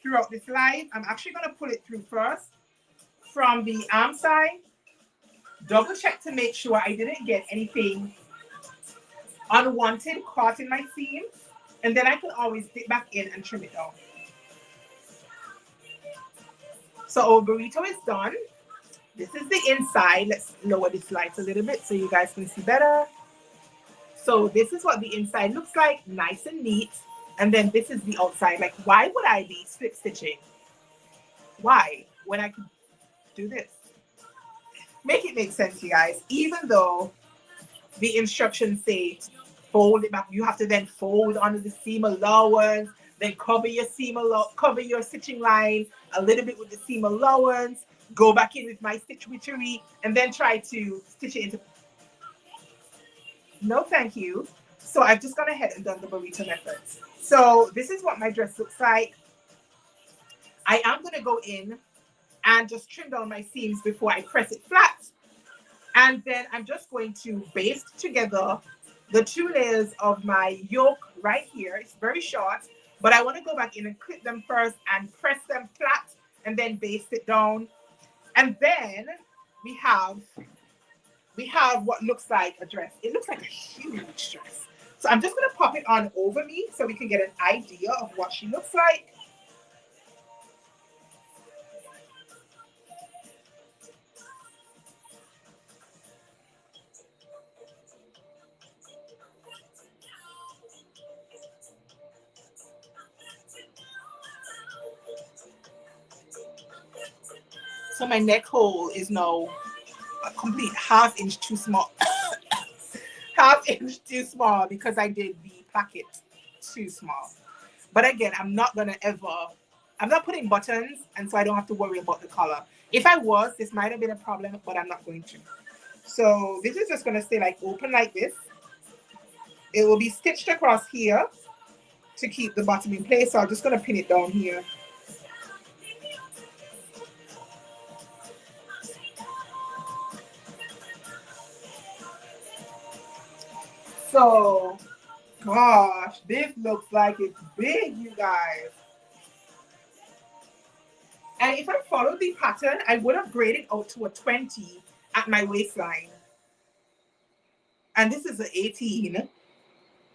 throughout this live, I'm actually going to pull it through first from the arm side. Double check to make sure I didn't get anything unwanted caught in my seam, and then I can always dip back in and trim it down. So our burrito is done. This is the inside. Let's lower this light a little bit so you guys can see better. So this is what the inside looks like, nice and neat. And then this is the outside. Like, why would I be slip stitching? Why? When I could do this? Make it make sense, you guys. Even though the instructions say fold it back, you have to then fold under the seam allowance, then cover your cover your stitching line a little bit with the seam allowance, go back in with my stitch witchery, and then try to stitch it into. No, thank you. So I've just gone ahead and done the burrito method. So this is what my dress looks like. I am going to go in and just trim down my seams before I press it flat. And then I'm just going to baste together the 2 layers of my yoke right here. It's very short, but I want to go back in and clip them first and press them flat and then baste it down. And then we have what looks like a dress. It looks like a huge dress. So I'm just going to pop it on over me so we can get an idea of what she looks like. So my neck hole is now a complete ½ inch too small. ½ inch too small because I did the placket too small. But again, I'm not putting buttons, and so I don't have to worry about the color. If I was, this might have been a problem, but I'm not going to. So this is just going to stay like open like this. It will be stitched across here to keep the bottom in place. So I'm just going to pin it down here. So, gosh, this looks like it's big, you guys. And if I followed the pattern, I would have graded out to a 20 at my waistline. And this is an 18.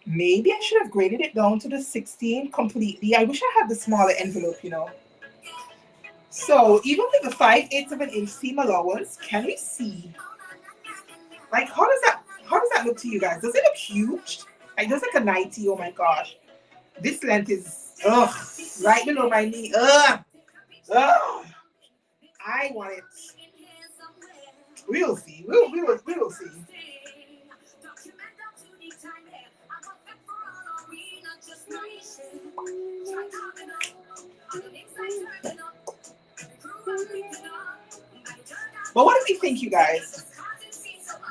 Maybe I should have graded it down to the 16 completely. I wish I had the smaller envelope. So even with the 5/8 of an inch seam allowance, can we see? Like, how does that look to you guys? Does it look huge? Like, does like a 90? Oh my gosh. This length is right below my knee. Ugh. I want it. We'll see. We will see. But what do we think, you guys?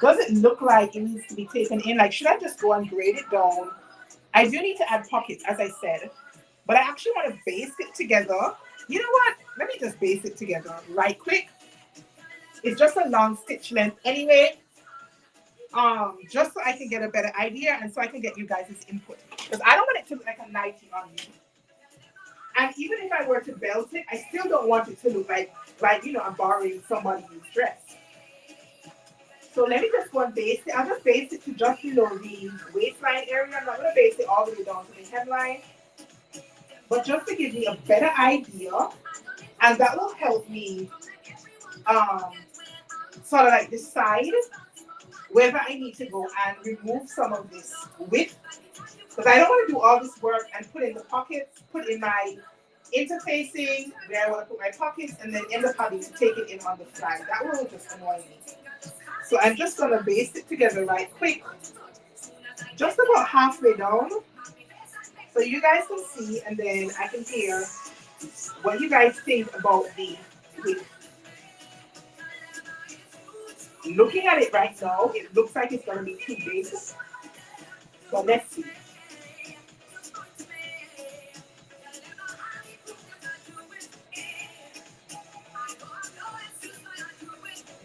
Does it look like it needs to be taken in? Like, should I just go and grade it down? I do need to add pockets, as I said, but I actually want to baste it together. You know what? Let me just baste it together right quick. It's just a long stitch length anyway. Just so I can get a better idea and so I can get you guys' input. Because I don't want it to look like a 90 on me. And even if I were to belt it, I still don't want it to look like I'm borrowing somebody's dress. So let me just go and baste it. I'll just baste it to just below the waistline area. I'm not going to baste it all the way down to the hemline. But just to give me a better idea. And that will help me sort of like decide whether I need to go and remove some of this width. Because I don't want to do all this work and put in the pockets, put in my interfacing where I want to put my pockets, and then end up having to take it in on the side. That will just annoy me. So I'm just going to baste it together right quick. Just about halfway down. So you guys can see, and then I can hear what you guys think about the width. Looking at it right now, it looks like it's going to be too big. But let's see.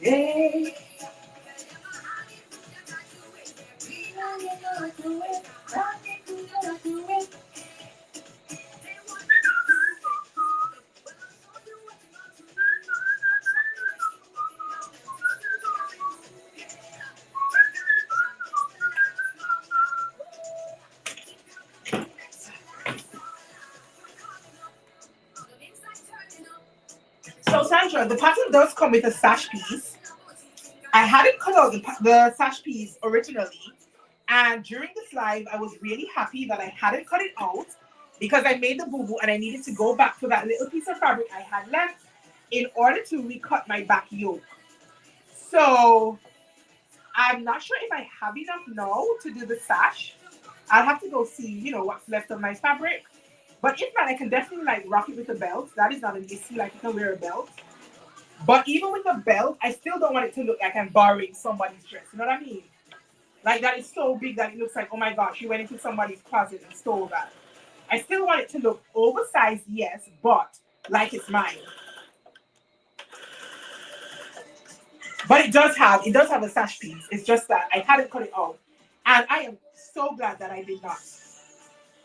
Yay. So Sandra, the pattern does come with a sash piece. I hadn't cut out the sash piece originally, and during this live, I was really happy that I hadn't cut it out because I made the boo-boo and I needed to go back to that little piece of fabric I had left in order to recut my back yoke. So I'm not sure if I have enough now to do the sash. I'll have to go see, what's left of my fabric. But if not, I can definitely like rock it with a belt. That is not an issue. Like, you can wear a belt. But even with a belt, I still don't want it to look like I'm borrowing somebody's dress. You know what I mean? Like, that is so big that it looks like, oh my gosh, you went into somebody's closet and stole that. I still want it to look oversized, yes, but like it's mine. But it does have a sash piece. It's just that I hadn't cut it out. And I am so glad that I did not.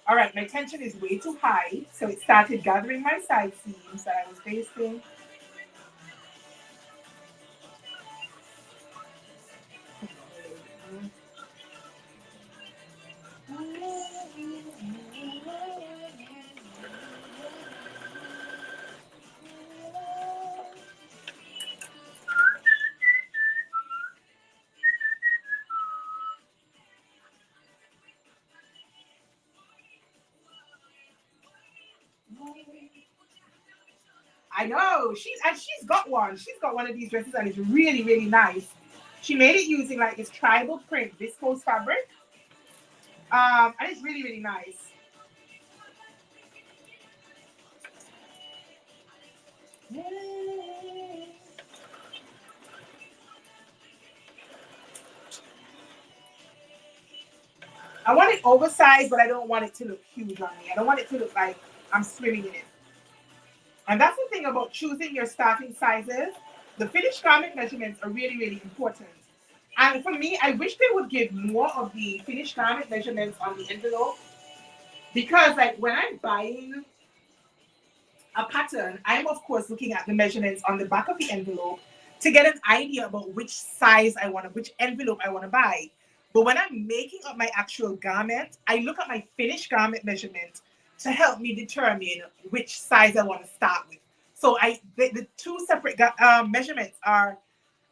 All right, my tension is way too high. So it started gathering my side seams that I was basting. I know she's got one. She's got one of these dresses and it's really, really nice. She made it using like this tribal print viscose fabric. And it's really, really nice. I want it oversized, but I don't want it to look huge on me. I don't want it to look like I'm swimming in it. And that's the thing about choosing your starting sizes. The finished garment measurements are really, really important. And for me, I wish they would give more of the finished garment measurements on the envelope. Because like when I'm buying a pattern, I'm of course looking at the measurements on the back of the envelope to get an idea about which size I want to, which envelope I want to buy. But when I'm making up my actual garment, I look at my finished garment measurement to help me determine which size I want to start with. So the two separate measurements are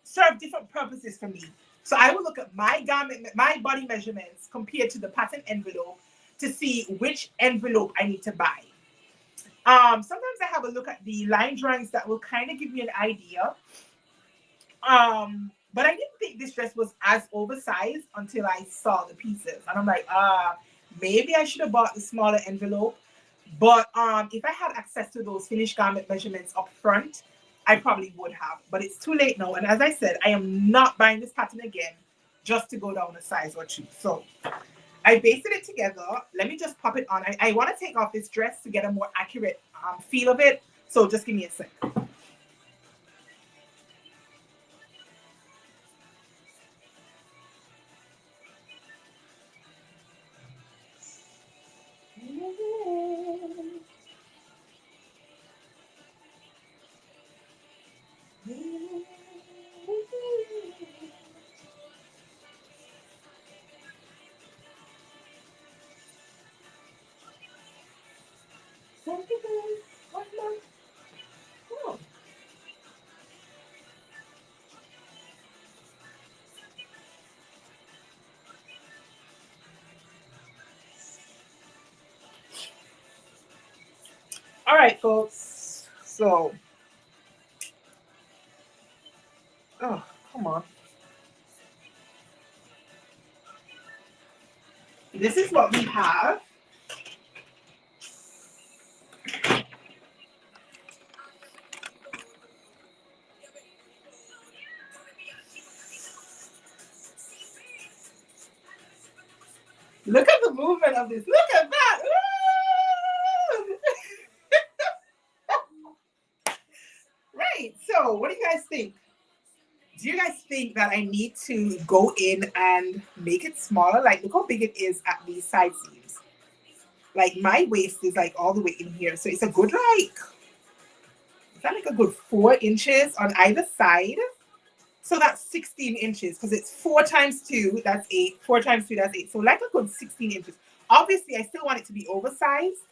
serve different purposes for me. So I will look at my garment, my body measurements compared to the pattern envelope to see which envelope I need to buy. Sometimes I have a look at the line drawings that will kind of give me an idea. But I didn't think this dress was as oversized until I saw the pieces, and I'm like, maybe I should have bought the smaller envelope. But if I had access to those finished garment measurements up front, I probably would have. But it's too late now, and as I said, I am not buying this pattern again just to go down a size or two. So I basted it together. Let me just pop it on. I want to take off this dress to get a more accurate feel of it. So just give me a sec. All right, folks. So, oh, come on. This is what we have. Look at the movement of this. Look at that. Right. So, what do you guys think? Do you guys think that I need to go in and make it smaller? Like, look how big it is at the side seams. Like, my waist is like all the way in here. So, it's a good, like, is that like a good 4 inches on either side? So that's 16 inches because it's 4 times 2, that's 8. 4 times 2, that's 8. So like a good 16 inches. Obviously, I still want it to be oversized.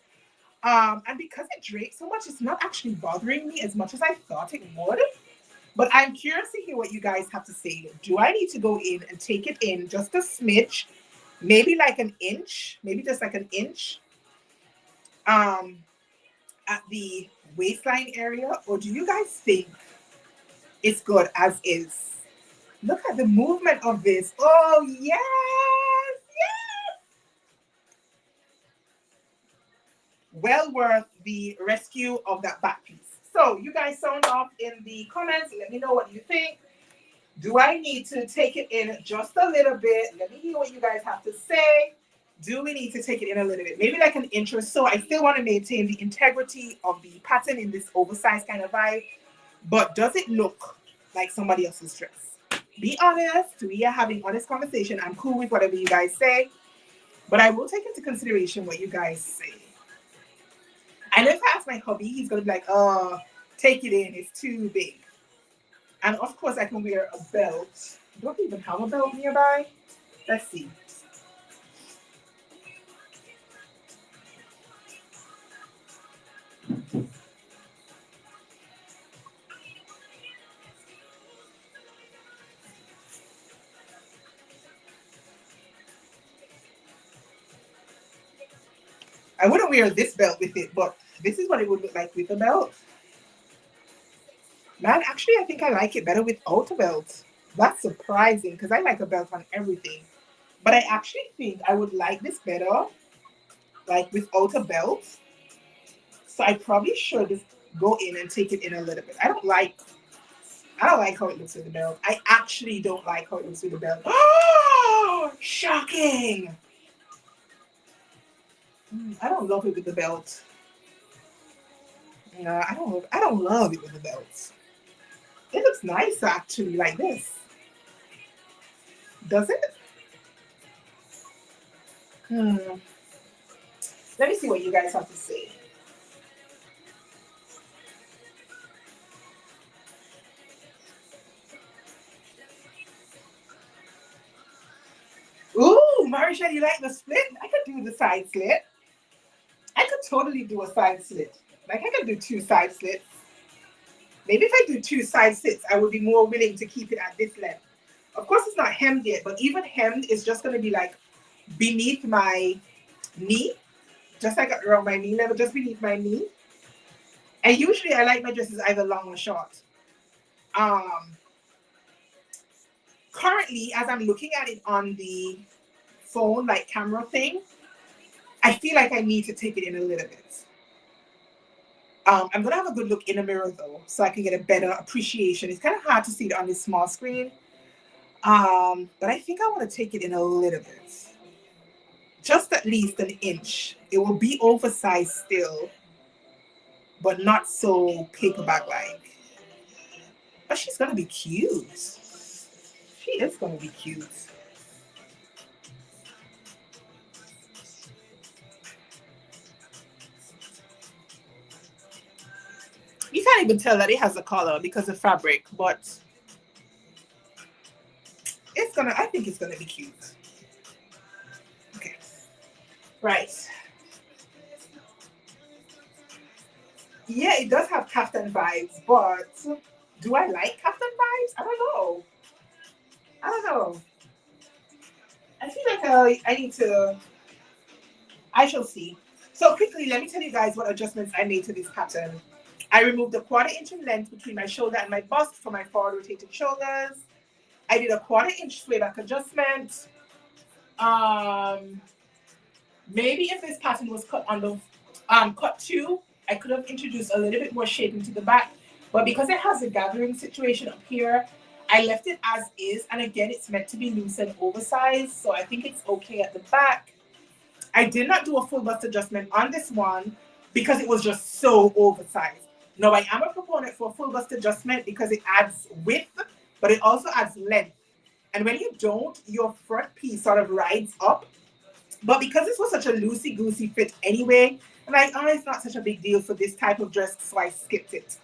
And because it drapes so much, it's not actually bothering me as much as I thought it would. But I'm curious to hear what you guys have to say. Do I need to go in and take it in just a smidge, maybe like an inch, maybe just like an inch um, at the waistline area? Or do you guys think it's good as is? Look at the movement of this. Oh, yes. Yes. Well worth the rescue of that back piece. So you guys sound off in the comments. Let me know what you think. Do I need to take it in just a little bit? Let me hear what you guys have to say. Do we need to take it in a little bit? Maybe like an inch or so. I still want to maintain the integrity of the pattern in this oversized kind of vibe. But does it look like somebody else's dress? Be honest. We are having honest conversation. I'm cool with whatever you guys say. But I will take into consideration what you guys say. And if I ask my hubby, he's going to be like, oh, take it in. It's too big. And of course, I can wear a belt. Don't even have a belt nearby. Let's see. I wouldn't wear this belt with it, but this is what it would look like with a belt. Man, actually, I think I like it better without a belt. That's surprising because I like a belt on everything. But I actually think I would like this better, like without a belt. So I probably should go in and take it in a little bit. I don't like how it looks with the belt. I actually don't like how it looks with the belt. Oh, shocking. I don't love it with the belt. No, I don't love it with the belt. It looks nice actually, like this. Does it? Hmm. Let me see what you guys have to say. Oh, Marisha, you like the split? I could do the side slit. I could totally do a side slit. Like I could do two side slits. Maybe if I do two side slits, I would be more willing to keep it at this length. Of course, it's not hemmed yet, but even hemmed is just going to be like beneath my knee, just like around my knee level, just beneath my knee. And usually I like my dresses either long or short. Um, Currently, as I'm looking at it on the phone, like camera thing, I feel like I need to take it in a little bit. I'm gonna have a good look in the mirror though, so I can get a better appreciation. It's kind of hard to see it on this small screen, but I think I want to take it in a little bit, just at least an inch. It will be oversized still, but not so paperback like. But she's gonna be cute. She is gonna be cute. You can't even tell that it has a color because of fabric, but I think it's gonna be cute. Okay, right. Yeah, it does have kaftan vibes, but do I like kaftan vibes? I don't know. I don't know. I feel like I need to, I shall see. So quickly, let me tell you guys what adjustments I made to this pattern. I removed a 1/4 inch in length between my shoulder and my bust for my forward rotated shoulders. I did a 1/4 inch sway back adjustment. Um, Maybe if this pattern was cut on the cut two, I could have introduced a little bit more shape into the back. But because it has a gathering situation up here, I left it as is. And again, it's meant to be loose and oversized. So I think it's okay at the back. I did not do a full bust adjustment on this one because it was just so oversized. Now, I am a proponent for a full bust adjustment because it adds width, but it also adds length. And when you don't, your front piece sort of rides up. But because this was such a loosey-goosey fit anyway, I'm like, oh, it's not such a big deal for this type of dress, so I skipped it.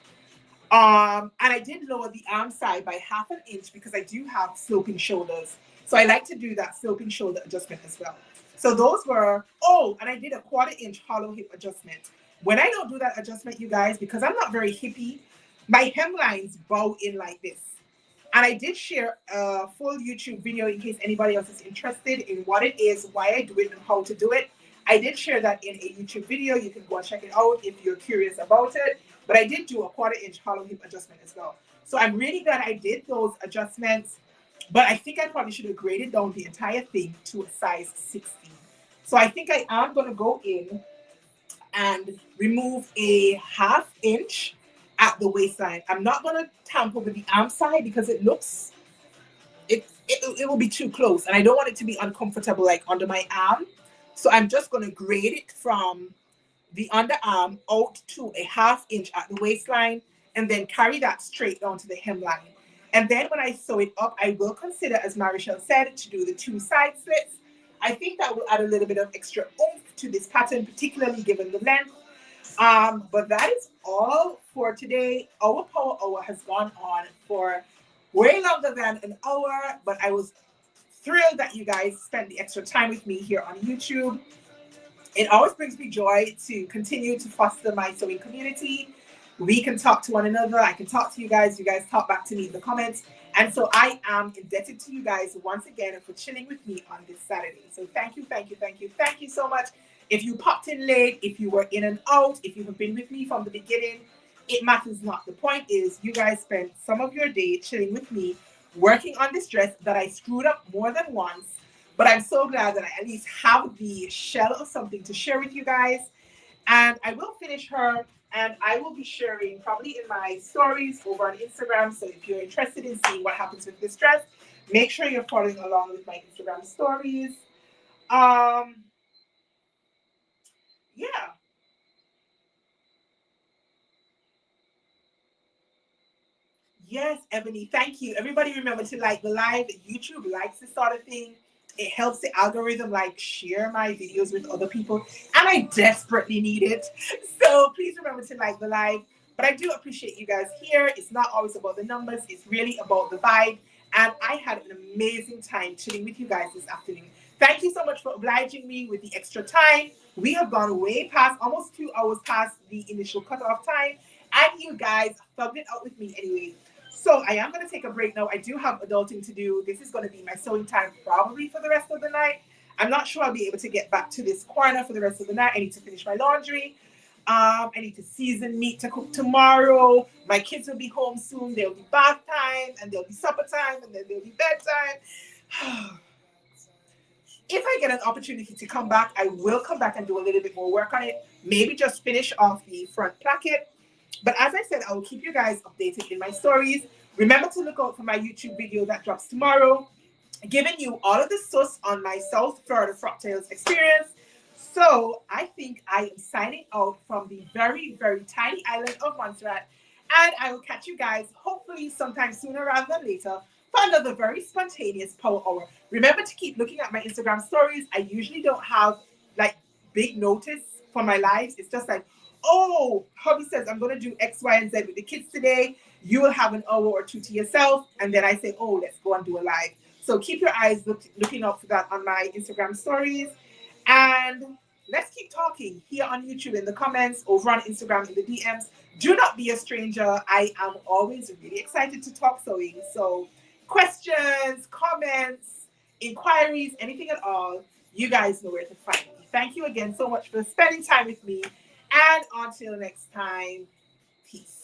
And I did lower the arm side by 1/2 inch because I do have sloping shoulders. So I like to do that sloping shoulder adjustment as well. So those were, oh, and I did a 1/4 inch hollow hip adjustment. When I don't do that adjustment, you guys, because I'm not very hippie, my hemlines bow in like this. And I did share a full YouTube video in case anybody else is interested in what it is, why I do it, and how to do it. I did share that in a YouTube video. You can go and check it out if you're curious about it. But I did do a 1/4 inch hollow hip adjustment as well. So I'm really glad I did those adjustments. But I think I probably should have graded down the entire thing to a size 16. So I think I am going to go in and remove a 1/2 inch at the waistline. I'm not going to tamper with the arm side because it looks, it will be too close. And I don't want it to be uncomfortable like under my arm. So I'm just going to grade it from the underarm out to a 1/2 inch at the waistline and then carry that straight down to the hemline. And then when I sew it up, I will consider, as Marichelle said, to do the 2 side slits. I think that will add a little bit of extra oomph to this pattern, particularly given the length. But that is all for today. Our power hour has gone on for way longer than an hour, but I was thrilled that you guys spent the extra time with me here on YouTube. It always brings me joy to continue to foster my sewing community. We can talk to one another. I can talk to you guys. You guys talk back to me in the comments. And so I am indebted to you guys once again for chilling with me on this Saturday. So thank you, thank you, thank you, thank you so much. If you popped in late, if you were in and out, if you have been with me from the beginning, it matters not. The point is you guys spent some of your day chilling with me, working on this dress that I screwed up more than once. But I'm so glad that I at least have the shell of something to share with you guys. And I will finish her and I will be sharing probably in my stories over on Instagram. So if you're interested in seeing what happens with this dress, make sure you're following along with my Instagram stories. Yeah. Yes, Ebony, thank you. Everybody remember to like the live. YouTube likes this sort of thing. It helps the algorithm like share my videos with other people. And I desperately need it. So please remember to like the live. But I do appreciate you guys here. It's not always about the numbers. It's really about the vibe. And I had an amazing time chilling with you guys this afternoon. Thank you so much for obliging me with the extra time. We have gone way past, almost 2 hours past the initial cutoff time, and you guys thugged it out with me anyway. So I am going to take a break now. I do have adulting to do. This is going to be my sewing time probably for the rest of the night. I'm not sure I'll be able to get back to this corner for the rest of the night. I need to finish my laundry. I need to season meat to cook tomorrow. My kids will be home soon. There'll be bath time, and there'll be supper time, and then there'll be bedtime. If I get an opportunity to come back, I will come back and do a little bit more work on it. Maybe just finish off the front placket. But as I said, I will keep you guys updated in my stories. Remember to look out for my YouTube video that drops tomorrow, giving you all of the sauce on my South Florida Frocktails experience. So I think I am signing out from the very, very tiny island of Montserrat. And I will catch you guys hopefully sometime sooner rather than later for another very spontaneous power hour. Remember to keep looking at my Instagram stories. I usually don't have like big notice for my lives. It's just like, oh, hubby says I'm going to do X, Y, and Z with the kids today. You will have an hour or two to yourself. And then I say, oh, let's go and do a live. So keep your eyes looking out for that on my Instagram stories. And let's keep talking here on YouTube in the comments, over on Instagram in the DMs. Do not be a stranger. I am always really excited to talk sewing. So questions, comments, inquiries, anything at all, you guys know where to find me. Thank you again so much for spending time with me. And until next time, peace.